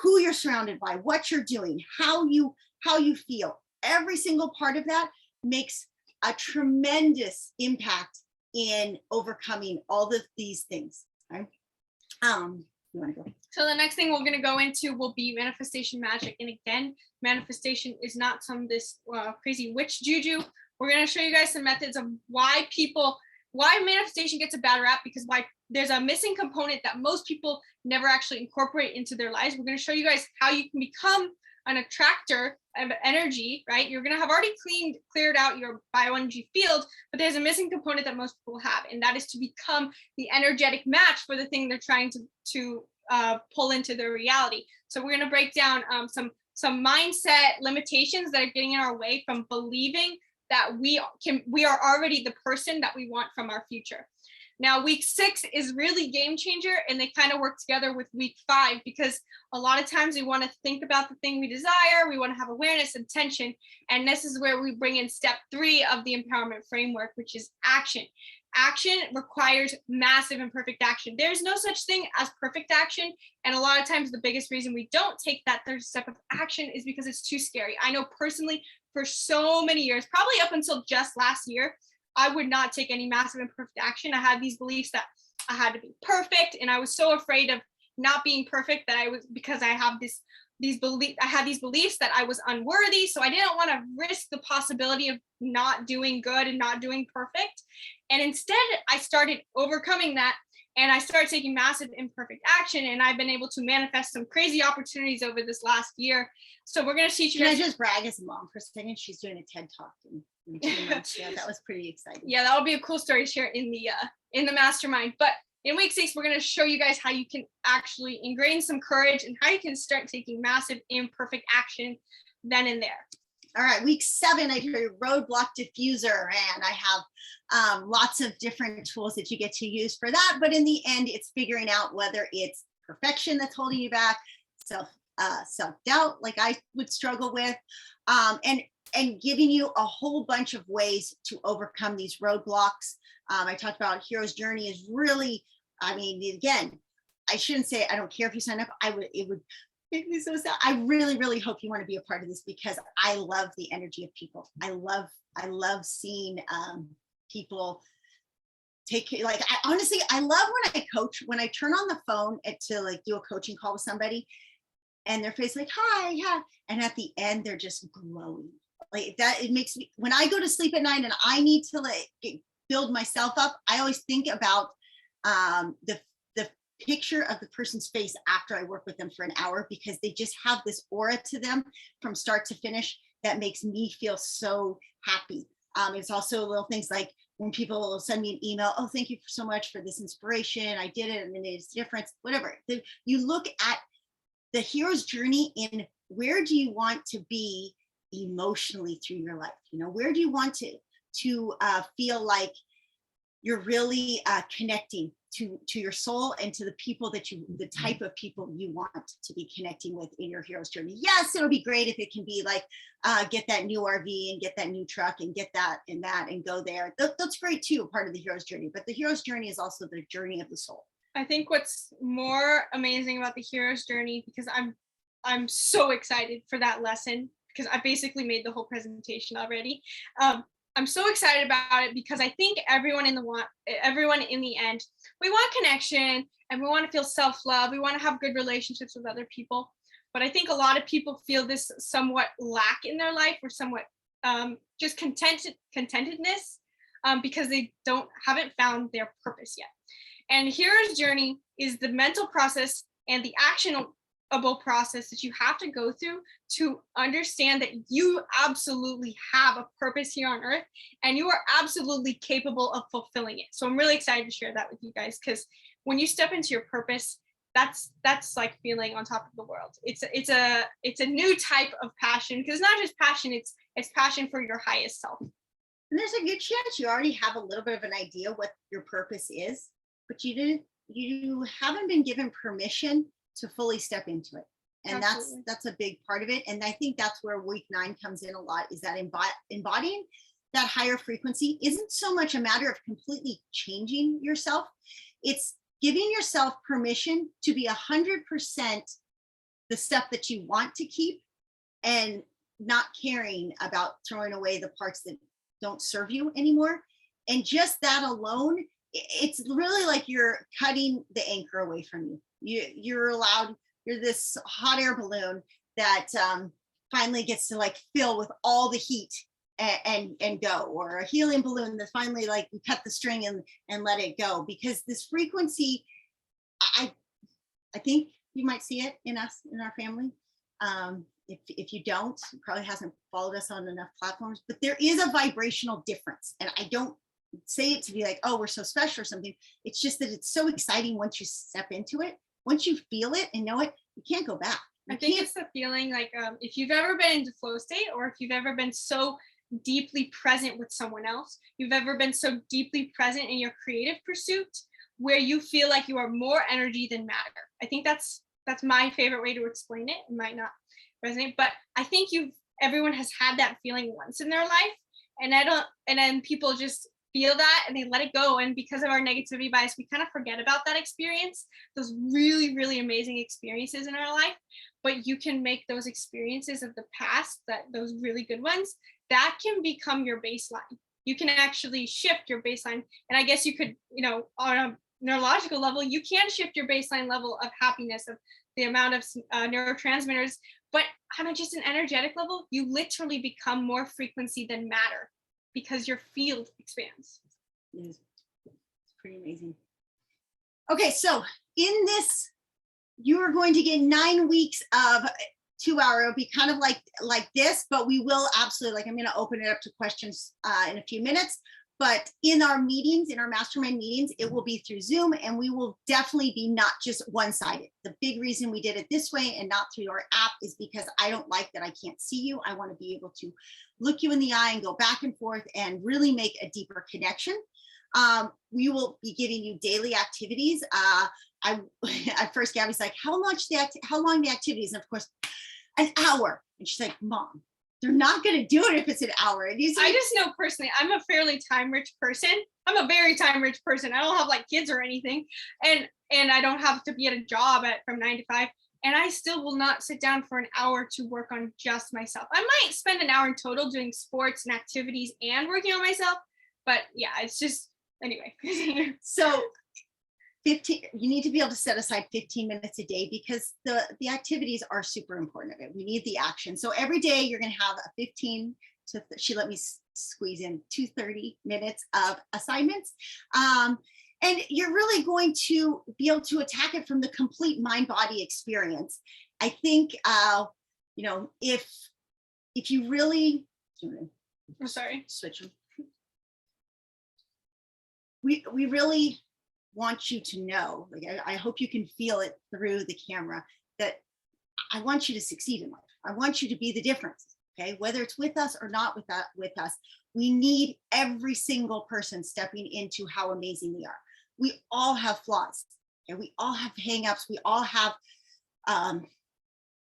Speaker 1: who you're surrounded by, what you're doing, how you feel, every single part of that makes a tremendous impact in overcoming all of these things. Right? You want to go?
Speaker 2: So the next thing we're going to go into will be manifestation magic. And again, manifestation is not some this crazy witch juju. We're going to show you guys some methods of why manifestation gets a bad rap, because there's a missing component that most people never actually incorporate into their lives. We're going to show you guys how you can become an attractor of energy, right? You're going to have already cleared out your bioenergy field, but there's a missing component that most people have, and that is to become the energetic match for the thing they're trying to pull into their reality. So we're going to break down some mindset limitations that are getting in our way from believing that we are already the person that we want from our future. Now, week 6 is really game changer, and they kind of work together with week 5, because a lot of times we want to think about the thing we desire. We want to have awareness, intention, and this is where we bring in step 3 of the empowerment framework, which is action. Action requires massive and perfect action. There's no such thing as perfect action. And a lot of times the biggest reason we don't take that third step of action is because it's too scary. I know personally for so many years, probably up until just last year, I would not take any massive and perfect action. I had these beliefs that I had to be perfect. And I was so afraid of not being perfect because I had these beliefs that I was unworthy. So I didn't want to risk the possibility of not doing good and not doing perfect. And instead, I started overcoming that, and I started taking massive imperfect action. And I've been able to manifest some crazy opportunities over this last year. So we're going to teach you guys.
Speaker 1: Can I just brag as a mom for a second? She's doing a TED Talk in 2 months. Yeah, that was pretty exciting.
Speaker 2: Yeah, that will be a cool story to share in the mastermind. But in week 6, we're going to show you guys how you can actually ingrain some courage and how you can start taking massive imperfect action then and there.
Speaker 1: All right, week 7, I do a roadblock diffuser, and I have lots of different tools that you get to use for that. But in the end, it's figuring out whether it's perfection that's holding you back, self-doubt, like I would struggle with, and giving you a whole bunch of ways to overcome these roadblocks. I talked about Hero's Journey is really, again, I shouldn't say I don't care if you sign up. It would make me so sad. I really, really hope you want to be a part of this, because I love the energy of people. I love seeing people take care. Like, I honestly, I love when I coach, when I turn on the phone to like do a coaching call with somebody and their face like, hi, yeah. And at the end, they're just glowing like that. It makes me, when I go to sleep at night and I need to like build myself up, I always think about the picture of the person's face after I work with them for an hour, because they just have this aura to them from start to finish that makes me feel so happy. It's also little things like when people send me an email, oh, thank you so much for this inspiration. I did it and it made a difference, whatever. You look at the hero's journey in where do you want to be emotionally through your life? You know, where do you want to feel like you're really connecting to your soul and to the people the type of people you want to be connecting with in your hero's journey. Yes, it'll be great if it can be like, get that new RV and get that new truck and get that and go there. That's great too, part of the hero's journey. But the hero's journey is also the journey of the soul.
Speaker 2: I think what's more amazing about the hero's journey, because I'm so excited for that lesson, because I basically made the whole presentation already. I'm so excited about it because I think everyone in the end, we want connection and we want to feel self-love. We want to have good relationships with other people. But I think a lot of people feel this somewhat lack in their life, or somewhat just contentedness, because they haven't found their purpose yet. And hero's journey is the mental process and the actionable process that you have to go through to understand that you absolutely have a purpose here on earth and you are absolutely capable of fulfilling it. So I'm really excited to share that with you guys, because when you step into your purpose, that's like feeling on top of the world. It's a new type of passion, because it's not just passion, it's passion for your highest self.
Speaker 1: And there's a good chance you already have a little bit of an idea what your purpose is, but you haven't been given permission to fully step into it. And Absolutely. that's a big part of it. And I think that's where week 9 comes in a lot, is that embodying that higher frequency isn't so much a matter of completely changing yourself. It's giving yourself permission to be 100% the stuff that you want to keep, and not caring about throwing away the parts that don't serve you anymore. And just that alone, it's really like you're cutting the anchor away from you. You're this hot air balloon that finally gets to like fill with all the heat and go, or a helium balloon that finally like you cut the string and let it go. Because this frequency, I think you might see it in us, in our family. If you don't, it probably hasn't followed us on enough platforms, but there is a vibrational difference. And I don't say it to be like, oh, we're so special or something. It's just that it's so exciting once you step into it. Once you feel it and know it, you can't go back.
Speaker 2: I think it's the feeling like if you've ever been into flow state, or if you've ever been so deeply present with someone else, you've ever been so deeply present in your creative pursuit, where you feel like you are more energy than matter. I think that's my favorite way to explain it. It might not resonate, but I think everyone has had that feeling once in their life, and then people just feel that and they let it go. And because of our negativity bias, we kind of forget about that experience, those really, really amazing experiences in our life. But you can make those experiences of the past, those really good ones, that can become your baseline. You can actually shift your baseline. And I guess you could, on a neurological level, you can shift your baseline level of happiness, of the amount of neurotransmitters. But on just an energetic level, you literally become more frequency than matter, because your field expands.
Speaker 1: It's pretty amazing. Okay, so in this, you are going to get 9 weeks of 2-hour. It'll be kind of like this, but we will absolutely, I'm going to open it up to questions in a few minutes. But in our meetings, in our mastermind meetings, it will be through Zoom, and we will definitely be not just one-sided. The big reason we did it this way and not through our app is because I don't like that I can't see you. I want to be able to look you in the eye and go back and forth and really make a deeper connection. We will be giving you daily activities. At first, Gabi's like, how long the activities? And of course, an hour. And she's like, Mom, they're not going to do it if it's an hour. I
Speaker 2: just know personally, I'm a fairly time-rich person. I'm a very time-rich person. I don't have like kids or anything. And I don't have to be at a job from 9 to 5. And I still will not sit down for an hour to work on just myself. I might spend an hour in total doing sports and activities and working on myself. But yeah, it's anyway.
Speaker 1: So 15, you need to be able to set aside 15 minutes a day because the activities are super important. We need the action. So every day you're going to have a 15 to, she let me squeeze in 230 minutes of assignments. And you're really going to be able to attack it from the complete mind-body experience. I think, you know, if you really,
Speaker 2: I'm sorry,
Speaker 1: switch them. We really want you to know, like, I hope you can feel it through the camera, that I want you to succeed in life. I want you to be the difference. Okay, whether it's with us or not with us, we need every single person stepping into how amazing they are. We all have flaws, and we all have hangups. We all have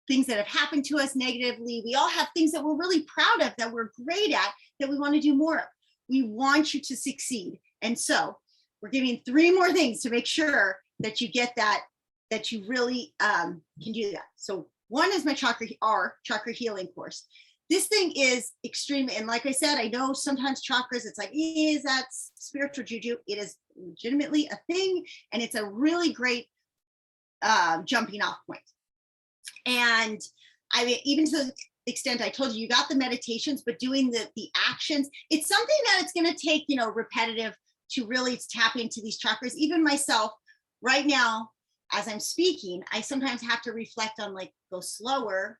Speaker 1: things that have happened to us negatively. We all have things that we're really proud of, that we're great at, that we want to do more of. We want you to succeed. And so we're giving 3 more things to make sure that you get that you really can do that. So one is my chakra healing course. This thing is extreme. And like I said, I know sometimes chakras, it's like, is that spiritual juju? It is legitimately a thing. And it's a really great jumping off point. And I mean, even to the extent I told you, you got the meditations, but doing the actions, it's something that it's going to take, you know, repetitive to really tap into these chakras. Even myself right now, as I'm speaking, I sometimes have to reflect on, like, go slower.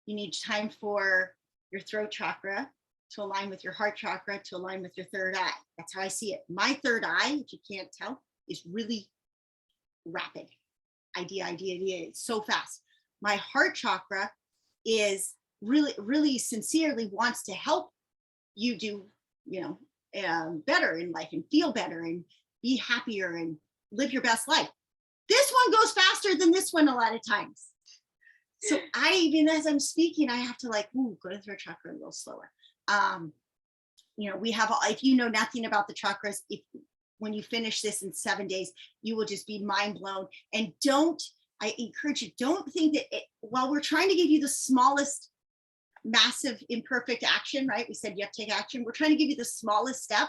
Speaker 1: You need time for your throat chakra to align with your heart chakra, to align with your third eye. That's how I see it. My third eye, if you can't tell, is really rapid. Idea. It's so fast. My heart chakra is really sincerely wants to help you do, you know, better in life and feel better and be happier and live your best life. This one goes faster than this one a lot of times. So even as I'm speaking, I have to, like, go to the throat chakra a little slower. You know, we have, if you know nothing about the chakras, when you finish this in 7 days, you will just be mind blown. And I encourage you, don't think that while we're trying to give you the smallest, massive, imperfect action, right? We said you have to take action. We're trying to give you the smallest step.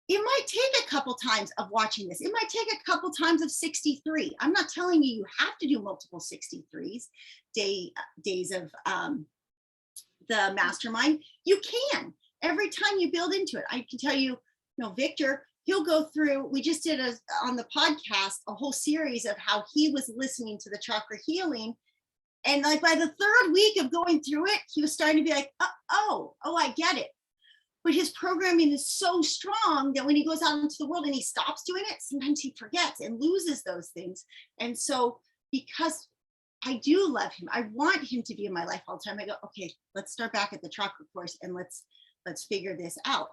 Speaker 1: It might take a couple times of watching this. It might take a couple times of 63. I'm not telling you have to do multiple 63s days of the mastermind. You can. Every time you build into it. I can tell you, Victor, he'll go through, we just did on the podcast, a whole series of how he was listening to the chakra healing. And like by the 3rd week of going through it, he was starting to be like, oh, I get it. But his programming is so strong that when he goes out into the world and he stops doing it, sometimes he forgets and loses those things. And so because I do love him, I want him to be in my life all the time, I go, okay, let's start back at the chakra course and let's figure this out.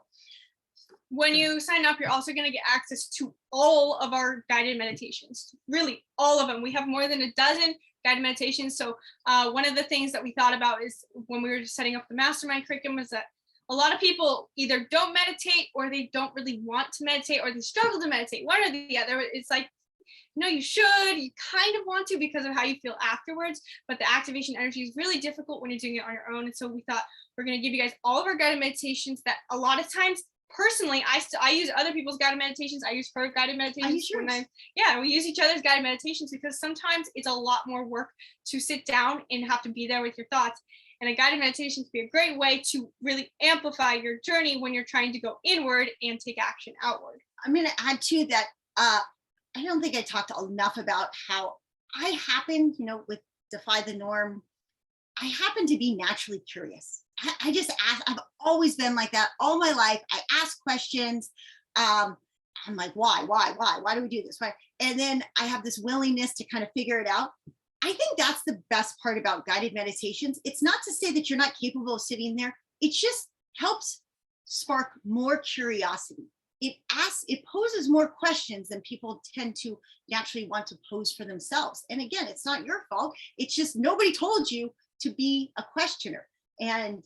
Speaker 2: When you sign up, you're also going to get access to all of our guided meditations, really all of them. We have more than a dozen guided meditations. So one of the things that we thought about is when we were setting up the mastermind curriculum was that a lot of people either don't meditate or they don't really want to meditate or they struggle to meditate, one or the other. It's like, you should, you kind of want to because of how you feel afterwards, but the activation energy is really difficult when you're doing it on your own. And so we thought we're going to give you guys all of our guided meditations that a lot of times, personally, I use other people's guided meditations. I use her guided meditations. We use each other's guided meditations because sometimes it's a lot more work to sit down and have to be there with your thoughts. And a guided meditation can be a great way to really amplify your journey when you're trying to go inward and take action outward.
Speaker 1: I'm going to add to that. I don't think I talked enough about how I happen, with Defy the Norm, I happen to be naturally curious. I just ask. I've always been like that all my life. I ask questions. I'm like, why do we do this? Why? And then I have this willingness to kind of figure it out. I think that's the best part about guided meditations. It's not to say that you're not capable of sitting there. It just helps spark more curiosity. It poses more questions than people tend to naturally want to pose for themselves. And again, it's not your fault. It's just nobody told you to be a questioner. And,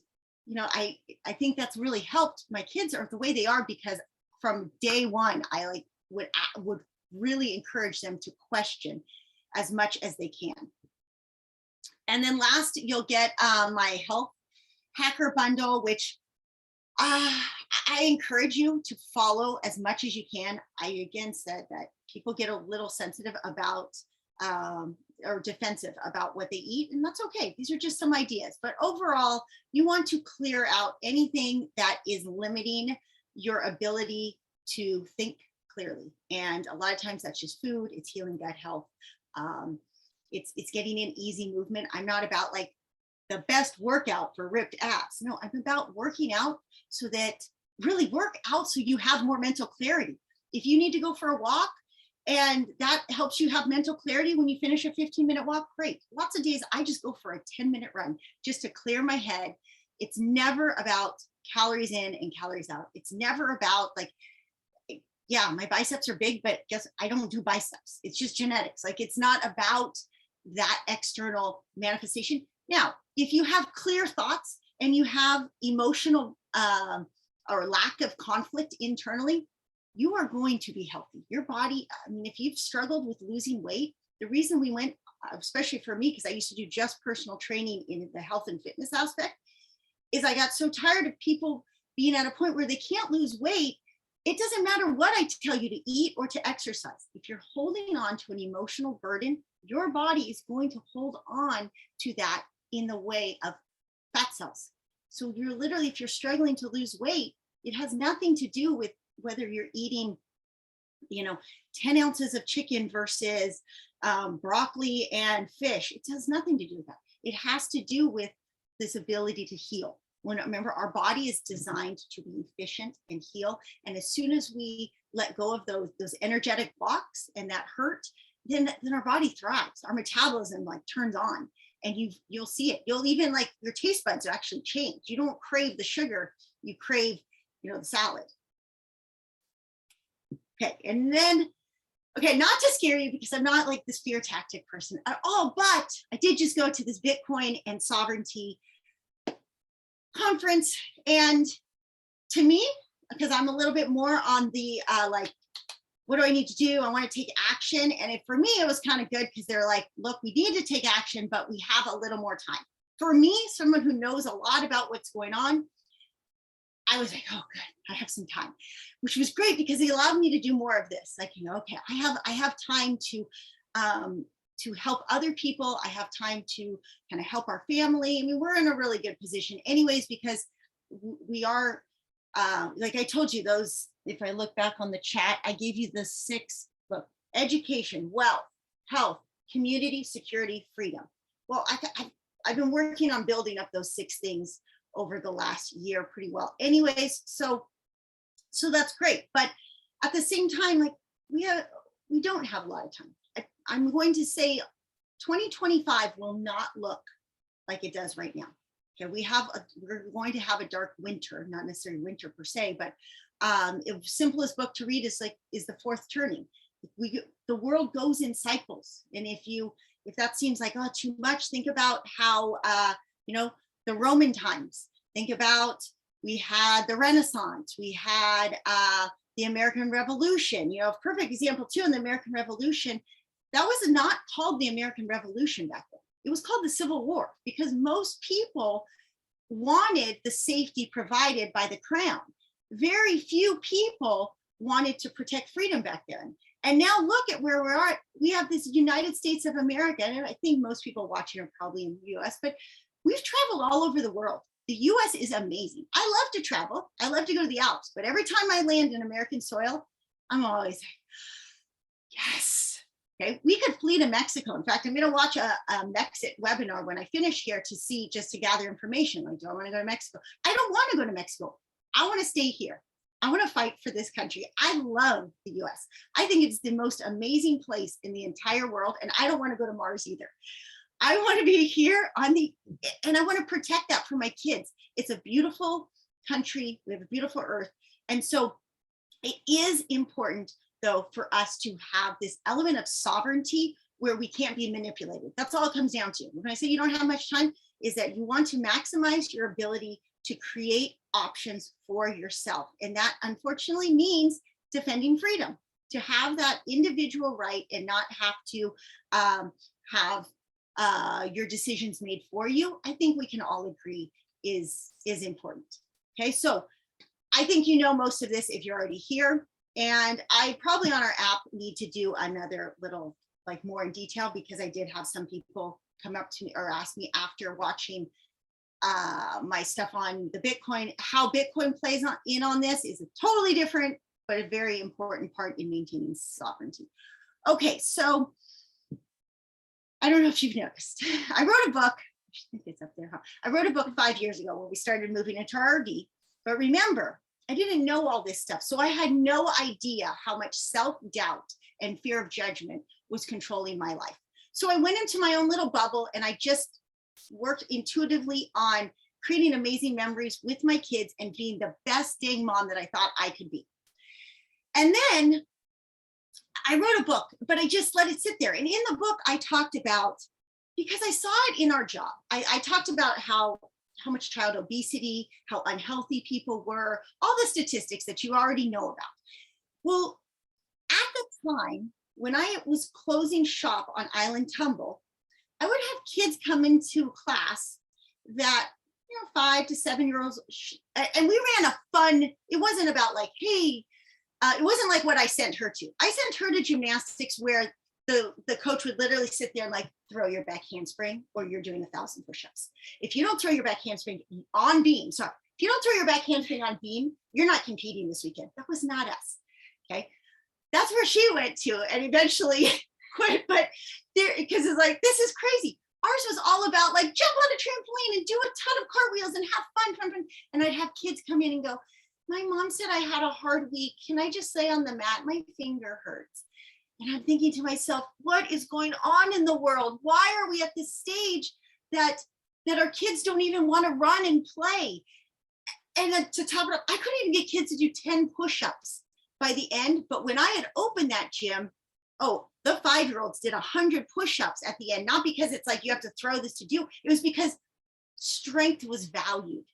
Speaker 1: I think that's really helped my kids are the way they are, because from day one, I would really encourage them to question as much as they can. And then last, you'll get my health hacker bundle, which I I encourage you to follow as much as you can. I again said that people get a little sensitive about or defensive about what they eat, and that's okay. These are just some ideas, but overall, you want to clear out anything that is limiting your ability to think clearly. And a lot of times that's just food, it's healing gut health. It's getting in easy movement. I'm not about like the best workout for ripped abs. No, I'm about working out so that really work out so you have more mental clarity. If you need to go for a walk and that helps you have mental clarity when you finish a 15-minute walk, great. Lots of days I just go for a 10-minute run just to clear my head. It's never about calories in and calories out. It's never about like, yeah, my biceps are big, but guess I don't do biceps. It's just genetics. Like, it's not about that external manifestation. Now, if you have clear thoughts and you have emotional or lack of conflict internally, you are going to be healthy. Your body, I mean, if you've struggled with losing weight, the reason we went, especially for me, because I used to do just personal training in the health and fitness aspect, is I got so tired of people being at a point where they can't lose weight. It doesn't matter what I tell you to eat or to exercise. If you're holding on to an emotional burden, your body is going to hold on to that in the way of fat cells. So you're literally, if you're struggling to lose weight, it has nothing to do with whether you're eating, 10 ounces of chicken versus broccoli and fish. It has nothing to do with that. It has to do with this ability to heal. Remember, our body is designed to be efficient and heal. And as soon as we let go of those energetic blocks and that hurt, then our body thrives. Our metabolism like turns on, and you'll see it. You'll even like your taste buds actually change. You don't crave the sugar, you crave, the salad. Okay, and then, okay, not to scare you because I'm not like this fear tactic person at all, but I did just go to this Bitcoin and sovereignty conference, and to me, because I'm a little bit more on the like, what do I need to do? I want to take action. And for me, it was kind of good because they're like, look, we need to take action, but we have a little more time. For me, someone who knows a lot about what's going on, I was like, oh, good, I have some time, which was great because it allowed me to do more of this. Like, okay, I have time to help other people. I have time to kind of help our family. I mean, we're in a really good position anyways, because we are, like I told you, those, if I look back on the chat, I gave you the 6, look, education, wealth, health, community, security, freedom. Well, I've been working on building up those 6 things over the last year pretty well anyways. So that's great. But at the same time, like we don't have a lot of time. I'm going to say 2025 will not look like it does right now. Okay, we're going to have a dark winter, not necessarily winter per se, but the simplest book to read is The Fourth Turning. The world goes in cycles, and if that seems like too much, think about how the Roman times. Think about, we had the Renaissance, we had the American Revolution. A perfect example too in the American Revolution. That was not called the American Revolution back then. It was called the Civil War because most people wanted the safety provided by the crown. Very few people wanted to protect freedom back then. And now look at where we are. We have this United States of America. And I think most people watching are probably in the US, but we've traveled all over the world. The US is amazing. I love to travel. I love to go to the Alps, but every time I land in American soil, I'm always like, yes. Okay, we could flee to Mexico. In fact, I'm going to watch a Mexit webinar when I finish here just to gather information. Like, do I want to go to Mexico? I don't want to go to Mexico. I want to stay here. I want to fight for this country. I love the US. I think it's the most amazing place in the entire world. And I don't want to go to Mars either. I want to be here and I want to protect that for my kids. It's a beautiful country. We have a beautiful earth. And so it is important, though, for us to have this element of sovereignty where we can't be manipulated. That's all it comes down to. When I say you don't have much time, is that you want to maximize your ability to create options for yourself. And that unfortunately means defending freedom, to have that individual right and not have to have your decisions made for you. I think we can all agree is important. Okay, so I think you know most of this if you're already here. And I probably on our app need to do another little, like more in detail, because I did have some people come up to me or ask me after watching my stuff on the Bitcoin, how Bitcoin plays on this is a totally different, but a very important part in maintaining sovereignty. Okay, so I don't know if you've noticed, I wrote a book, I think it's up there, huh? I wrote a book 5 years ago when we started moving into our RV, but remember, I didn't know all this stuff. So I had no idea how much self-doubt and fear of judgment was controlling my life. So I went into my own little bubble and I just worked intuitively on creating amazing memories with my kids and being the best dang mom that I thought I could be. And then I wrote a book, but I just let it sit there. And in the book, I talked about, because I saw it in our job, I talked about how much child obesity, how unhealthy people were, all the statistics that you already know about. Well, at the time, when I was closing shop on Island Tumble, I would have kids come into class that, 5 to 7 year olds, and we ran a fun, it wasn't about like, hey, it wasn't like what I sent her to. I sent her to gymnastics where the coach would literally sit there and like throw your back handspring or you're doing 1,000 push-ups. If you don't throw your back handspring on beam, if you don't throw your back handspring on beam, you're not competing this weekend. That was not us, okay? That's where she went to and eventually quit, but because it's like, this is crazy. Ours was all about like jump on a trampoline and do a ton of cartwheels and have fun. And I'd have kids come in and go, my mom said I had a hard week. Can I just lay on the mat? My finger hurts. And I'm thinking to myself, what is going on in the world? Why are we at this stage that our kids don't even want to run and play? And to top it up, I couldn't even get kids to do 10 push-ups by the end. But when I had opened that gym, the 5-year-olds did 100 push-ups at the end, not because it's like you have to throw this to do. It was because strength was valued.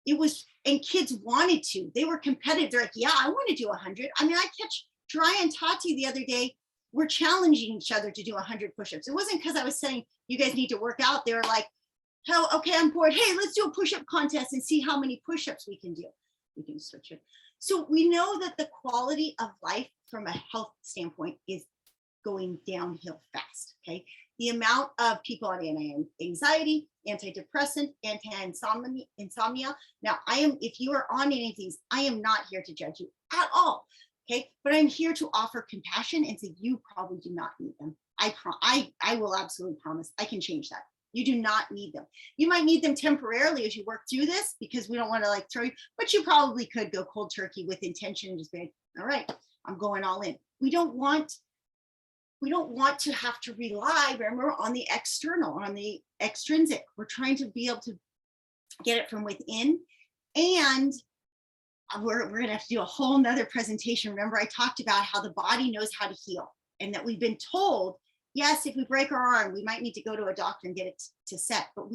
Speaker 1: It was, and kids wanted to. They were competitive. They're like, yeah, I want to do 100. I mean, I catch Dry and Tati the other day. We're challenging each other to do 100 push-ups. It wasn't because I was saying you guys need to work out. They were like, oh, okay, I'm bored. Hey, let's do a push-up contest and see how many push-ups we can do. We can switch it. So we know that the quality of life from a health standpoint is going downhill fast, okay? The amount of people on anxiety, antidepressant, anti-insomnia. Now, if you are on any of these, I am not here to judge you at all, okay? But I'm here to offer compassion and say you probably do not need them. I will absolutely promise I can change that. You do not need them. You might need them temporarily as you work through this because we don't want to like throw you, but you probably could go cold turkey with intention and just be, all right, I'm going all in. We don't want to have to rely, remember, on the external, on the extrinsic. We're trying to be able to get it from within. And we're going to have to do a whole nother presentation. Remember, I talked about how the body knows how to heal and that we've been told, yes, if we break our arm, we might need to go to a doctor and get it to set, but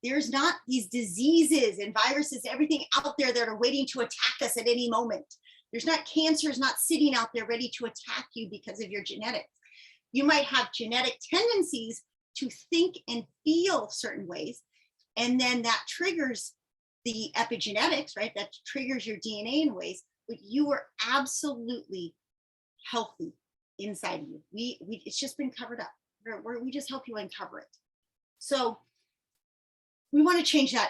Speaker 1: there's not these diseases and viruses, everything out there that are waiting to attack us at any moment. There's not cancers not sitting out there ready to attack you because of your genetics. You might have genetic tendencies to think and feel certain ways, and then that triggers the epigenetics, right? That triggers your DNA in ways, but you are absolutely healthy inside of you. It's just been covered up. We just help you uncover it. So we want to change that.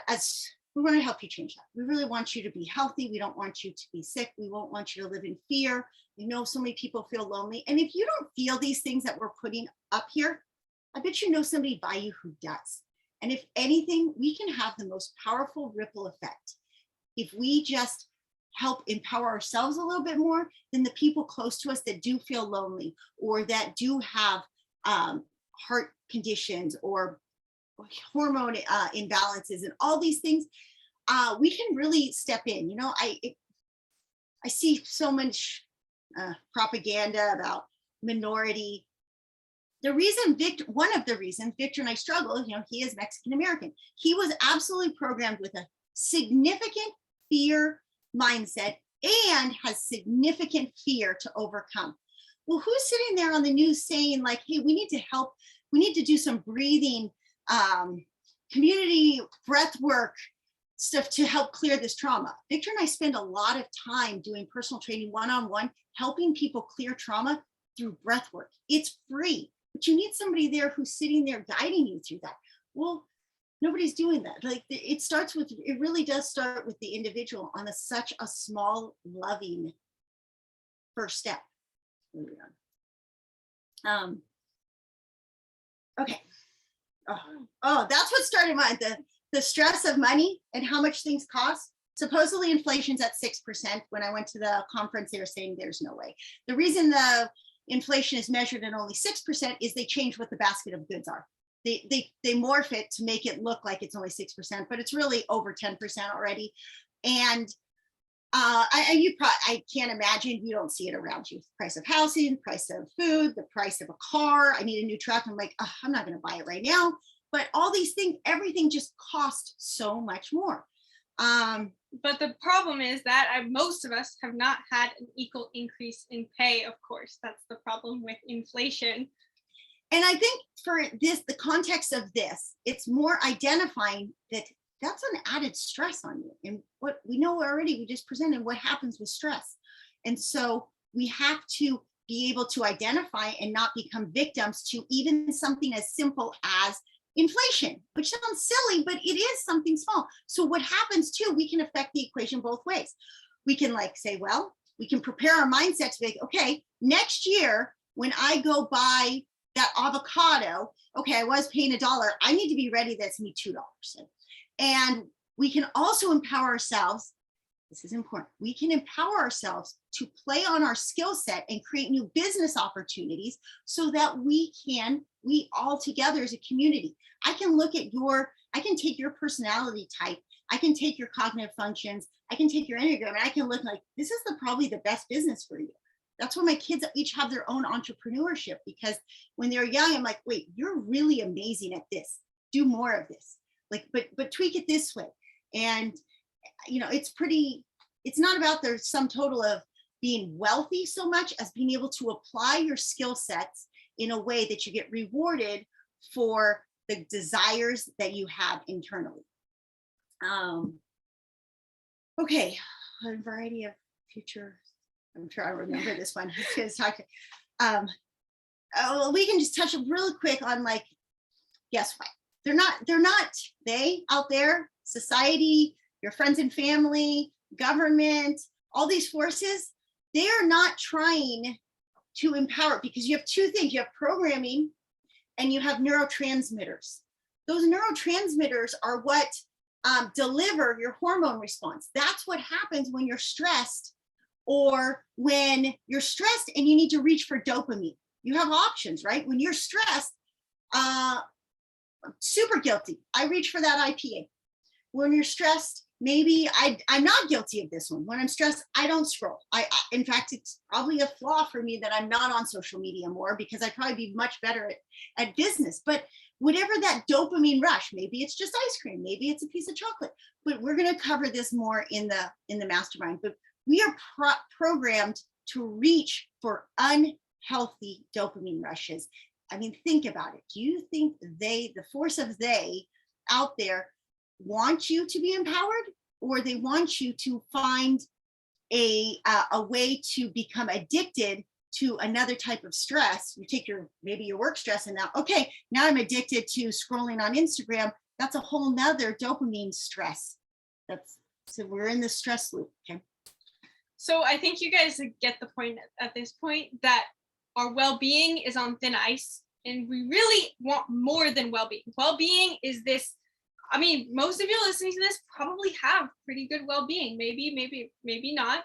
Speaker 1: We want to help you change that. We really want you to be healthy. We don't want you to be sick. We won't want you to live in fear. We know so many people feel lonely. And if you don't feel these things that we're putting up here, I bet you know somebody by you who does. And if anything, we can have the most powerful ripple effect if we just help empower ourselves a little bit more than the people close to us that do feel lonely or that do have heart conditions or hormone imbalances and all these things. We can really step in. I see so much propaganda about minority. One of the reasons Victor and I struggle, he is Mexican American. He was absolutely programmed with a significant fear mindset and has significant fear to overcome. Well, who's sitting there on the news saying like, hey, we need to help, we need to do some breathing, community breath work, stuff to help clear this trauma. Victor and I spend a lot of time doing personal training one-on-one, helping people clear trauma through breath work. It's free, but you need somebody there who's sitting there guiding you through that. Well, nobody's doing that. Like it really does start with the individual on such a small, loving first step. Okay. Oh, that's what started the stress of money and how much things cost. Supposedly inflation's at 6%. When I went to the conference, they were saying there's no way. The reason the inflation is measured at only 6% is they change what the basket of goods are. They morph it to make it look like it's only 6%, but it's really over 10% already. And I can't imagine, you don't see it around you. Price of housing, price of food, the price of a car. I need a new truck. I'm like, oh, I'm not going to buy it right now. But all these things, everything just costs so much more.
Speaker 2: But the problem is that most of us have not had an equal increase in pay, of course. That's the problem with inflation.
Speaker 1: And I think for this, the context of this, it's more identifying that that's an added stress on you. And what we know already, we just presented what happens with stress. And so we have to be able to identify and not become victims to even something as simple as inflation, which sounds silly, but it is something small. So what happens too, we can affect the equation both ways. We can say, well, we can prepare our mindset to be like, okay, next year, when I go buy that avocado, okay, I was paying $1. I need to be ready that's me $2. And we can also empower ourselves. This is important. We can empower ourselves to play on our skill set and create new business opportunities so that we all together as a community, I can take your personality type, I can take your cognitive functions, I can take your Enneagram, and I can look like, this is probably the best business for you. That's why my kids each have their own entrepreneurship, because when they're young, I'm like, wait, you're really amazing at this. Do more of this. But tweak it this way. And it's not about the sum total of being wealthy so much as being able to apply your skill sets in a way that you get rewarded for the desires that you have internally. Okay, a variety of future, I'm sure I remember this one. We can just touch really quick on guess what? They out there, society, your friends and family, government, all these forces, they are not trying to empower, because you have two things. You have programming and you have neurotransmitters. Those neurotransmitters are what deliver your hormone response. That's what happens when you're stressed, or when you're stressed and you need to reach for dopamine. You have options, right? When you're stressed, super guilty, I reach for that IPA. When you're stressed, maybe I'm not guilty of this one. When I'm stressed, I don't scroll. In fact, it's probably a flaw for me that I'm not on social media more, because I'd probably be much better at business. But whatever that dopamine rush, maybe it's just ice cream, maybe it's a piece of chocolate. But we're going to cover this more in the mastermind. But we are programmed to reach for unhealthy dopamine rushes. I mean, think about it. Do you think the force of they out there want you to be empowered, or they want you to find a way to become addicted to another type of stress? You take maybe your work stress, and now I'm addicted to scrolling on Instagram. That's a whole nother dopamine stress. So we're in the stress loop. Okay.
Speaker 2: So I think you guys get the point at this point that our well-being is on thin ice, and we really want more than well-being. Well-being is this. I mean, most of you listening to this probably have pretty good well-being, maybe not,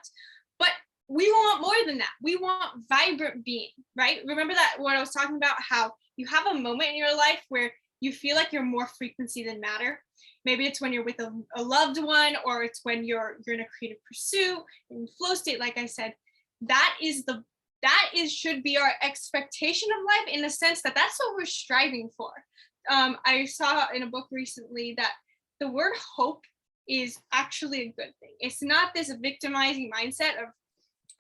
Speaker 2: but we want more than that. We want vibrant being, right? Remember that what I was talking about, how you have a moment in your life where you feel like you're more frequency than matter. Maybe it's when you're with a loved one, or it's when you're in a creative pursuit, in flow state, like I said. That should be our expectation of life, in the sense that that's what we're striving for. I saw in a book recently that the word hope is actually a good thing. It's not this victimizing mindset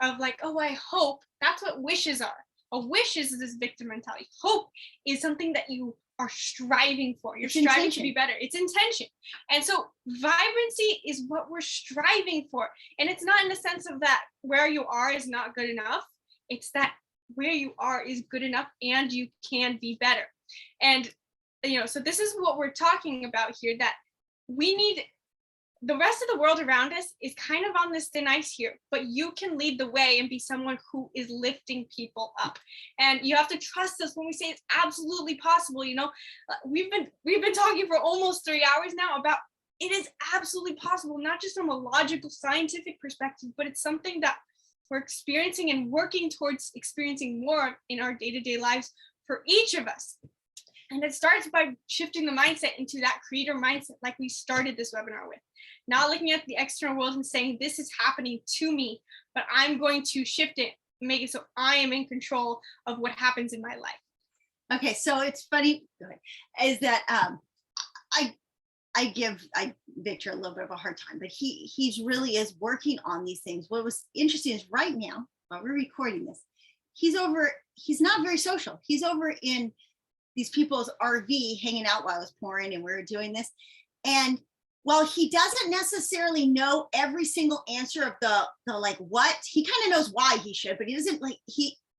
Speaker 2: of like, oh, I hope. That's what wishes are. A wish is this victim mentality. Hope is something that you are striving for. You're
Speaker 1: It's
Speaker 2: striving
Speaker 1: intention.
Speaker 2: to be better. It's intention. And so vibrancy is what we're striving for. And it's not in the sense of that where you are is not good enough. It's that where you are is good enough and you can be better. And, so this is what we're talking about here, that we need, the rest of the world around us is kind of on this thin ice here, but you can lead the way and be someone who is lifting people up. And you have to trust us when we say it's absolutely possible. We've been talking for almost 3 hours now about it is absolutely possible, not just from a logical scientific perspective, but it's something that we're experiencing and working towards experiencing more in our day-to-day lives for each of us. And it starts by shifting the mindset into that creator mindset, like we started this webinar with. Not looking at the external world and saying, this is happening to me, but I'm going to shift it, make it so I am in control of what happens in my life.
Speaker 1: Okay, so it's funny, is that I give Victor a little bit of a hard time, but he's really is working on these things. What was interesting is right now, while we're recording this, he's not very social. He's over in these people's RV hanging out while it was pouring and we were doing this. And while he doesn't necessarily know every single answer of the like what, he kind of knows why he should, but he doesn't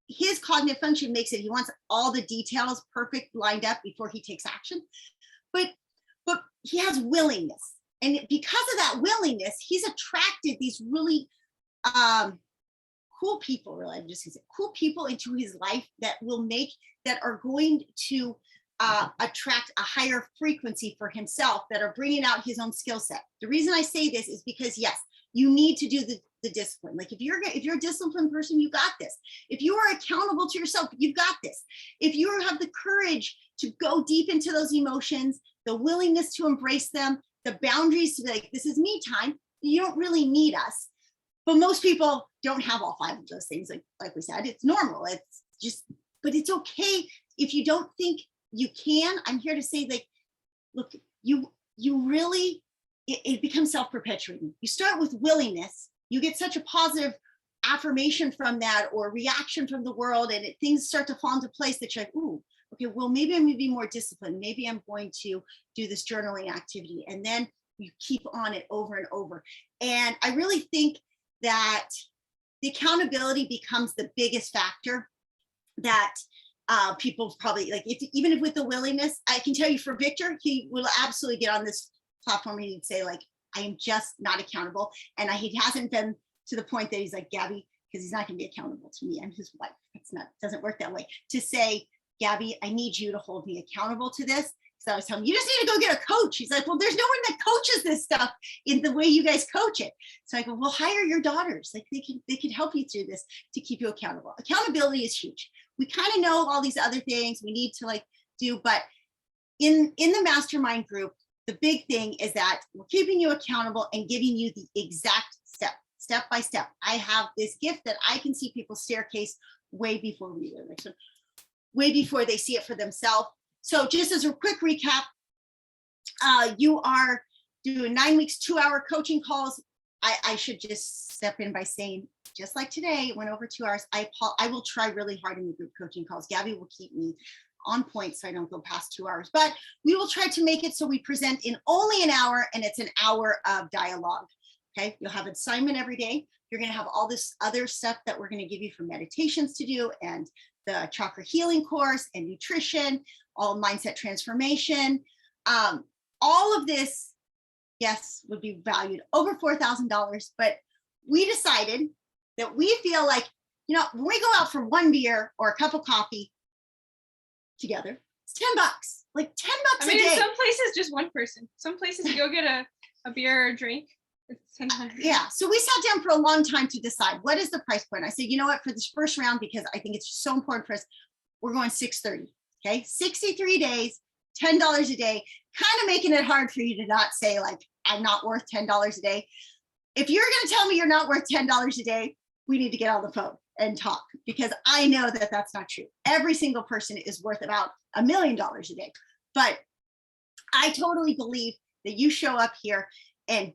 Speaker 1: his cognitive function makes it, he wants all the details perfect lined up before he takes action. But he has willingness. And because of that willingness, he's attracted these really cool people, really, I'm just gonna say cool people into his life that are going to attract a higher frequency for himself, that are bringing out his own skill set. The reason I say this is because, yes, you need to do the discipline. Like if you're a disciplined person, you got this. If you are accountable to yourself, you've got this. If you have the courage to go deep into those emotions, the willingness to embrace them, the boundaries to be like, this is me time, you don't really need us. But most people don't have all 5 of those things. Like we said, it's normal. It's just, but it's okay if you don't think you can. I'm here to say, like, look, you really, it becomes self-perpetuating. You start with willingness, you get such a positive affirmation from that or reaction from the world, and things start to fall into place that you're like, ooh, okay, well, maybe I'm going to be more disciplined. Maybe I'm going to do this journaling activity. And then you keep on it over and over. And I really think that the accountability becomes the biggest factor that people probably like. Even if with the willingness, I can tell you for Victor, he will absolutely get on this platform and he'd say, like, I am just not accountable. And he hasn't been to the point that he's like, Gabi, because he's not going to be accountable to me. I'm his wife. Doesn't work that way. To say, Gabi, I need you to hold me accountable to this. So I was telling him, you just need to go get a coach. He's like, well, there's no one that coaches this stuff in the way you guys coach it. So I go, well, hire your daughters. Like they can help you through this to keep you accountable. Accountability is huge. We kind of know all these other things we need to do, but in the mastermind group, the big thing is that we're keeping you accountable and giving you the exact step by step. I have this gift that I can see people's staircase way before we do it. So way before they see it for themselves. So just as a quick recap, you are doing 9 weeks, 2-hour coaching calls. I should just step in by saying, just like today, it went over 2 hours. I will try really hard in the group coaching calls. Gabi will keep me on point so I don't go past 2 hours, but we will try to make it so we present in only an hour and it's an hour of dialogue. Okay, you'll have an assignment every day. You're going to have all this other stuff that we're going to give you for meditations to do, and the chakra healing course and nutrition, all mindset transformation. All of this, yes, would be valued over $4,000, but we decided that we feel like, when we go out for one beer or a cup of coffee together, it's $10, like $10 a day.
Speaker 2: In some places, just one person. Some places you go get a beer or a drink. It's $10.
Speaker 1: Yeah, so we sat down for a long time to decide what is the price point. I said, you know what, for this first round, because I think it's so important for us, we're going $630. Okay, 63 days, $10 a day, kind of making it hard for you to not say, like, I'm not worth $10 a day. If you're going to tell me you're not worth $10 a day, we need to get on the phone and talk, because I know that that's not true. Every single person is worth about $1 million a day. But I totally believe that you show up here and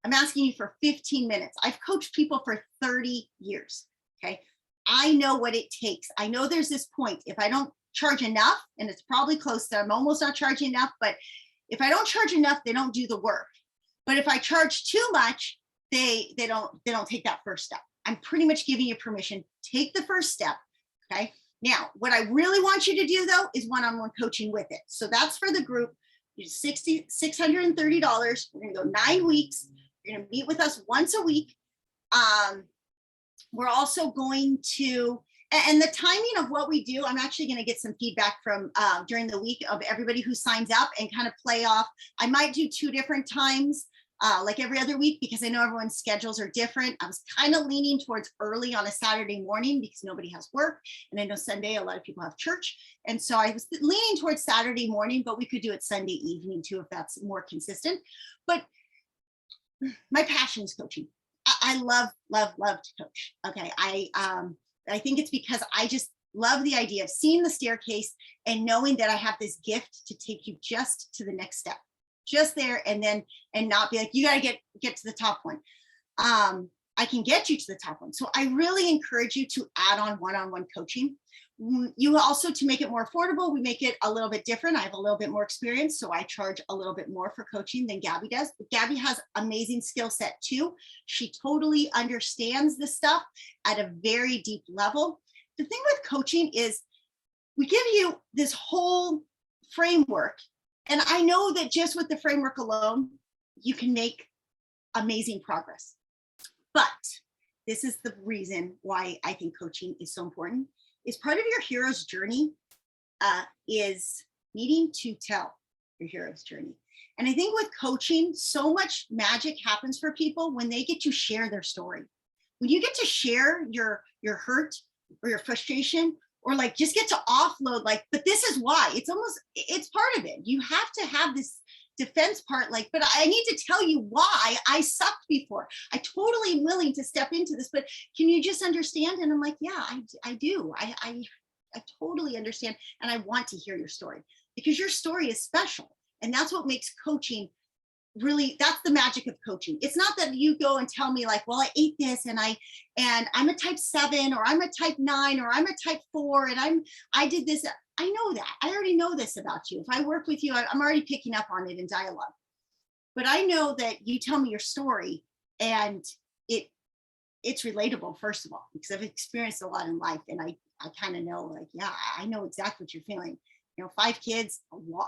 Speaker 1: I'm asking you for 15 minutes. I've coached people for 30 years. Okay. I know what it takes. I know there's this point. If I don't charge enough, and it's probably close to, I'm almost not charging enough, but if I don't charge enough, they don't do the work. But if I charge too much, they don't take that first step. I'm pretty much giving you permission, take the first step, okay? Now, what I really want you to do though is one-on-one coaching with it. So that's for the group, it's $630. We're gonna go 9 weeks. You're gonna meet with us once a week. We're also going to, and the timing of what we do, I'm actually going to get some feedback from during the week of everybody who signs up and kind of play off. I might do 2 different times, like every other week, because I know everyone's schedules are different. I was kind of leaning towards early on a Saturday morning because nobody has work. And I know Sunday, a lot of people have church. And so I was leaning towards Saturday morning, but we could do it Sunday evening too, if that's more consistent. But my passion is coaching. I love to coach. Okay. I think it's because I just love the idea of seeing the staircase and knowing that I have this gift to take you just to the next step, just there, and not be like, you got to get to the top one. I can get you to the top one. So I really encourage you to add on one-on-one coaching. You also, to make it more affordable, we make it a little bit different. I have a little bit more experience, so I charge a little bit more for coaching than Gabi does. But Gabi has amazing skill set too. She totally understands the stuff at a very deep level. The thing with coaching is we give you this whole framework. And I know that just with the framework alone, you can make amazing progress. But this is the reason why I think coaching is so important. Is part of your hero's journey is needing to tell your hero's journey. And I think with coaching, so much magic happens for people when they get to share their story. When you get to share your hurt or your frustration, or like just get to offload, like, but this is why. It's part of it. You have to have this defense part, like, but I need to tell you why I sucked before. I totally am willing to step into this, but can you just understand? And I'm like, yeah, I do. I totally understand. And I want to hear your story because your story is special. And that's what makes coaching really, that's the magic of coaching. It's not that you go and tell me like, well, I ate this and I'm a type 7 or I'm a type 9 or I'm a type 4 and I did this. I know that. I already know this about you. If I work with you, I'm already picking up on it in dialogue. But I know that you tell me your story and it's relatable, first of all, because I've experienced a lot in life and I kind of know, like, yeah, I know exactly what you're feeling. 5 kids,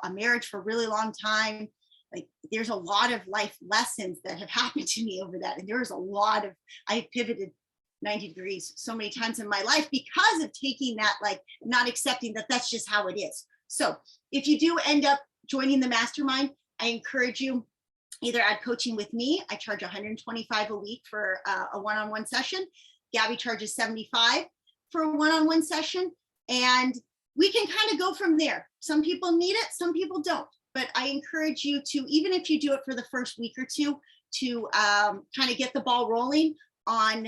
Speaker 1: a marriage for a really long time. Like, there's a lot of life lessons that have happened to me over that. And there was a lot of, I pivoted 90 degrees so many times in my life because of taking that, like, not accepting that that's just how it is. So if you do end up joining the mastermind, I encourage you either add coaching with me. I charge $125 a week for a one-on-one session. Gabi charges $75 for a one-on-one session. And we can kind of go from there. Some people need it, some people don't. But I encourage you to, even if you do it for the first week or two, to kind of get the ball rolling on,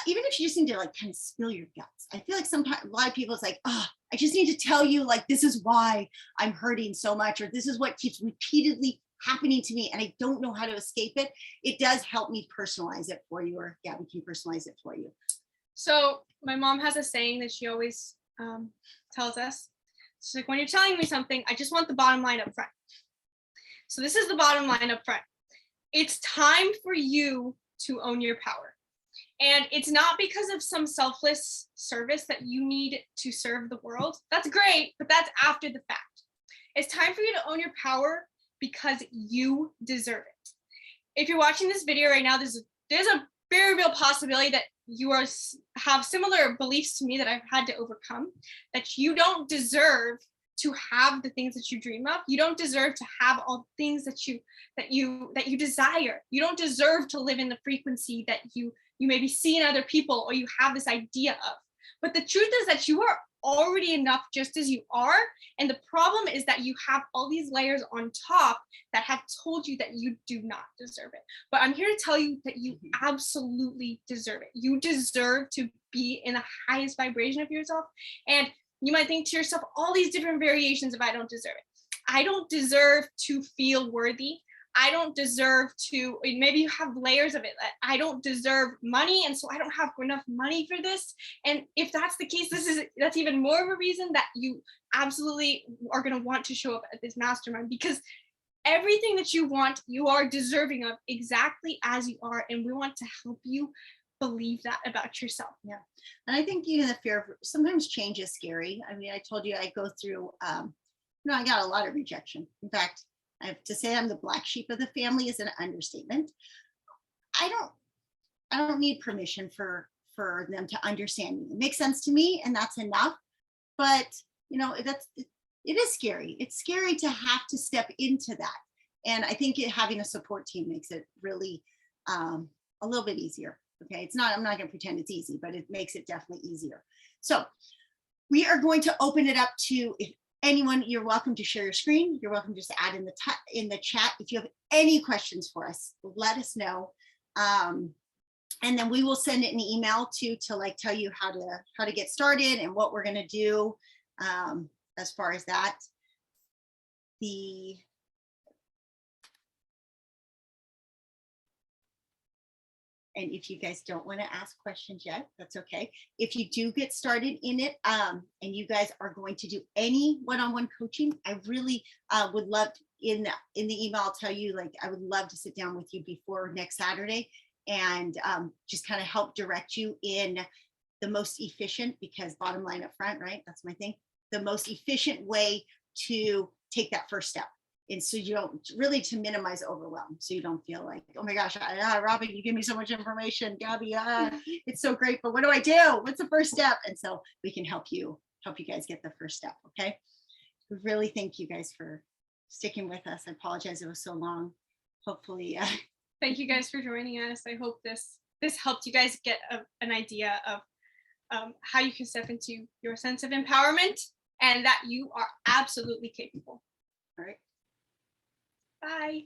Speaker 1: even if you just need to like kind of spill your guts. I feel like sometimes a lot of people, it's like, oh, I just need to tell you, like, this is why I'm hurting so much, or this is what keeps repeatedly happening to me and I don't know how to escape it. It does help me personalize it for you, or Gabi can personalize it for you.
Speaker 2: So my mom has a saying that she always tells us. She's like, when you're telling me something, I just want the bottom line up front. So this is the bottom line up front. It's time for you to own your power. And it's not because of some selfless service that you need to serve the world. That's great, but that's after the fact. It's time for you to own your power because you deserve it. If you're watching this video right now, there's a very real possibility that you have similar beliefs to me that I've had to overcome, that you don't deserve to have the things that you dream of. You don't deserve to have all the things that you desire. You don't deserve to live in the frequency that you maybe see in other people or you have this idea of. But the truth is that you are already enough just as you are. And the problem is that you have all these layers on top that have told you that you do not deserve it. But I'm here to tell you that you absolutely deserve it. You deserve to be in the highest vibration of yourself. And you might think to yourself, all these different variations of I don't deserve it. I don't deserve to feel worthy. I don't deserve to, maybe you have layers of it. I don't deserve money, and so I don't have enough money for this. And if that's the case, that's even more of a reason that you absolutely are going to want to show up at this mastermind, because everything that you want, you are deserving of exactly as you are. And we want to help you believe that about yourself.
Speaker 1: Yeah. And I think, the fear of sometimes change is scary. I mean, I told you I go through, I got a lot of rejection. In fact, I have to say I'm the black sheep of the family is an understatement. I don't need permission for them to understand me. It makes sense to me, and that's enough. But it is scary. It's scary to have to step into that. And I think having a support team makes it really a little bit easier. Okay. I'm not going to pretend it's easy, but it makes it definitely easier. So we are going to open it up to, if anyone, you're welcome to share your screen. You're welcome just to add in the chat. If you have any questions for us, let us know. And then we will send it an email to tell you how to get started and what we're going to do. As far as that, and if you guys don't want to ask questions yet, that's okay. If you do get started in it, and you guys are going to do any one-on-one coaching, I really would love in the email, I'll tell you, I would love to sit down with you before next Saturday and just kind of help direct you in the most efficient, because bottom line up front, right? That's my thing. The most efficient way to take that first step. And so you don't really, to minimize overwhelm. So you don't feel like, oh my gosh, Robyn, you give me so much information. Gabi, it's so great, but what do I do? What's the first step? And so we can help you guys get the first step. Okay. We really thank you guys for sticking with us. I apologize it was so long. Hopefully.
Speaker 2: Thank you guys for joining us. I hope this helped you guys get an idea of how you can step into your sense of empowerment, and that you are absolutely capable.
Speaker 1: All right.
Speaker 2: Bye.